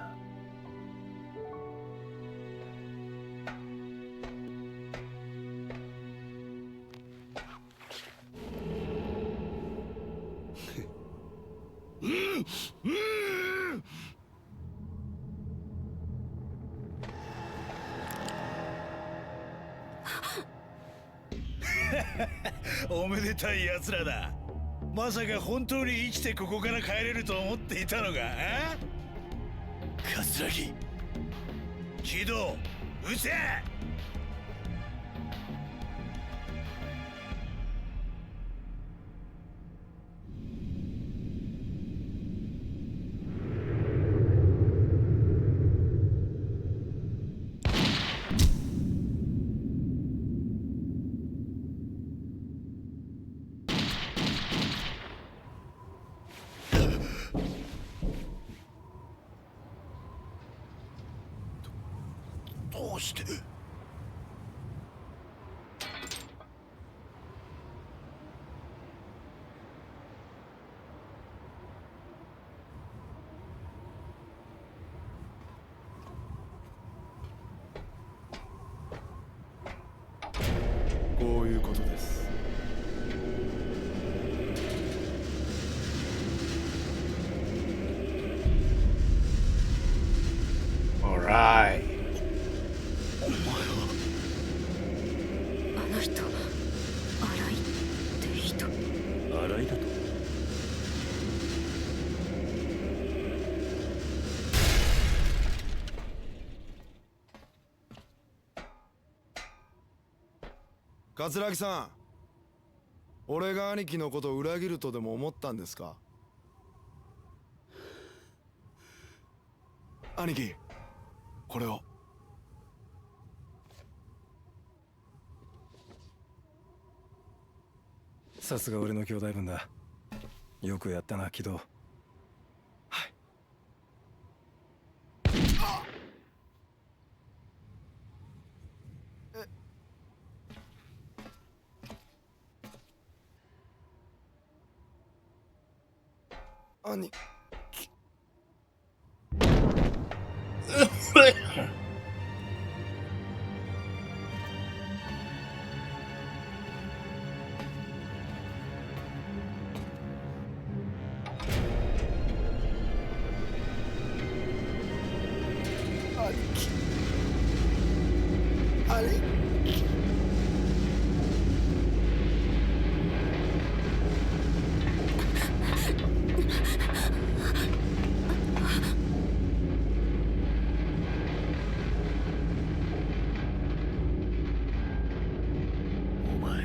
おめでたい奴らだ。まさか本当に生きてここから帰れると思っていたのか？桂木、起動、撃て！どうして？こういうことです。Alright。あの人、荒井って人。荒井だと？桂木さん、俺が兄貴のことを裏切るとでも思ったんですか？兄貴、これを。さすが俺の兄弟分だ。よくやったな、木戸。はい。兄貴。あれ？お前。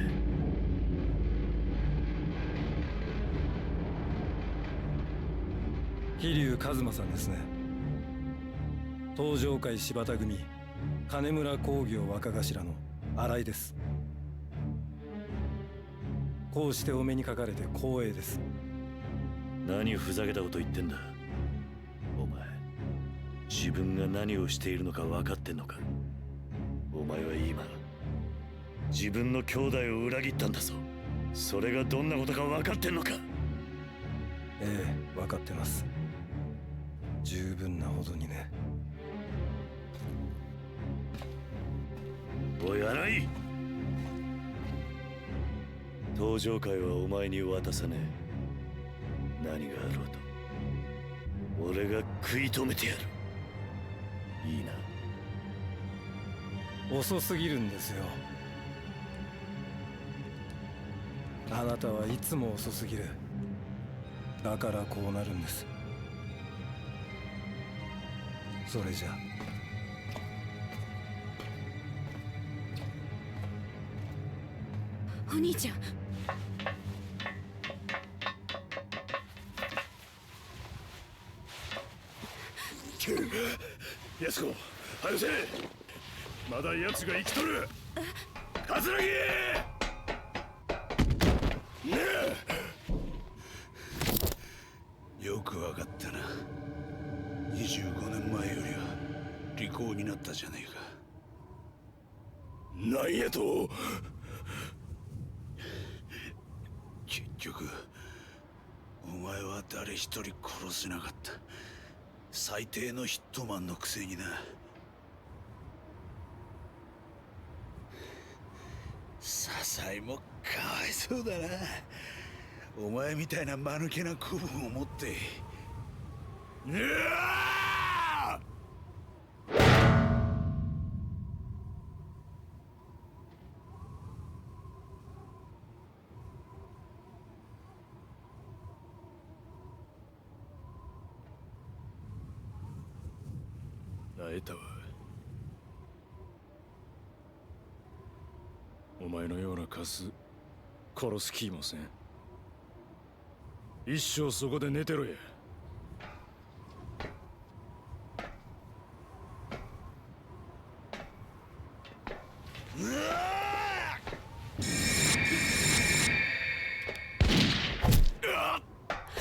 飛龍一馬さんですね。東上会柴田組金村工業若頭の新井です。こうしてお目にかかれて光栄です。何ふざけたこと言ってんだ。お前、自分が何をしているのか分かってんのか？お前は今自分の兄弟を裏切ったんだぞ。それがどんなことか分かってんのか？ええ、分かってます。十分なほどにね。おい新井、登場会はお前に渡さねえ。何があろうと俺が食い止めてやる。いいな？遅すぎるんですよ。あなたはいつも遅すぎる。だからこうなるんです。それじゃお兄ちゃん。安子、早せ。まだ奴が生きとる。桂木。ねえ。よくわかったな。25年前よりは利口になったじゃねえか。なんやと。結局お前は誰一人殺せなかった。最低のヒットマンのくせにな。笹井もかわいそうだな。お前みたいな間抜けな子分を持って。うわ会えたわ。お前のようなカス殺す気もせん。一生そこで寝てろや。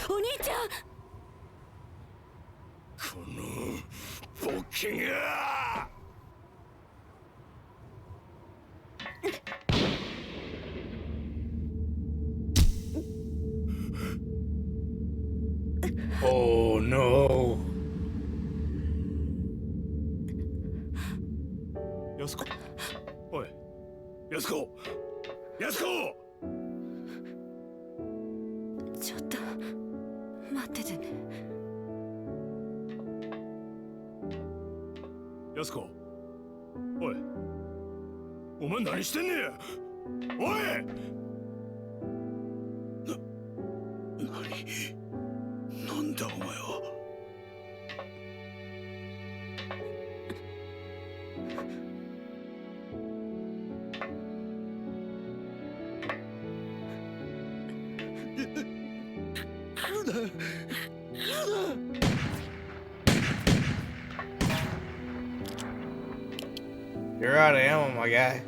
お兄ちゃん。このボケが。Oh no. 安子、おい、安子、安子。ちょっと待っててね。安子、おい、お前何してんねや。おい。なんだお前は。You're out of ammo, my guy.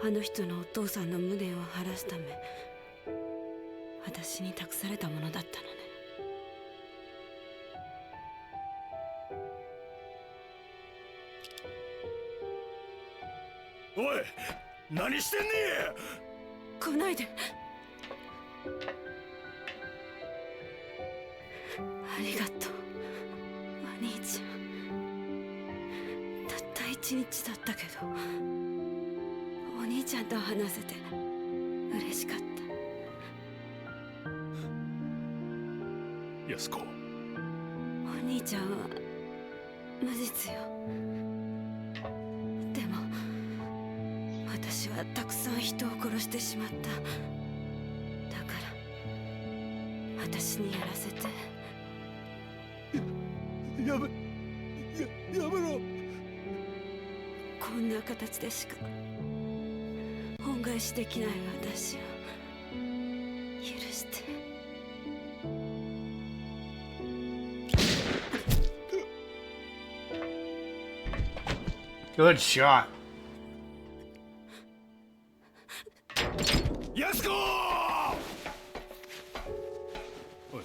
あの人のお父さんの無念を晴らすため私に託されたものだったのね。おい、何してんねん。来ないで。ありがとうお兄ちゃん。たった一日だったけどお兄ちゃんと話せて嬉しかった。安子、お兄ちゃんは無実よ。でも私はたくさん人を殺してしまった。だから私にやらせて。やめろ。こんな形でしか恩返しできない私を許して。Good shot. 安子！おい、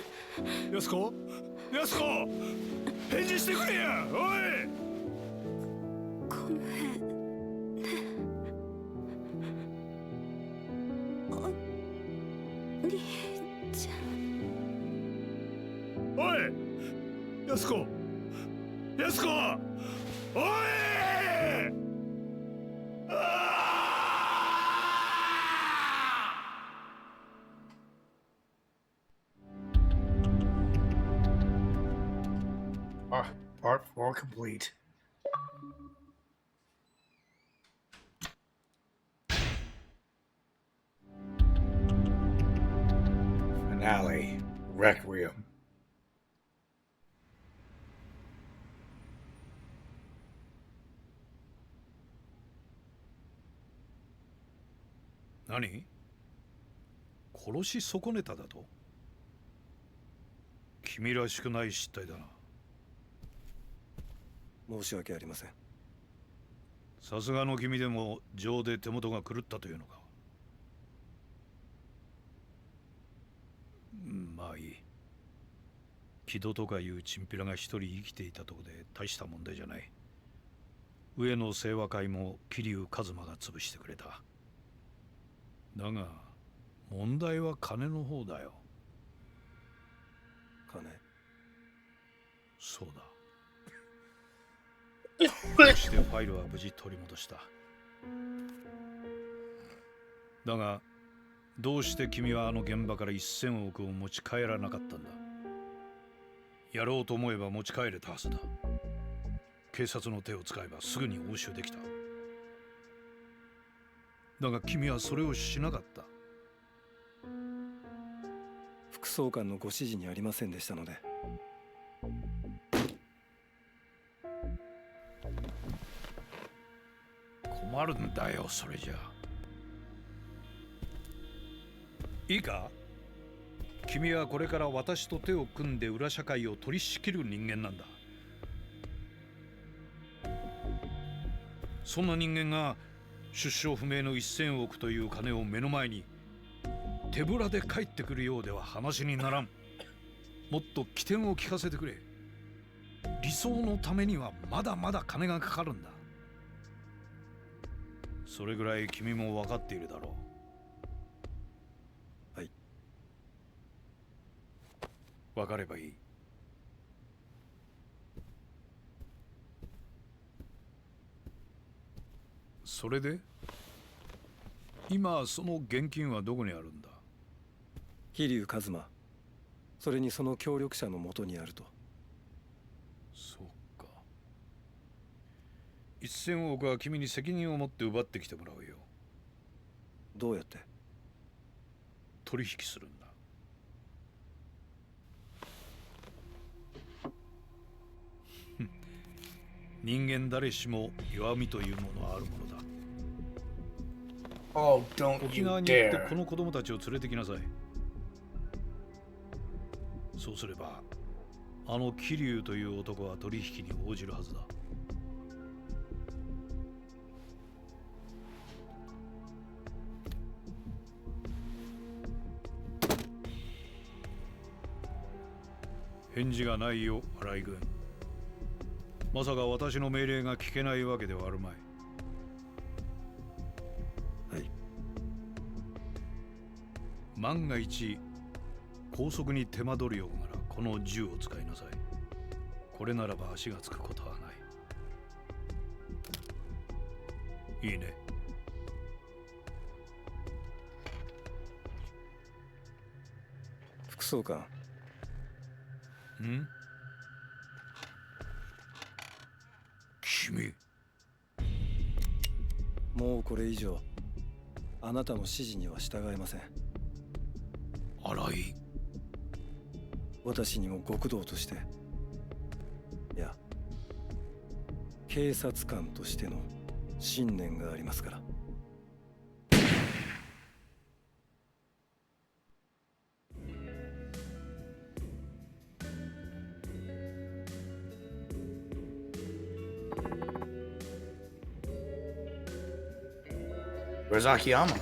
安子？安子！返事してくれや！おい！ごめんね。お兄ちゃん。おい！安子！安子！おい！ more complete. Finale. Requiem.何？殺し損ねただと？君らしくない失態だな。申し訳ありません。さすがの君でも情で手元が狂ったというのか。まあいい。木戸とかいうチンピラが一人生きていたとこで大した問題じゃない。上野清和会も桐生一馬が潰してくれた。だが問題は金の方だよ。金？そうだ。そしてファイルは無事取り戻した。だがどうして君はあの現場から1000億を持ち帰らなかったんだ？やろうと思えば持ち帰れたはずだ。警察の手を使えばすぐに押収できた。だが君はそれをしなかった。副総監のご指示にありませんでしたので。困るんだよ、それじゃ。いいか？君はこれから私と手を組んで裏社会を取り仕切る人間なんだ。そんな人間が出生不明の1000億という金を目の前に手ぶらで帰ってくるようでは話にならん。もっと起点を聞かせてくれ。理想のためにはまだまだ金がかかるんだ。それぐらい君も分かっているだろう。はい。分かればいい。それで今その現金はどこにあるんだ？桐生一馬、それにその協力者のもとにあると。そうか。1000億は君に責任を持って奪ってきてもらうよ。どうやって？取引するんだ。人間誰しも弱みというものはあるものだ。Oh, don't 沖縄 you に行って dare. この子供たちを連れてきなさい。そうすればあの桐生という男は取引に応じるはずだ。返事がないよ、新井君。まさか私の命令が聞けないわけではあるまい。はい。万が一拘束に手間取るようならこの銃を使いなさい。これならば足がつくことはない。いいね。副総監。ん？君。もうこれ以上あなたの指示には従えません。新井。私にも極道として、いや警察官としての信念がありますから。Where's Akiyama?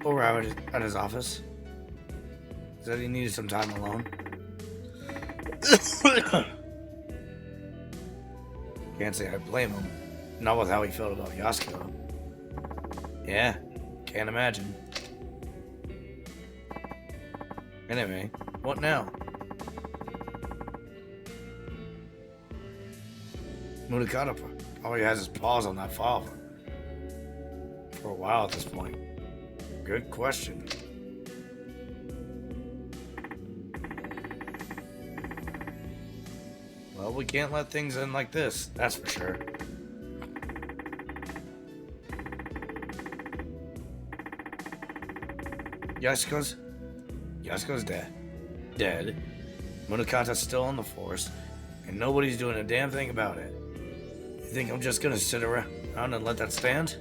Over at his office. Said he needed some time alone. Can't say I blame him. Not with how he felt about Yasuko. Yeah, can't imagine. Anyway, what now? Munakata probably has his paws on that file for a while at this point. Good question. Well, Well, we can't let things end like this, that's for sure. Yasuko's dead. Munakata's still on the force, and nobody's doing a damn thing about it. You think I'm just gonna sit around and let that stand?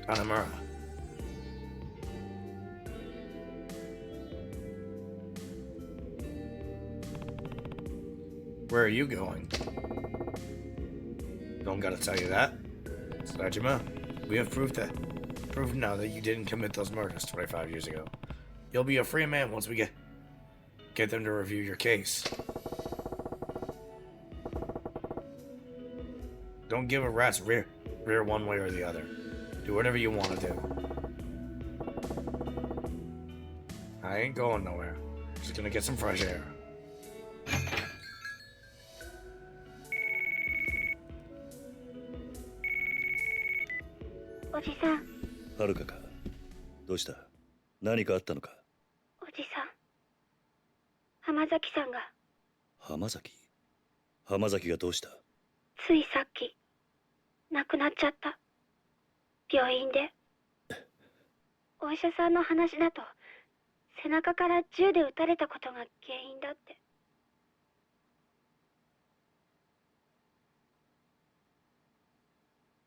Hanamura. Where are you going? Don't gotta tell you that. Sajima, we have proof now that you didn't commit those murders 25 years ago. You'll be a free man once we get them to review your case. Don't give a rat's rear one way or the other. Do whatever you want to do. I ain't going nowhere. Just gonna get some fresh air.おじさん。はるかか。どうした？何かあったのか？おじさん。浜崎さんが。浜崎？浜崎がどうした？ついさっき亡くなっちゃった。病院で。お医者さんの話だと背中から銃で撃たれたことが原因だって。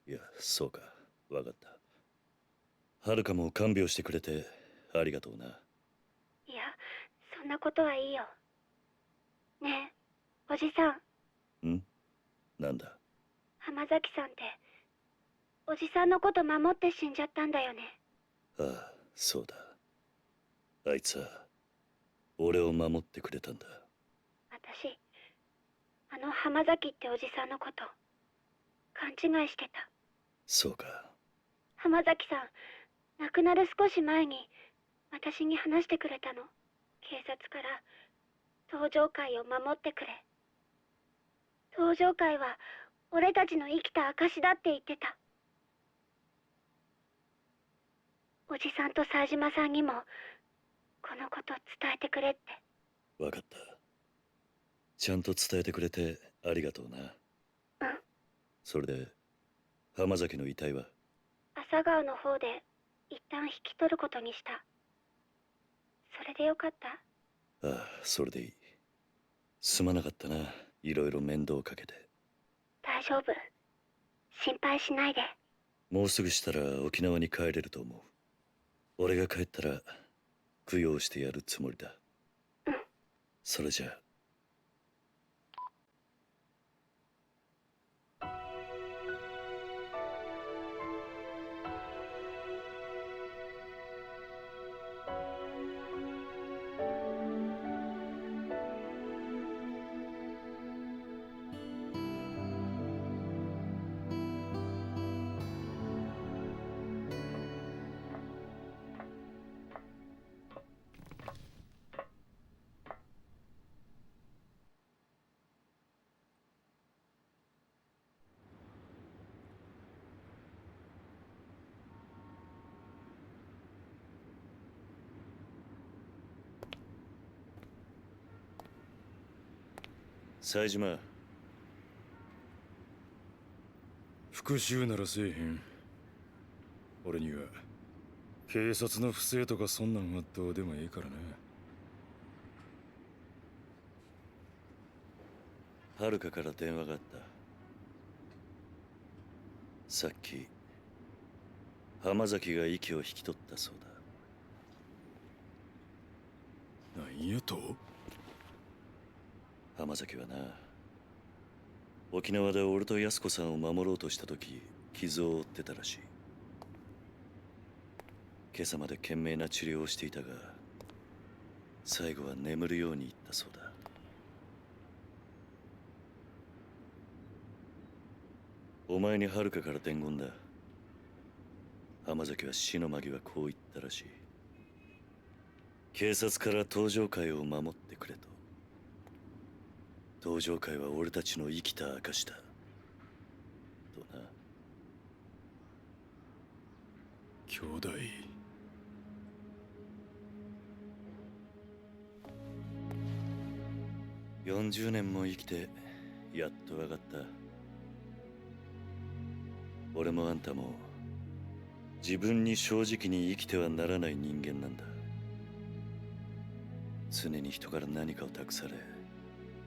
いや、そうか。わかった。はるかも看病してくれてありがとうな。いや、そんなことはいいよ。ねえ、おじさん。ん？なんだ？浜崎さんっておじさんのこと守って死んじゃったんだよね。ああ、そうだ。あいつは俺を守ってくれたんだ。私、あの浜崎っておじさんのこと勘違いしてた。そうか。浜崎さん、亡くなる少し前に私に話してくれたの。警察から登場会を守ってくれ。登場会は俺たちの生きた証だって言ってた。おじさんと冴島さんにもこのこと伝えてくれって。わかった。ちゃんと伝えてくれてありがとうな。うん。それで浜崎の遺体は？朝顔の方で一旦引き取ることにした。それでよかった？ああ、それでいい。すまなかったな。いろいろ面倒かけて。大丈夫。心配しないで。もうすぐしたら沖縄に帰れると思う。俺が帰ったら供養してやるつもりだ。うん。それじゃあ。冴島。復讐ならせえへん。俺には警察の不正とかそんなんはどうでもいいからな。はるかから電話があった。さっき浜崎が息を引き取ったそうだ。なんやと？浜崎はな、沖縄で俺と安子さんを守ろうとした時傷を負ってたらしい。今朝まで懸命な治療をしていたが、最後は眠るように言ったそうだ。お前にはるかから伝言だ。浜崎は死の間際こう言ったらしい。警察から登場会を守ってくれと。登場会は俺たちの生きた証だとな。兄弟。40年も生きてやっとわかった。俺もあんたも自分に正直に生きてはならない人間なんだ。常に人から何かを託され、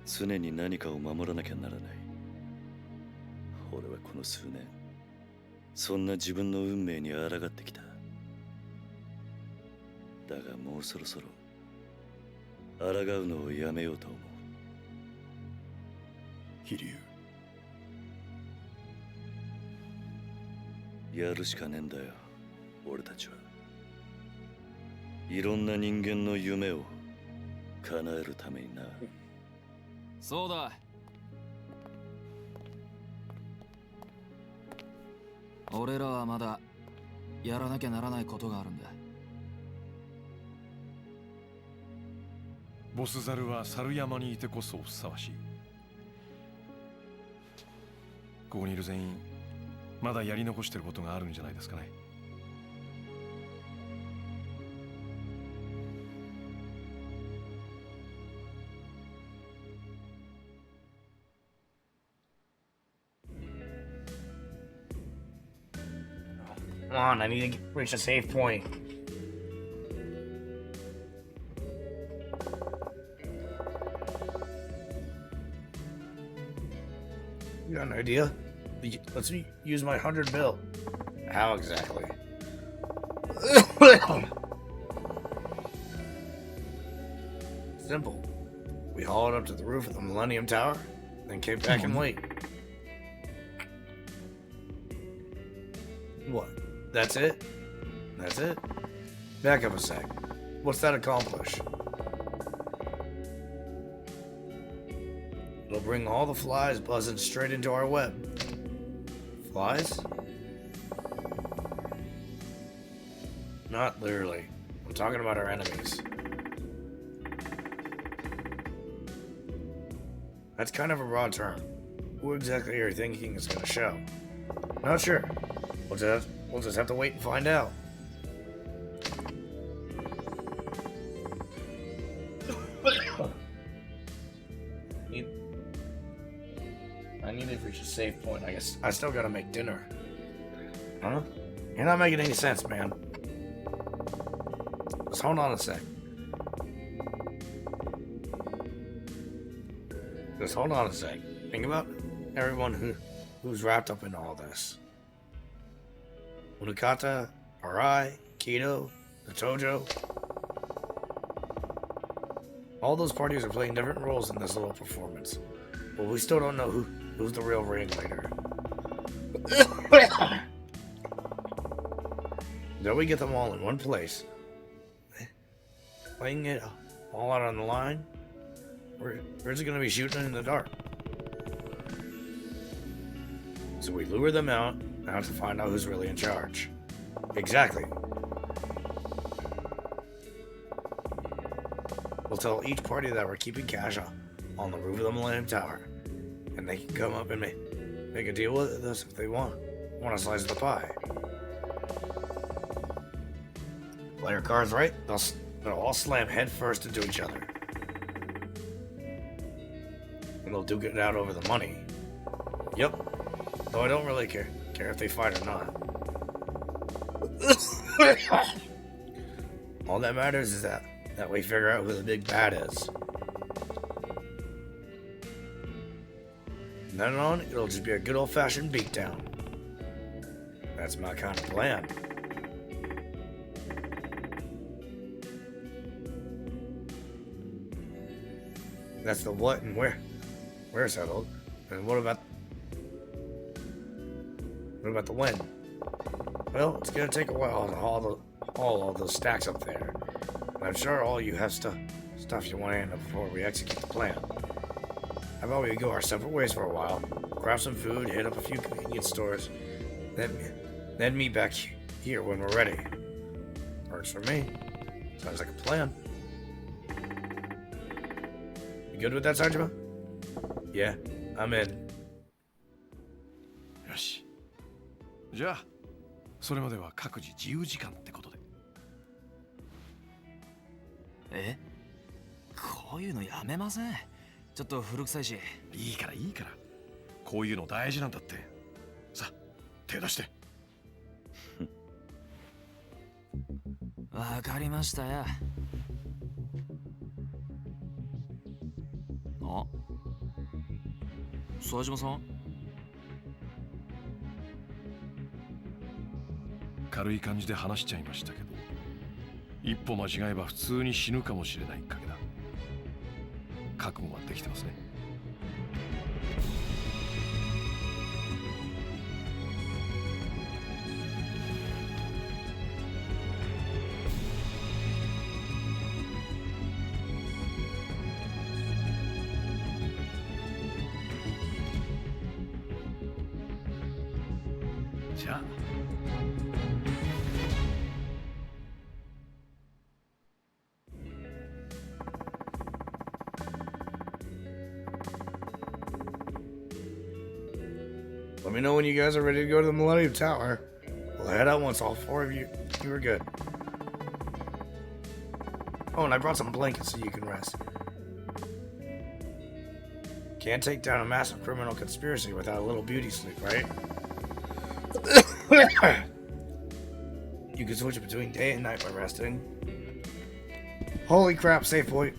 常に何かを守らなきゃならない。俺はこの数年そんな自分の運命に抗ってきた。だがもうそろそろ抗うのをやめようと思う。飛龍、やるしかねえんだよ、俺たちは。いろんな人間の夢を叶えるためにな。そうだ。俺らはまだやらなきゃならないことがあるんだ。ボスザルは猿山にいてこそふさわしい。ここにいる全員まだやり残してることがあるんじゃないですかね。Come on, I need to reach a safe point. You got an idea? Let's use my 100 bill. How exactly? Simple. We haul it up to the roof of the Millennium Tower, then kick back and wait. What? That's it? That's it? Back up a sec. What's that accomplish? It'll bring all the flies buzzing straight into our web. Flies? Not literally. I'm talking about our enemies. That's kind of a broad term. Who exactly are you thinking is going to show? Not sure. We'll just have to wait and find out. I need to reach a safe point. I guess I still gotta make dinner. Huh? You're not making any sense, man. Just hold on a sec. Just hold on a sec. Think about everyone who's wrapped up in all this. Unakata, Arai, Kido, the Tojo. All those parties are playing different roles in this little performance. But we still don't know who's the real ringleader. Then we get them all in one place. Playing it all out on the line? Where's it going to be shooting in the dark? So we lure them out, now to find out who's really in charge. Exactly. We'll tell each party that we're keeping cash on the roof of the Millennium Tower, and they can come up and make a deal with us if they want a slice of the pie. Play your cards right, they'll all slam head first into each other. And they'll duke it out over the money. Yep. Though I don't really care if they fight or not. All that matters is that we figure out who the big bad is. From then on, it'll just be a good old-fashioned beatdown. That's my kind of plan. That's the what and where settled. And what about the when? Well, it's gonna take a while to haul all those stacks up there. And I'm sure all you have stuff you want to handle before we execute the plan. How about we go our separate ways for a while, grab some food, hit up a few convenience stores, then meet back here when we're ready. Works for me. Sounds like a plan. You good with that, Sajima? Yeah, I'm in. よし。じゃあ、それまでは各自自由時間ってことで。え？こういうのやめません？ちょっと古臭いし。いいからいいから。こういうの大事なんだって。さあ、手出して。わかりましたよ。あ、沢島さん？軽い感じで話しちゃいましたけど、一歩間違えば普通に死ぬかもしれない賭けだ。覚悟はできてますね。じゃあ。Let me know when you guys are ready to go to the Millennium Tower. We'll head out once all four of you are good. Oh, and I brought some blankets so you can rest. Can't take down a massive criminal conspiracy without a little beauty sleep, right? You can switch between day and night by resting. Holy crap, safe boy.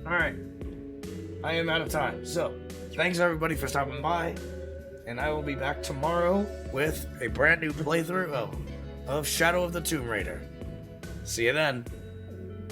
Alright. I am out of time. So, thanks everybody for stopping by. And I will be back tomorrow with a brand new playthrough of Shadow of the Tomb Raider. See you then.